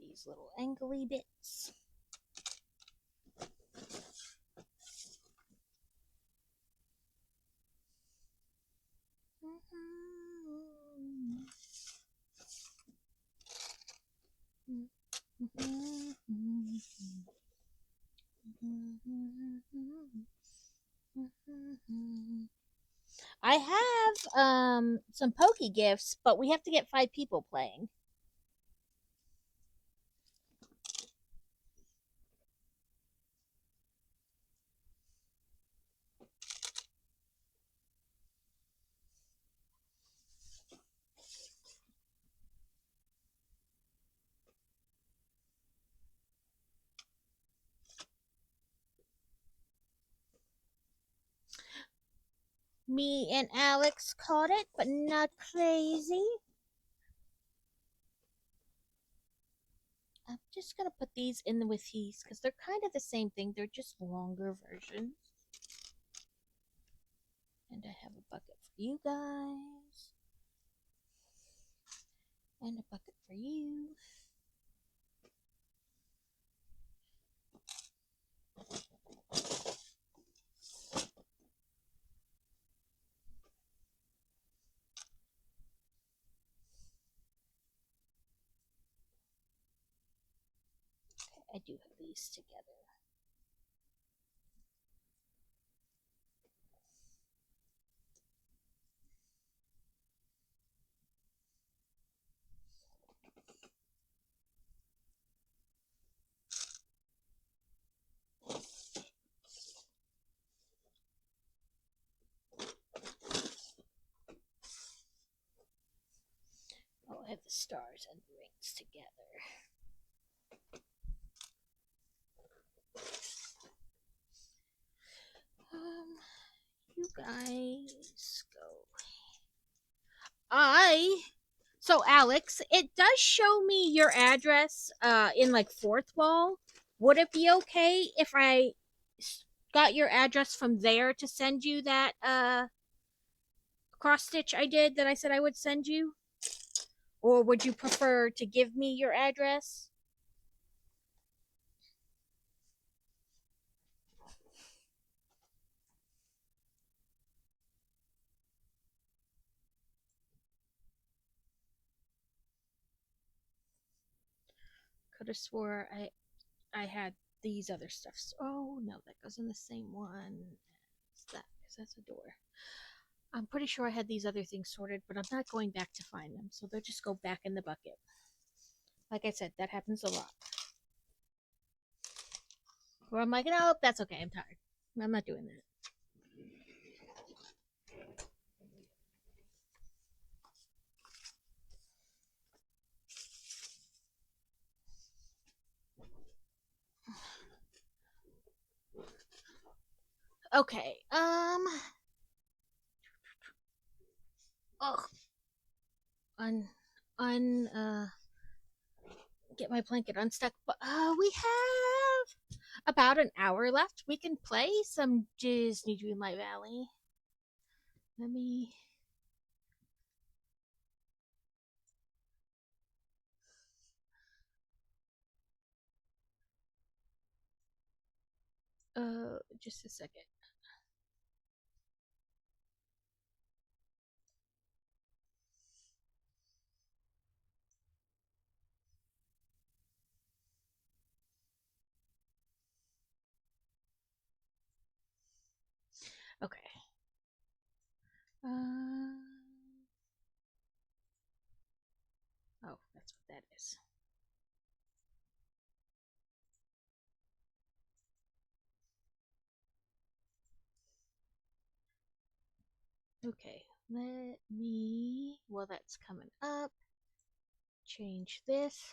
[SPEAKER 1] These little angly bits. I have some pokey gifts, but we have to get 5 people playing. Me and Alex caught it, but not crazy. I'm just gonna put these in with these because they're kind of the same thing. They're just longer versions. And I have a bucket for you guys. And a bucket for you. Okay, I do have these together. Oh, I have the stars and the rings together. You guys go. So Alex, it does show me your address in like fourth wall. Would it be okay if I got your address from there to send you that cross stitch I did that I said I would send you? Or would you prefer to give me your address? Could have swore I had these other stuffs. Oh no, that goes in the same one as that because that's a door. I'm pretty sure I had these other things sorted, but I'm not going back to find them, so they'll just go back in the bucket. Like I said, that happens a lot. Where I'm like, no, that's okay. I'm tired. I'm not doing that. Okay. Oh, un, get my blanket unstuck. But we have about an hour left. We can play some Disney Dreamlight Valley. Let me. Just a second. Okay. Uh, oh, that's what that is. Okay, let me. Well, that's coming up. Change this.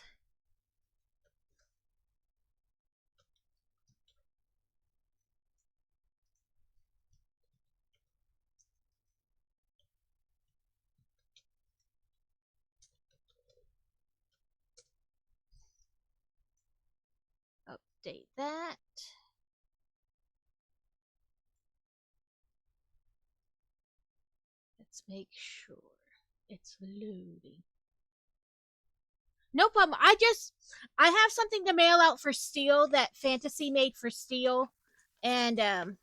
[SPEAKER 1] Update that. Let's make sure it's loading. No problem. I have something to mail out for Steel that Fantasy made for Steel, and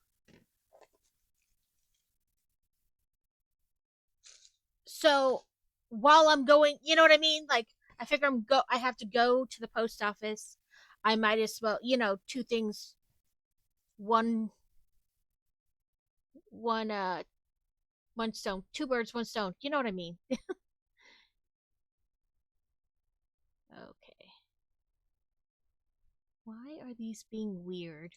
[SPEAKER 1] so while I'm going, you know what I mean? Like I figure I have to go to the post office. I might as well, two things, one one one stone, two birds, one stone. You know what I mean? Okay. Why are these being weird?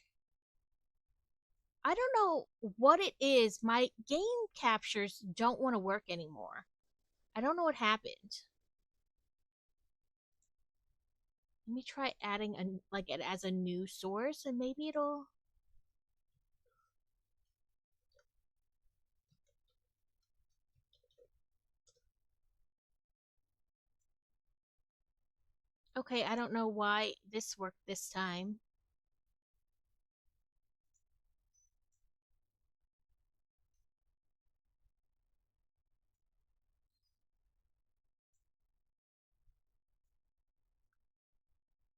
[SPEAKER 1] I don't know what it is. My game captures don't want to work anymore. I don't know what happened. Let me try adding like it as a new source and maybe it'll. Okay, I don't know why this worked this time.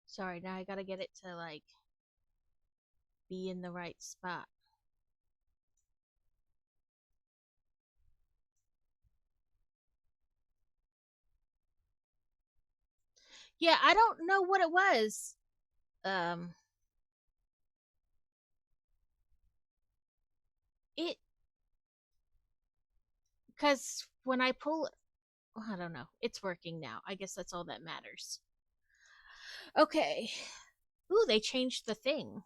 [SPEAKER 1] Sorry, now I gotta get it to like be in the right spot. Yeah, I don't know what it was. Um, it because when I pull it, well, I don't know. It's working now. I guess that's all that matters. Okay. Ooh, they changed the thing.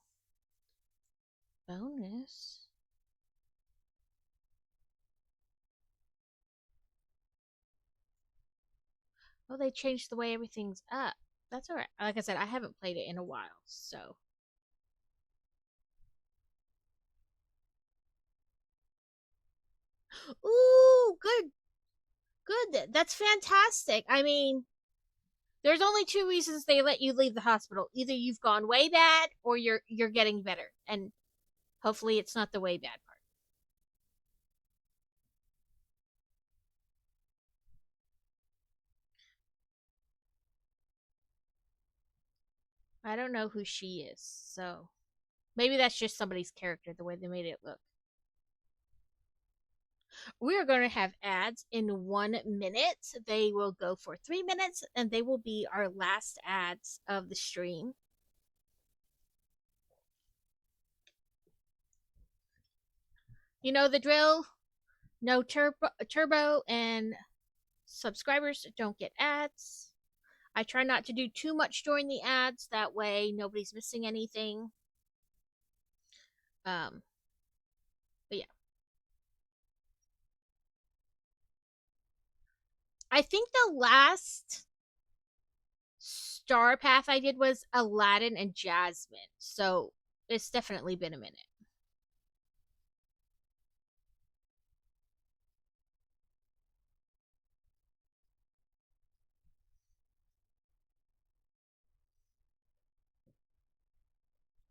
[SPEAKER 1] Bonus. Oh, they changed the way everything's up. That's all right. Like I said, I haven't played it in a while, so. Ooh, good, good. That's fantastic. I mean, there's only two reasons they let you leave the hospital. Either you've gone way bad, or you're getting better, and hopefully it's not the way bad part. I don't know who she is, so maybe that's just somebody's character, the way they made it look. We are going to have ads in 1 minute. They will go for 3 minutes, and they will be our last ads of the stream. You know the drill. No turbo, and subscribers don't get ads. I try not to do too much during the ads. That way, nobody's missing anything. Um, but yeah, I think the last star path I did was Aladdin and Jasmine. So it's definitely been a minute.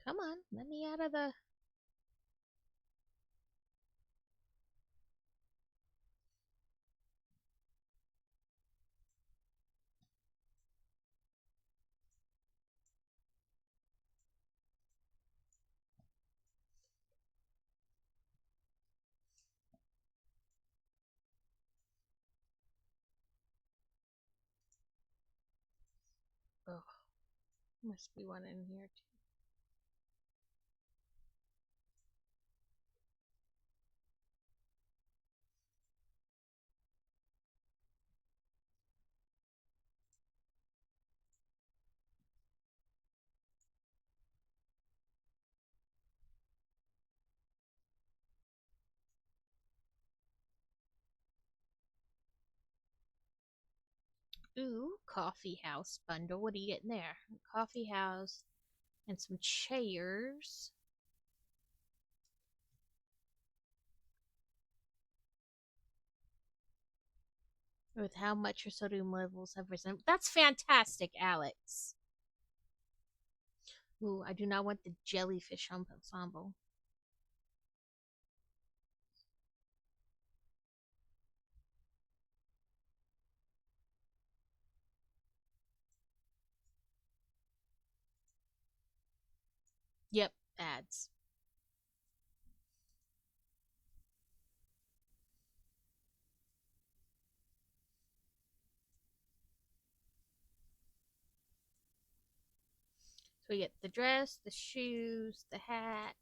[SPEAKER 1] Come on, let me out of the. Oh, must be one in here too. Ooh, coffee house bundle. What are you getting there? Coffee house and some chairs. With how much your sodium levels have risen. That's fantastic, Alex. Ooh, I do not want the jellyfish ensemble. Yep, ads. So we get the dress, the shoes, the hat,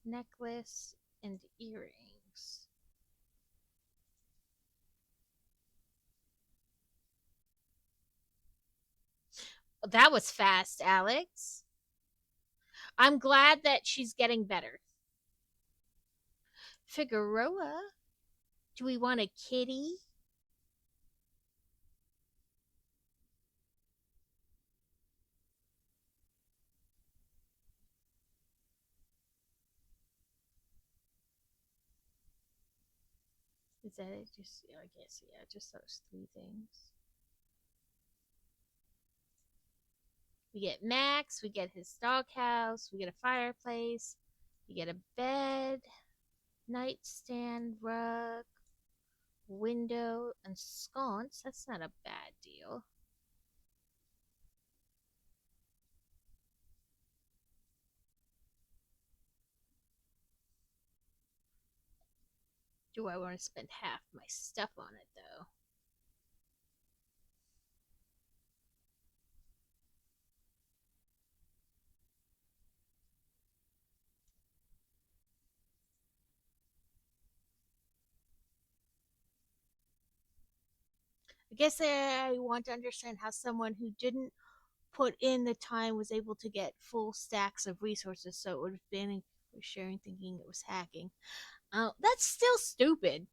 [SPEAKER 1] necklace, and earrings. That was fast, Alex. I'm glad that she's getting better. Figueroa, do we want a kitty? Is that it? Just, I guess, yeah, just those three things. We get Max, we get his doghouse, we get a fireplace, we get a bed, nightstand, rug, window, and sconce. That's not a bad deal. Do I want to spend half my stuff on it, though? I guess I want to understand how someone who didn't put in the time was able to get full stacks of resources, so it would have been for sharing thinking it was hacking. That's still stupid.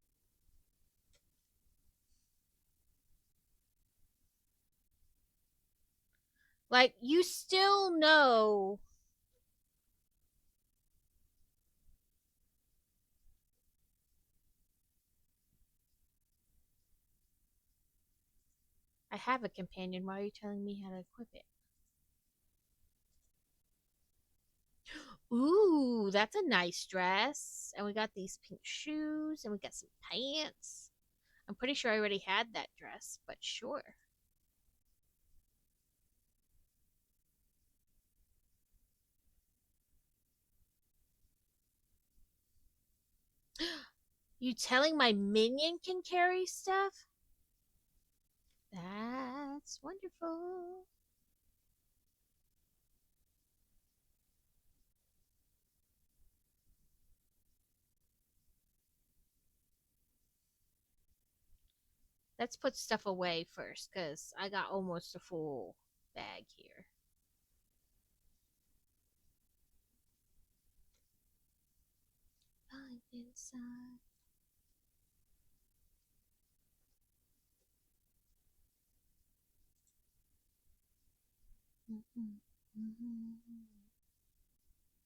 [SPEAKER 1] Like, you still know. I have a companion. Why are you telling me how to equip it? Ooh, that's a nice dress. And we got these pink shoes and we got some pants. I'm pretty sure I already had that dress, but sure. You telling my minion can carry stuff? That's wonderful. Let's put stuff away first, because I got almost a full bag here. I'm inside. Mm-hmm. Mm-hmm.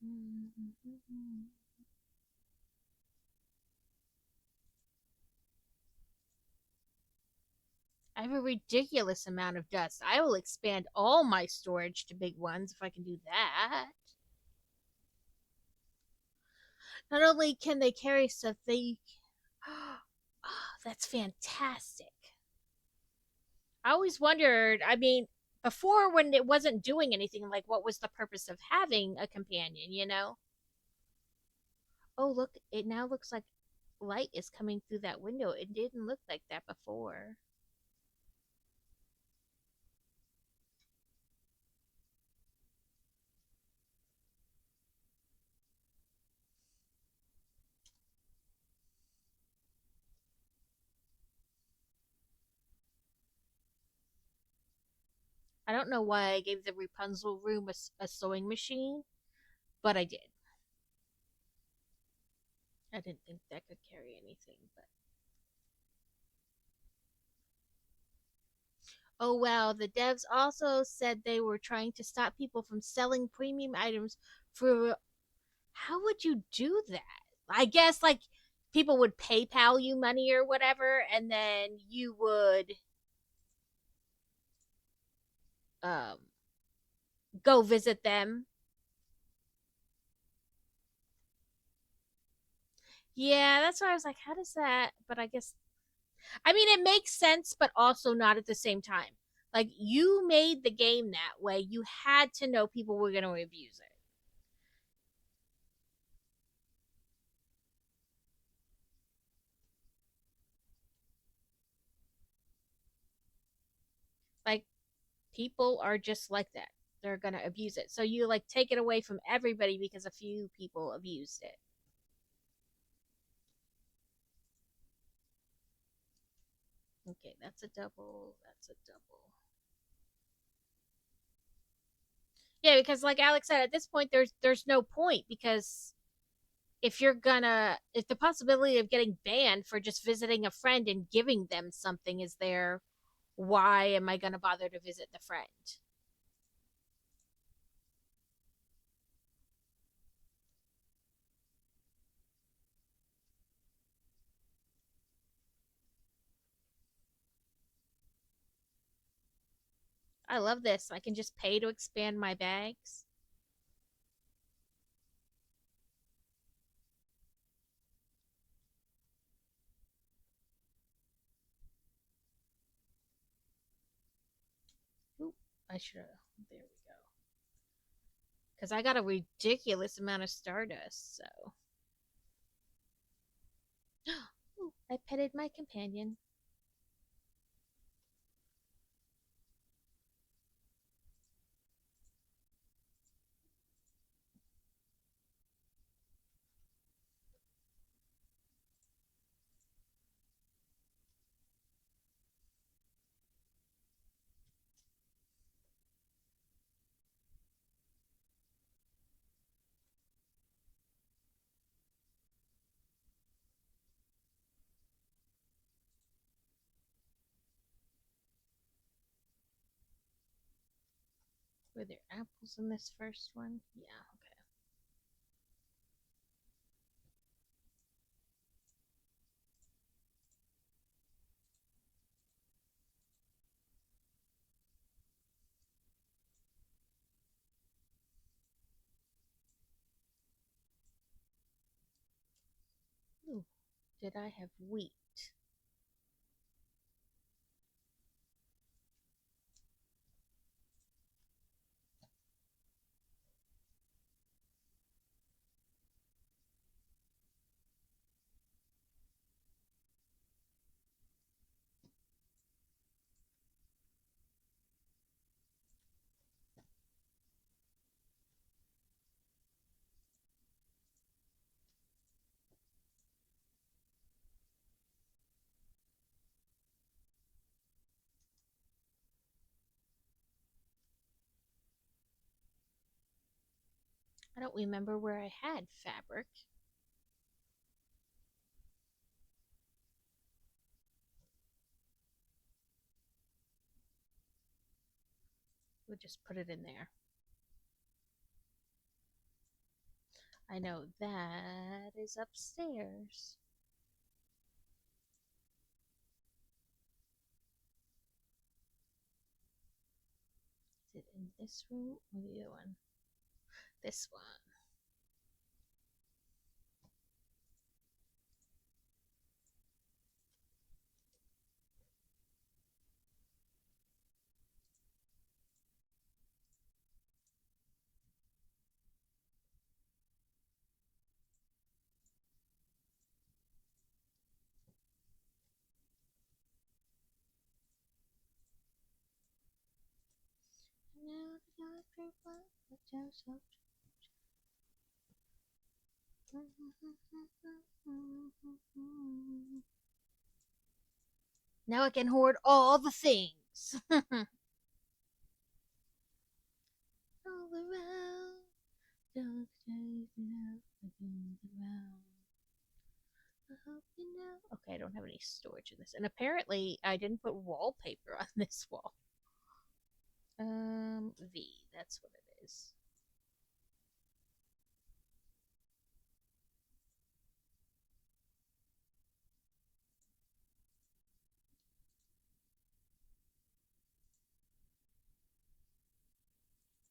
[SPEAKER 1] Mm-hmm. I have a ridiculous amount of dust. I will expand all my storage to big ones if I can do that. Not only can they carry stuff, they. Oh, that's fantastic. I always wondered, I mean, before when it wasn't doing anything, like what was the purpose of having a companion, you know? Oh, look, it now looks like light is coming through that window. It didn't look like that before. I don't know why I gave the Rapunzel room a sewing machine, but I did. I didn't think that could carry anything, but oh wow, the devs also said they were trying to stop people from selling premium items for how would you do that? I guess like people would PayPal you money or whatever and then you would um go visit them. Yeah, that's why I was like, how does that? But I guess I mean it makes sense, but also not at the same time. Like you made the game that way. You had to know people were going to abuse it. Like people are just like that. They're going to abuse it. So you like take it away from everybody because a few people abused it. Okay, that's a double. That's a double. Yeah, because like Alex said, at this point there's no point because if the possibility of getting banned for just visiting a friend and giving them something is there, why am I gonna bother to visit the friend? I love this. I can just pay to expand my bags. Oop, I should have. There we go. Because I got a ridiculous amount of stardust. So ooh, I petted my companion. Were there apples in this first one? Yeah. Okay. Ooh, did I have wheat? I don't remember where I had fabric. We'll just put it in there. I know that is upstairs. in this room or the other one? This one. Now I can hoard all the things. All around. Don't chase it out around. I hope you know. Okay, I don't have any storage in this. And apparently I didn't put wallpaper on this wall. V, that's what it is.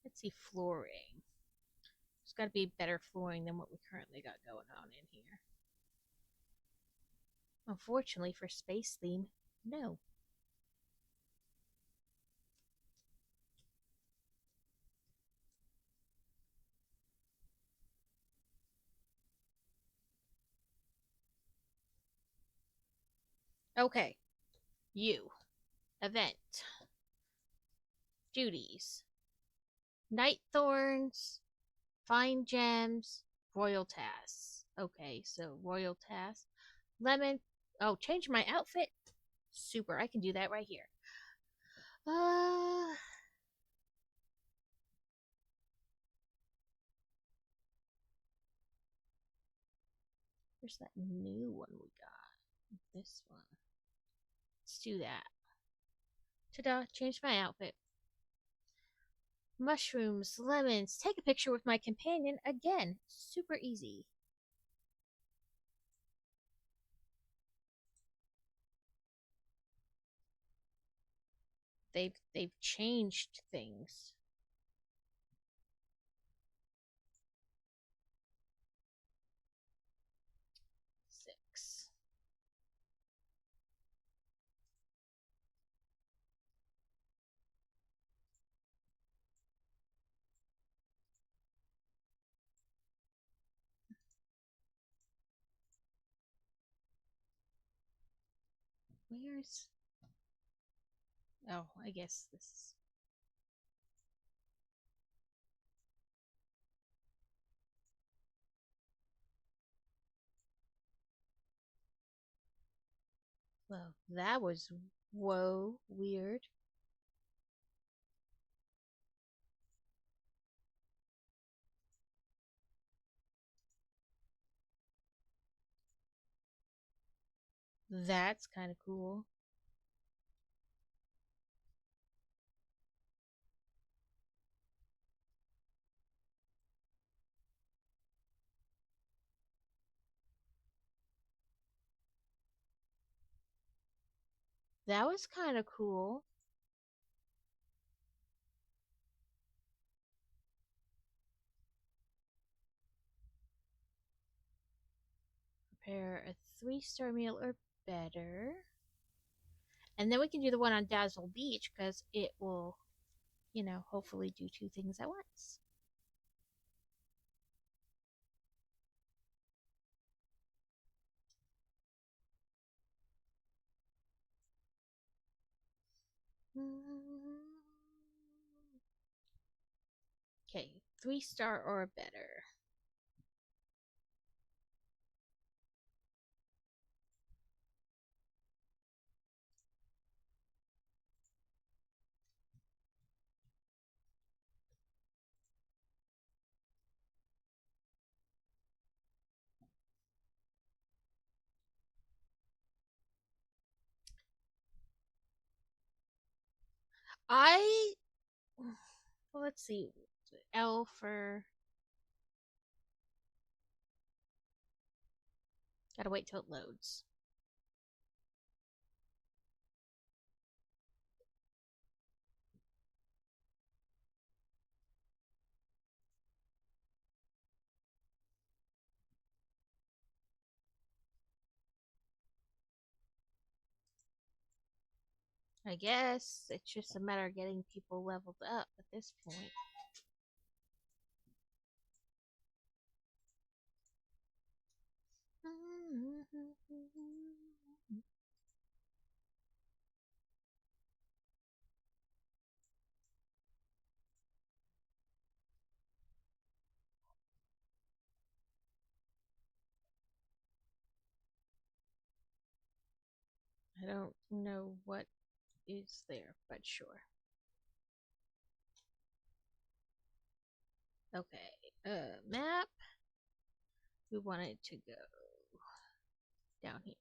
[SPEAKER 1] Let's see, flooring. There's got to be better flooring than what we currently got going on in here. Unfortunately, for space theme, no. Okay, you. Event. Duties. Night thorns. Find gems. Royal tasks. Okay, so royal tasks. Lemon. Oh, change my outfit. Super, I can do that right here. Uh, where's that new one we got? This one. Let's do that. Ta-da, change my outfit. Mushrooms, lemons. Take a picture with my companion again. Super easy. They've changed things. Six. Where's... Oh, I guess this is... Well, that was... Whoa, weird. That's kind of cool. That was kind of cool. Prepare a 3-star meal or better. And then we can do the one on Dazzle Beach because it will, you know, hopefully do 2 things at once. Okay, 3-star or better. I well, let's see. L for gotta wait till it loads. I guess it's just a matter of getting people leveled up at this point. I don't know what is there, but sure. Okay, map. We wanted to go down here.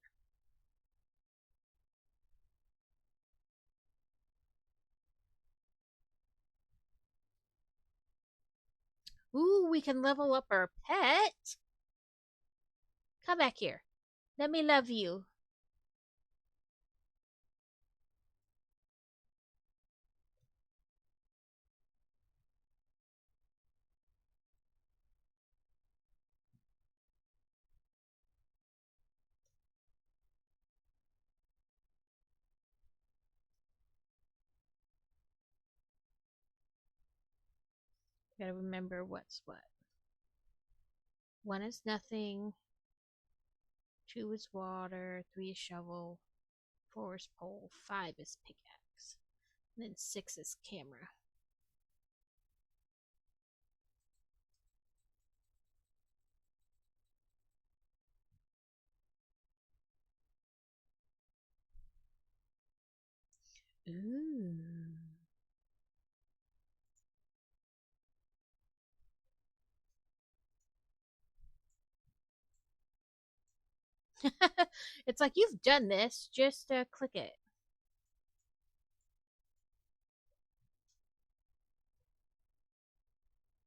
[SPEAKER 1] Ooh, we can level up our pet. Come back here. Let me love you. Gotta remember what's what. One is nothing. Two is water. Three is shovel. Four is pole. Five is pickaxe. And then six is camera. Ooh. It's like you've done this. Just click it.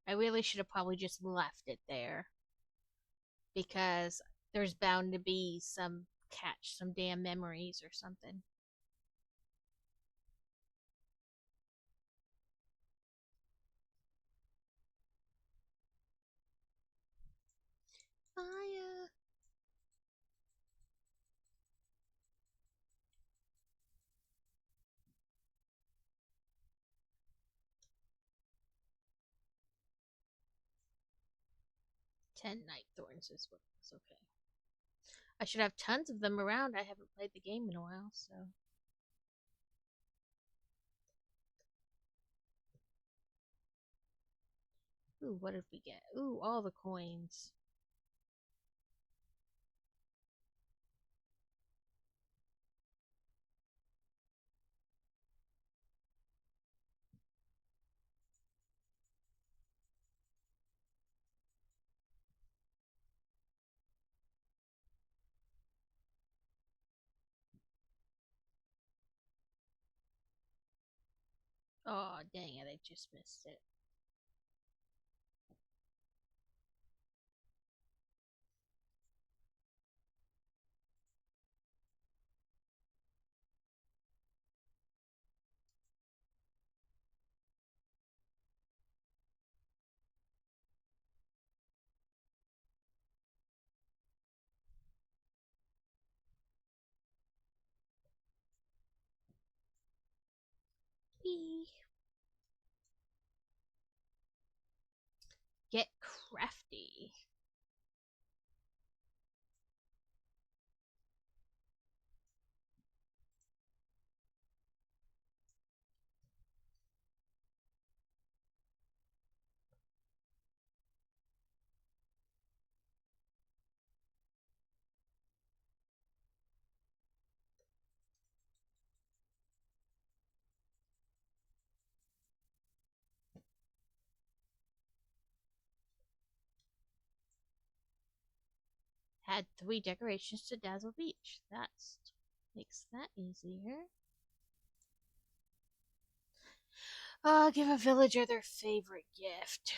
[SPEAKER 1] I really should have probably just left it there because there's bound to be some catch, some damn memories or something. Fire. 10 night thorns is what was okay. I should have tons of them around. I haven't played the game in a while, so. Ooh, what did we get? Ooh, all the coins. Oh, dang it, I just missed it. Eee. Get crafty. Had 3 decorations to Dazzle Beach. That makes that easier. Give a villager their favorite gift.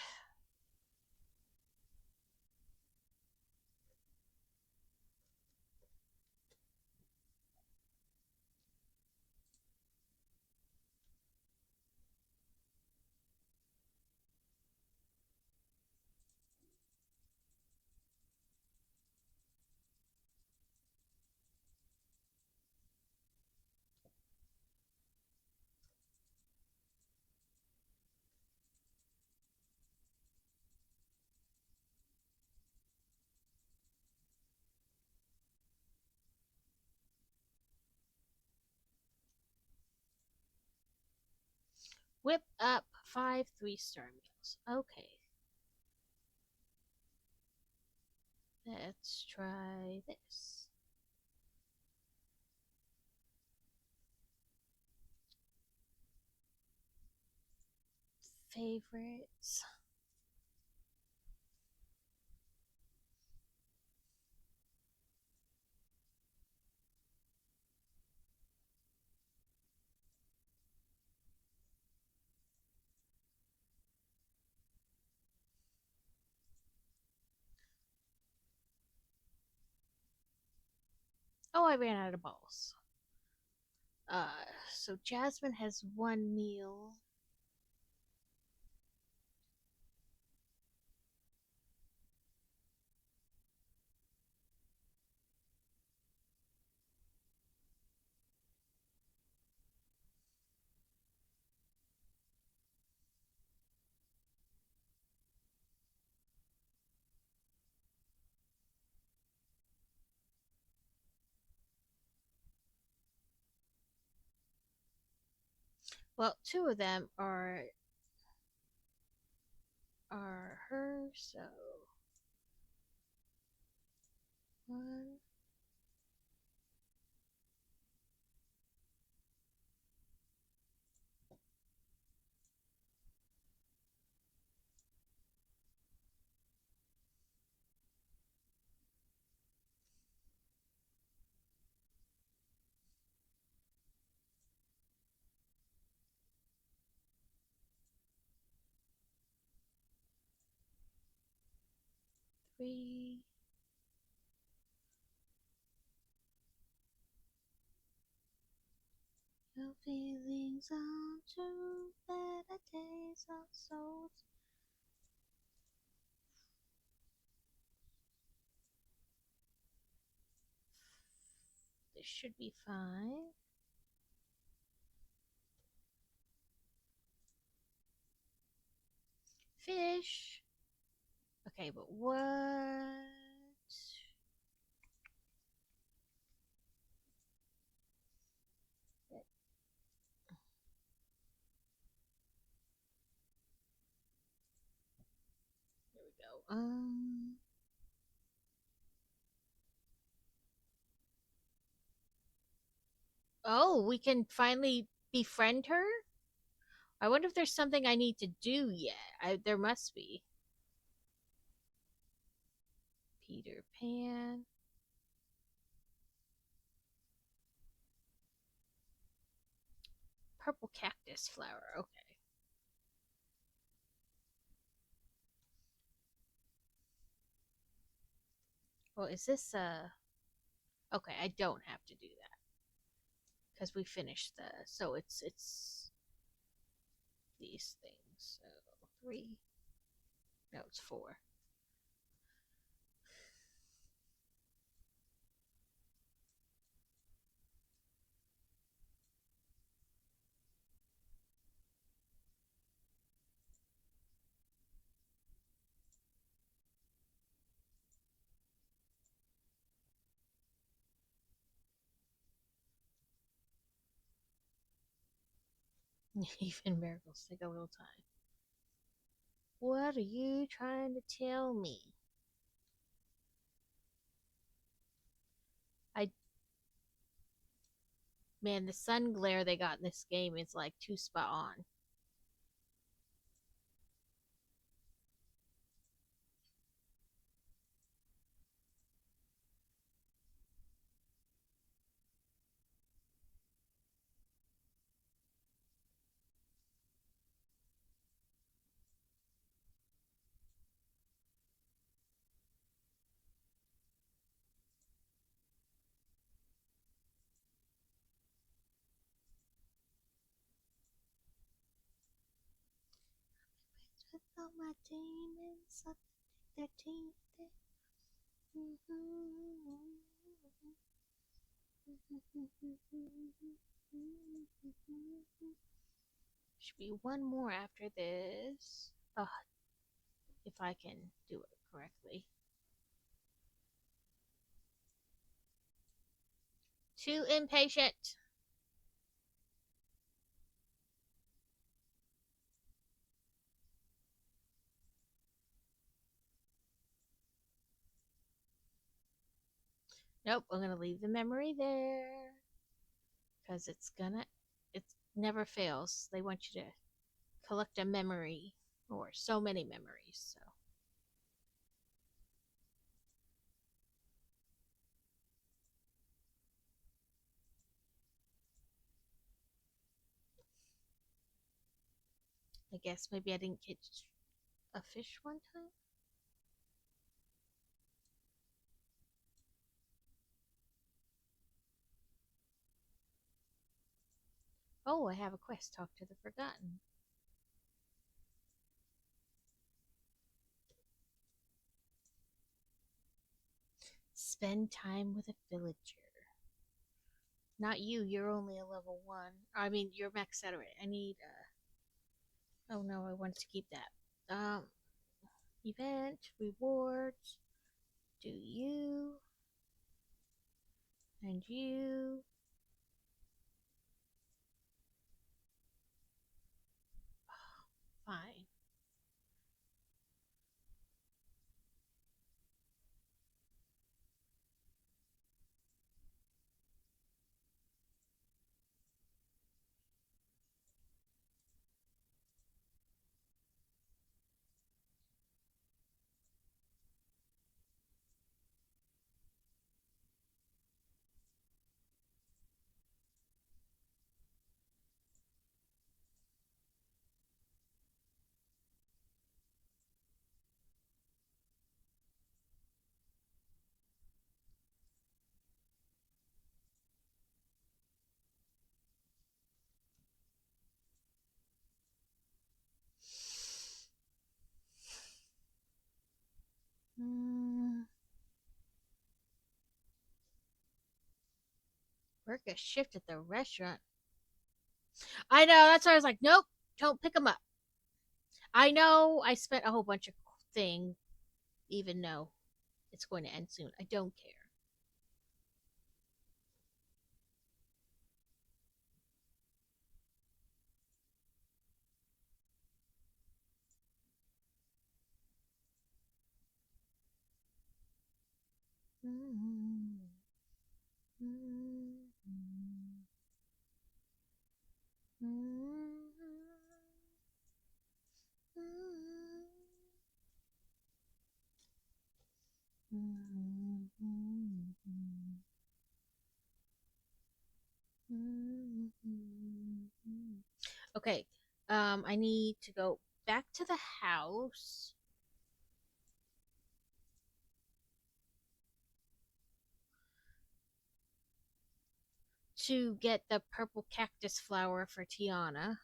[SPEAKER 1] Whip up 5 3-star meals. Okay, let's try this. Favorites. Oh, I ran out of balls. So Jasmine has one meal. Well, two of them are her, so one, 3. Your feelings are true, better days of souls. This should be fine. Fish. Okay, but what? There we go. Oh, we can finally befriend her? I wonder if there's something I need to do yet. There must be. Peter Pan. Purple cactus flower. Okay. Well, is this Okay, I don't have to do that because we finished so it's these things. So 3. No, it's 4. Even miracles take a little time. What are you trying to tell me? I Man, the sun glare they got in this game is like too spot on. Without my demons, I think they're Should be one more after this. If I can do it correctly. Too impatient. Nope, I'm gonna leave the memory there because it never fails. They want you to collect a memory or so many memories. So I guess maybe I didn't catch a fish one time. Oh, I have a quest. Talk to the Forgotten. Spend time with a villager. Not you. You're only a level one. I mean, you're max out already. I need. Oh no, I wanted to keep that. Event rewards. Do you and you? Fine. Mm, work a shift at the restaurant. I know. That's why I was like, nope, don't pick them up. I know. I spent a whole bunch of thing, even though it's going to end soon. I don't care. Mm-hmm. Mm-hmm. Okay. I need to go back to the house to get the purple cactus flower for Tiana.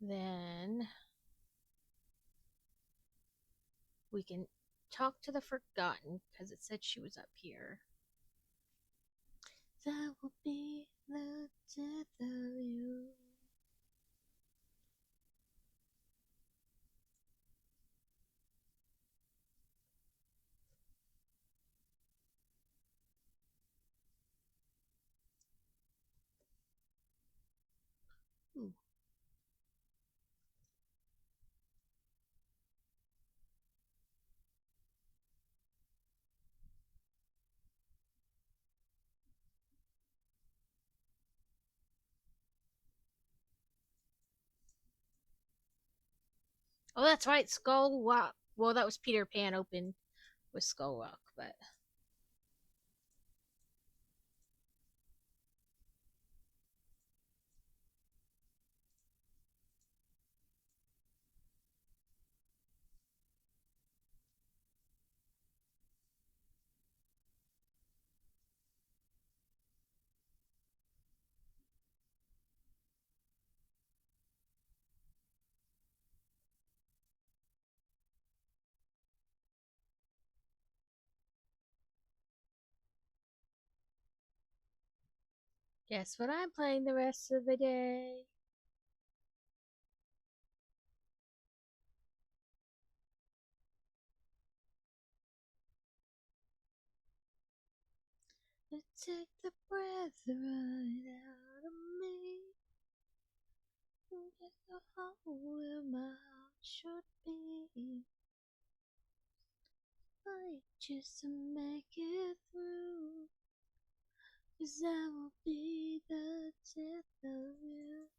[SPEAKER 1] Then we can talk to the Forgotten because it said she was up here. That will be the death of you. Ooh. Oh, that's right, Skull Rock. Well, that was Peter Pan open with Skull Rock, but guess what I'm playing the rest of the day? You take the breath right out of me. You get the hole where my heart should be. Fight just to make it through. 'Cause I will be the death of you.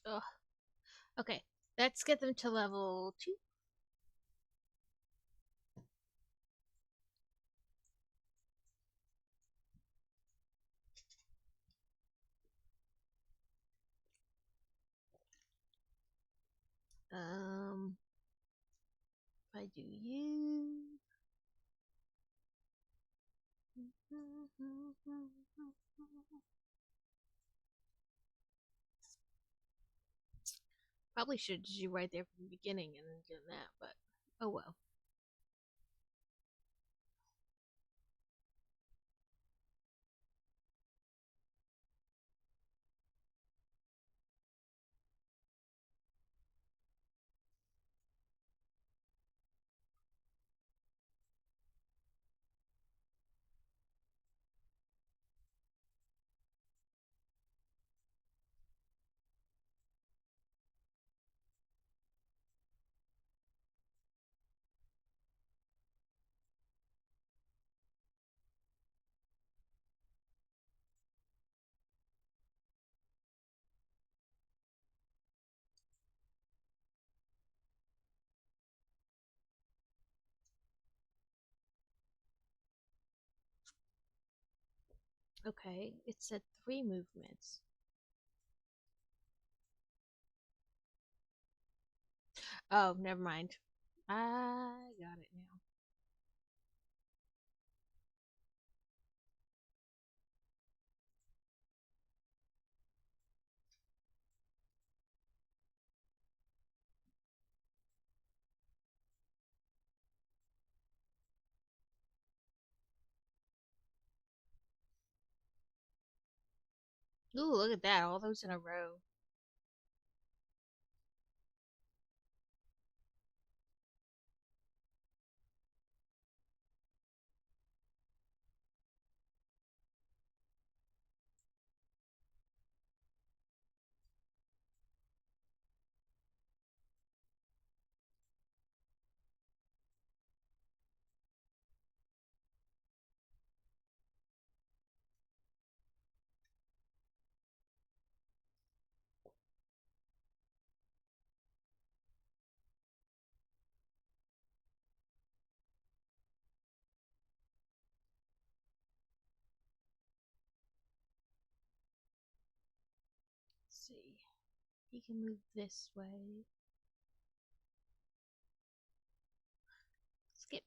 [SPEAKER 1] Ugh. Okay, let's get them to level 2. If I do you. Probably should have you right there from the beginning and then done that, but oh well. Okay, it said 3 movements. Oh, never mind. I got it now. Ooh, look at that. All those in a row. Let's see. He can move this way. Skip.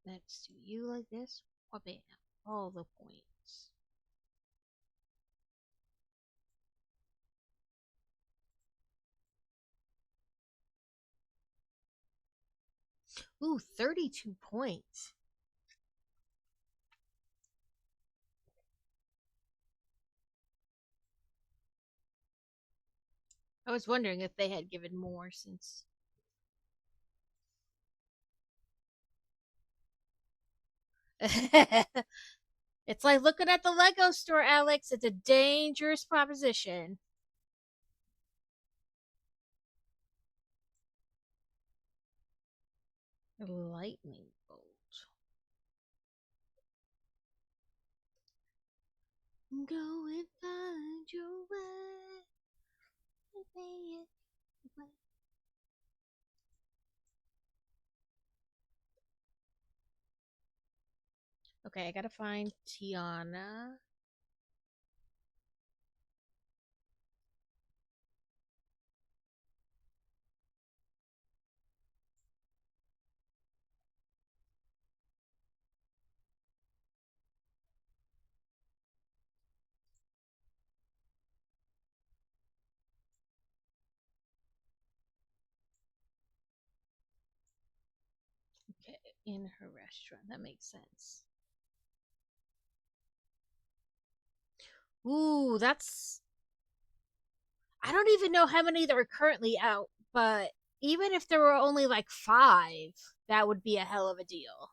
[SPEAKER 1] Let's do you like this. Wha-bam. All the points. Ooh, 32 points. I was wondering if they had given more since. It's like looking at the Lego store, Alex. It's a dangerous proposition. Lightning bolt. Go and find your way. Okay, I gotta find Tiana. Okay, in her restaurant. That makes sense. Ooh, that's. I don't even know how many that are currently out, but even if there were only like five, that would be a hell of a deal.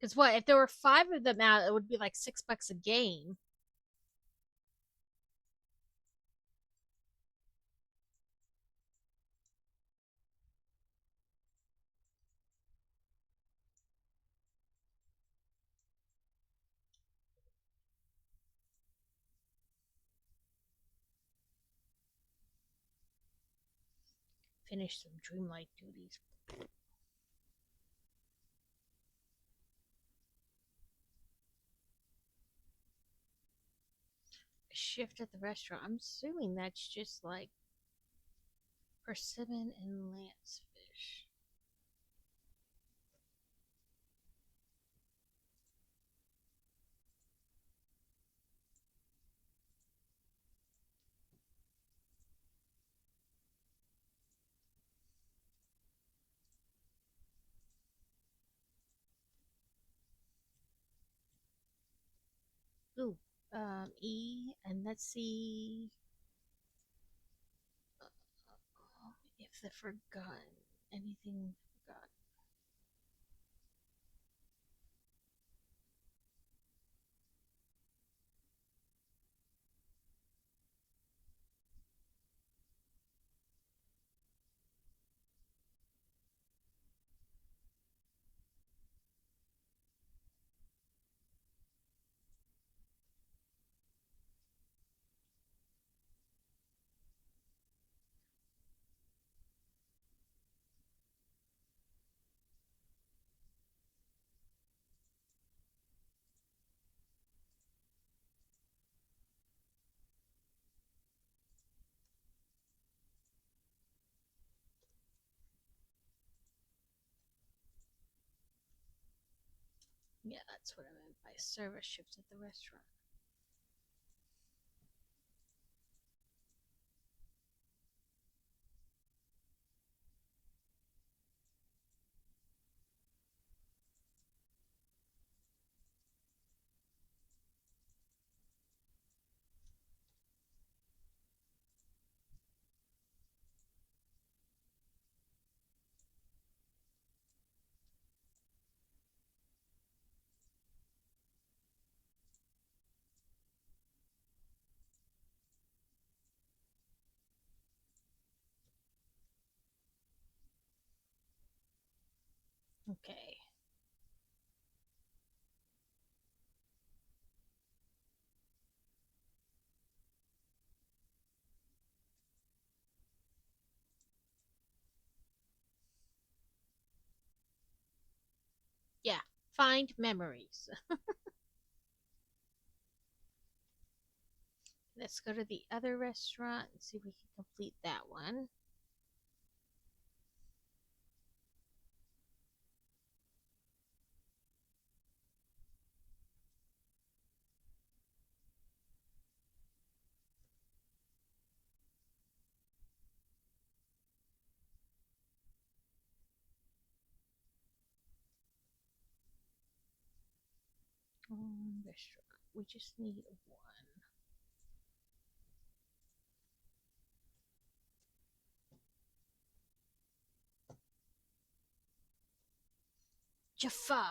[SPEAKER 1] Because what, if there were five of them out, it would be like $6 a game. Finish some dreamlike duties. A shift at the restaurant. I'm assuming that's just like persimmon and lance fish. Ooh, E, and let's see if the forgotten anything forgotten. Yeah, that's what I meant by service shifts at the restaurant. Okay. Yeah, find memories. Let's go to the other restaurant and see if we can complete that one. Restaurant. We just need one. Jaffa.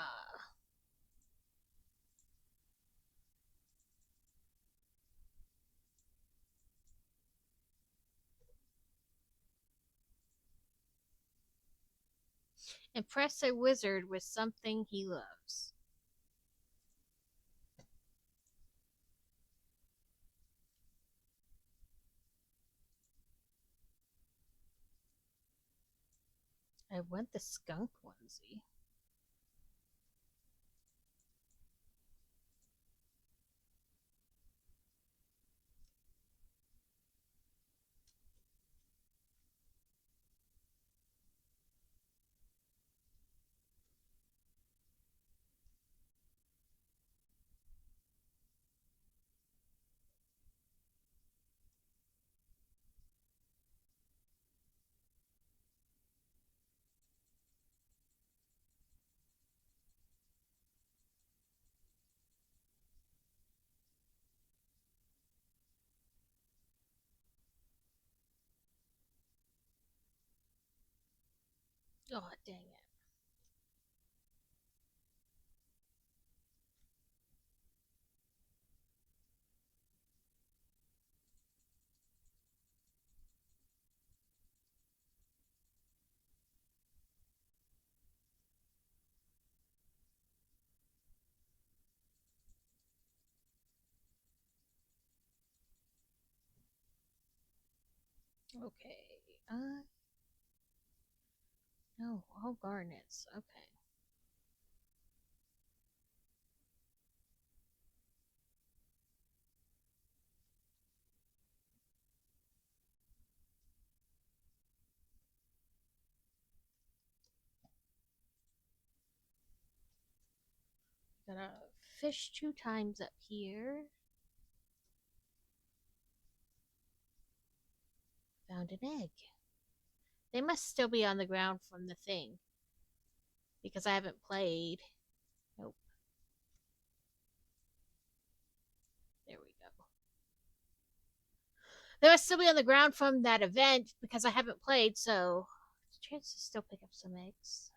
[SPEAKER 1] Impress a wizard with something he loves. I want the skunk onesie. Oh, dang it. Okay. No, all garnets. Okay. Got a fish 2 times up here. Found an egg. They must still be on the ground from the thing because I haven't played. Nope. There we go. They must still be on the ground from that event because I haven't played, so chance to still pick up some eggs.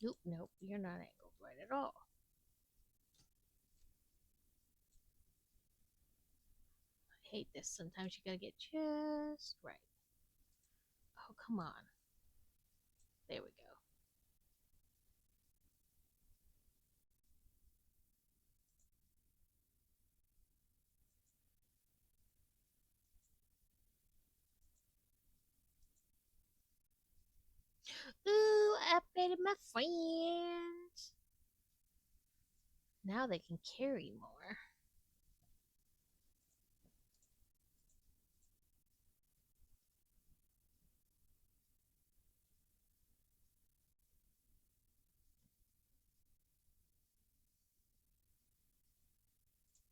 [SPEAKER 1] Nope, nope, you're not angled right at all. I hate this. Sometimes you gotta get just right. Oh, come on. There we go. Ooh, I upgraded my friends. Now they can carry more.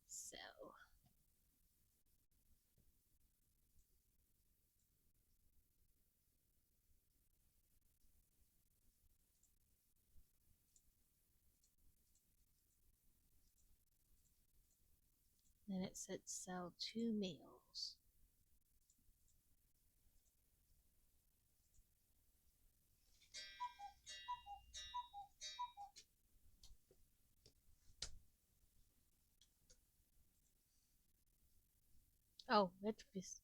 [SPEAKER 1] So, then it said sell 2 meals. Oh, that was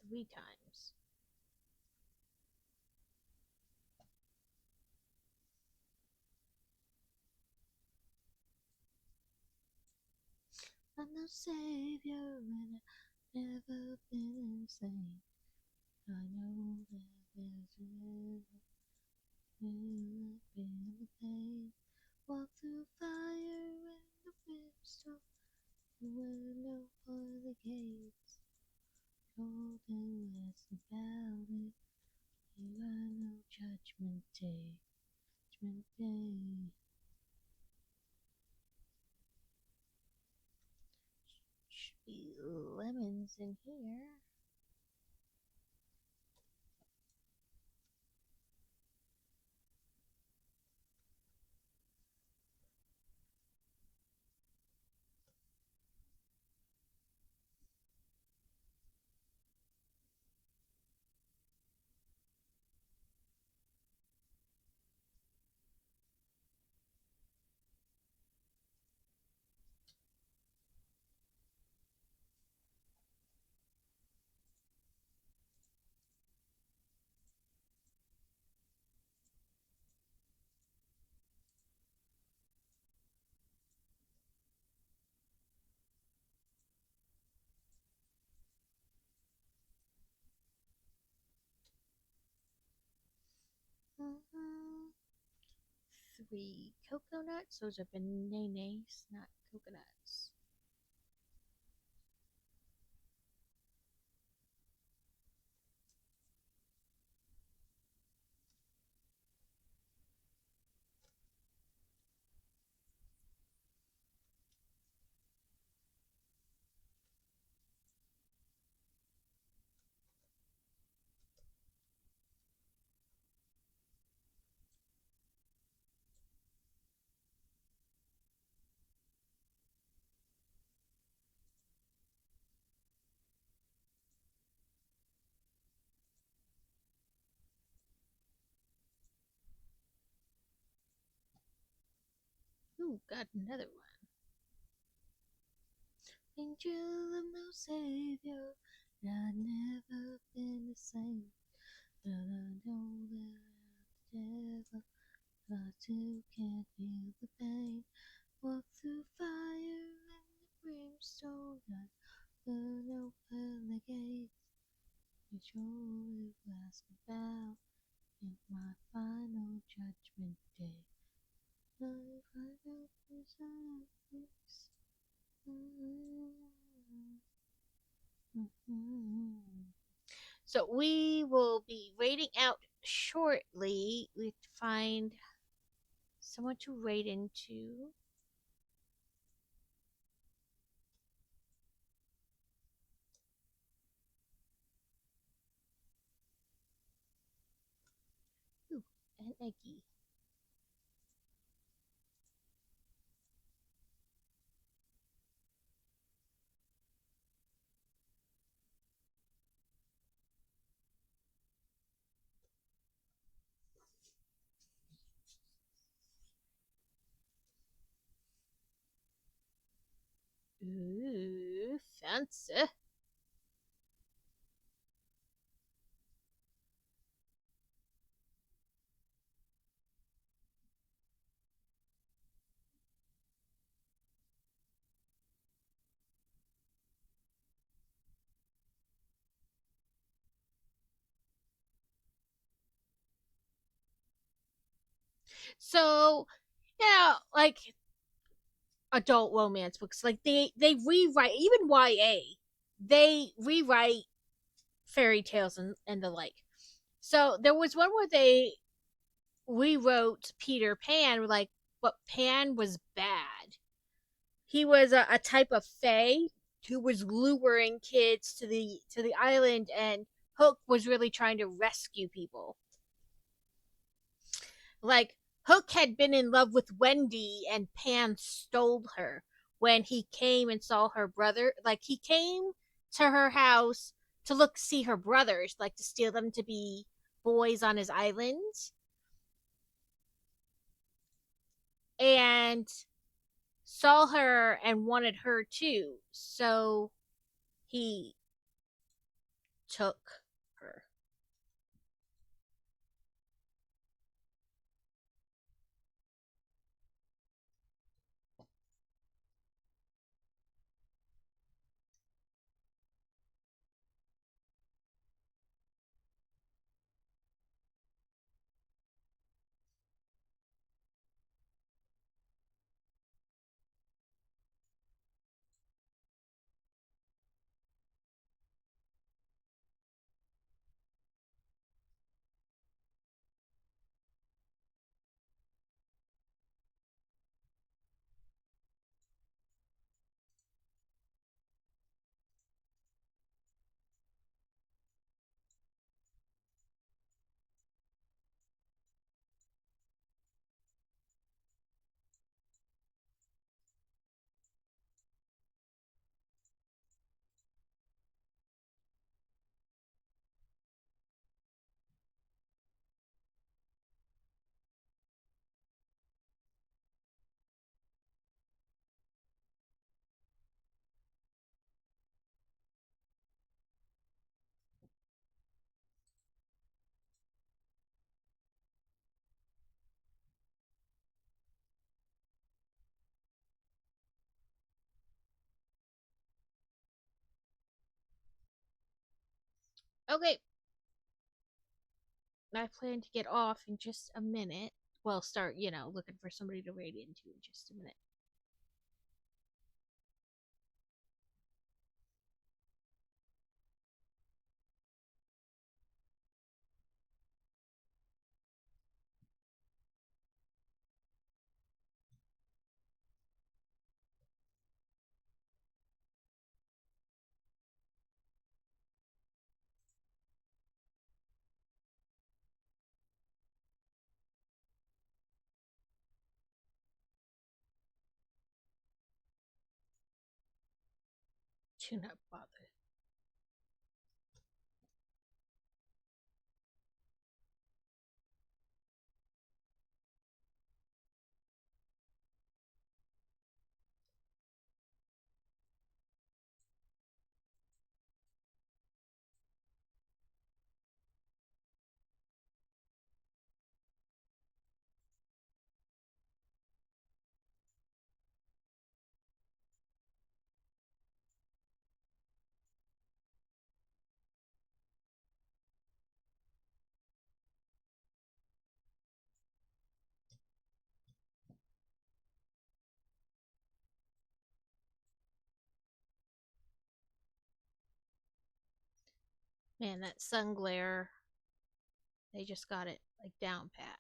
[SPEAKER 1] 3 times. I'm no savior and I've never been insane. I know that there's been the pain. Walk through fire and the brimstone. Window for the gates. Golden west about it. You are no judgment day. Judgment day. Should be lemons in here. three coconuts. Those are bananas, not coconuts. Ooh, got another one. Angel of no savior, I've never been the same. But I know that the devil, I too can't feel the pain. Walk through fire and the brimstone, I burn open the gates. You surely ask about in my final judgment day. My final desires. So we will be rating out shortly. We have to find someone to rate into. Ooh, an Eggy. Ooh, fancy. So, yeah, like adult romance books, like they rewrite even YA. They rewrite fairy tales and the like. So there was one where they rewrote Peter Pan, like, but Pan was bad. He was a type of fae who was luring kids to the island, and Hook was really trying to rescue people. Like, Hook had been in love with Wendy, and Pan stole her when he came and saw her brother. Like, he came to her house to look see her brothers, like to steal them to be boys on his island, and saw her and wanted her too. So he took her. Okay, I plan to get off in just a minute. Well, start, looking for somebody to raid into in just a minute. Do not bother. Man, that sun glare, they just got it like down pat.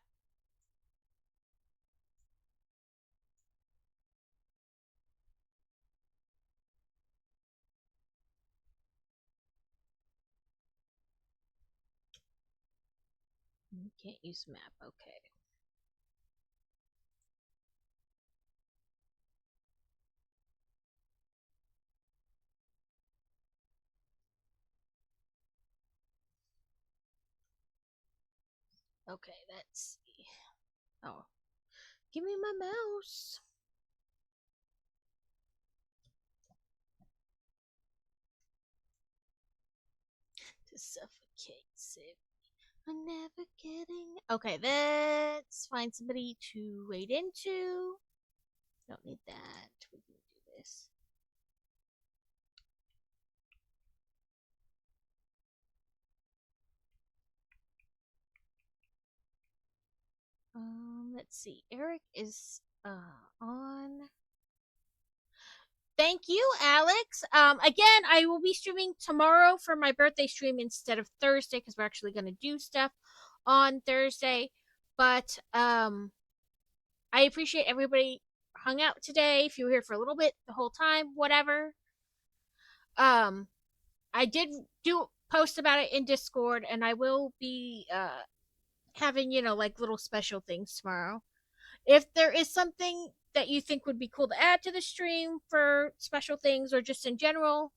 [SPEAKER 1] Can't use map. Okay. Okay, let's see. Oh, give me my mouse. To suffocate, save. I'm never getting. Okay, let's find somebody to raid into. Don't need that. We can do this. Let's see. Eric is on. Thank you, Alex. Again, I will be streaming tomorrow for my birthday stream instead of Thursday because we're actually going to do stuff on Thursday. But I appreciate everybody hung out today. If you were here for a little bit, the whole time, whatever. Um, I did do post about it in Discord, and I will be having like little special things tomorrow. If there is something that you think would be cool to add to the stream for special things or just in general,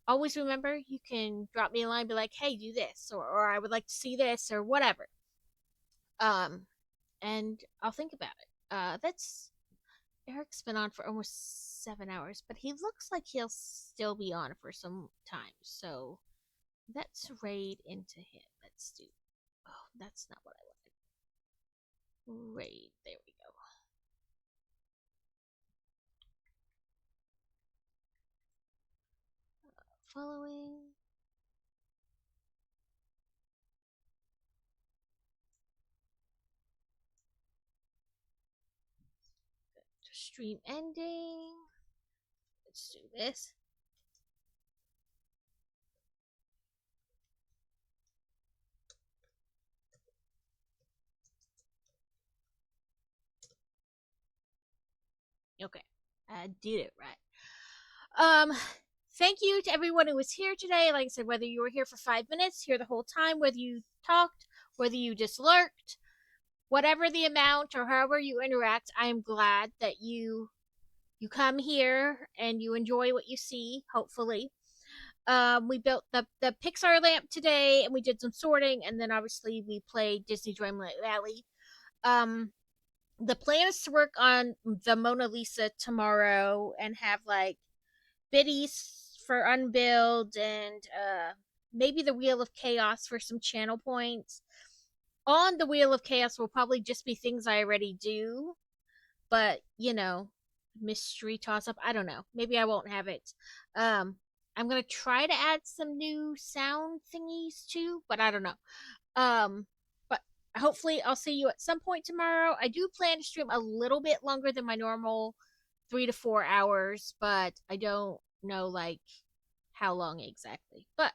[SPEAKER 1] always remember you can drop me a line, be like, hey, do this, or I would like to see this, or whatever. Um, and I'll think about it. That's Eric's been on for almost 7 hours, but he looks like he'll still be on for some time. So let's raid into him. Let's do. Oh, that's not what I wanted. Raid. There we go. Following. Stream ending. Let's do this. Okay, I did it right. Thank you to everyone who was here today. Like I said, whether you were here for 5 minutes, here the whole time, whether you talked, whether you just lurked, whatever the amount or however you interact, I am glad that you come here and you enjoy what you see. Hopefully, we built the Pixar lamp today, and we did some sorting, and then obviously we played Disney Dreamlight Valley. The plan is to work on the Mona Lisa tomorrow and have like biddies for unbuild and maybe the Wheel of Chaos for some channel points. On the Wheel of Chaos will probably just be things I already do, but mystery toss up. I don't know. Maybe I won't have it. I'm gonna try to add some new sound thingies too, but I don't know. Um, but hopefully I'll see you at some point tomorrow. I do plan to stream a little bit longer than my normal 3 to 4 hours, but I don't know like how long exactly. But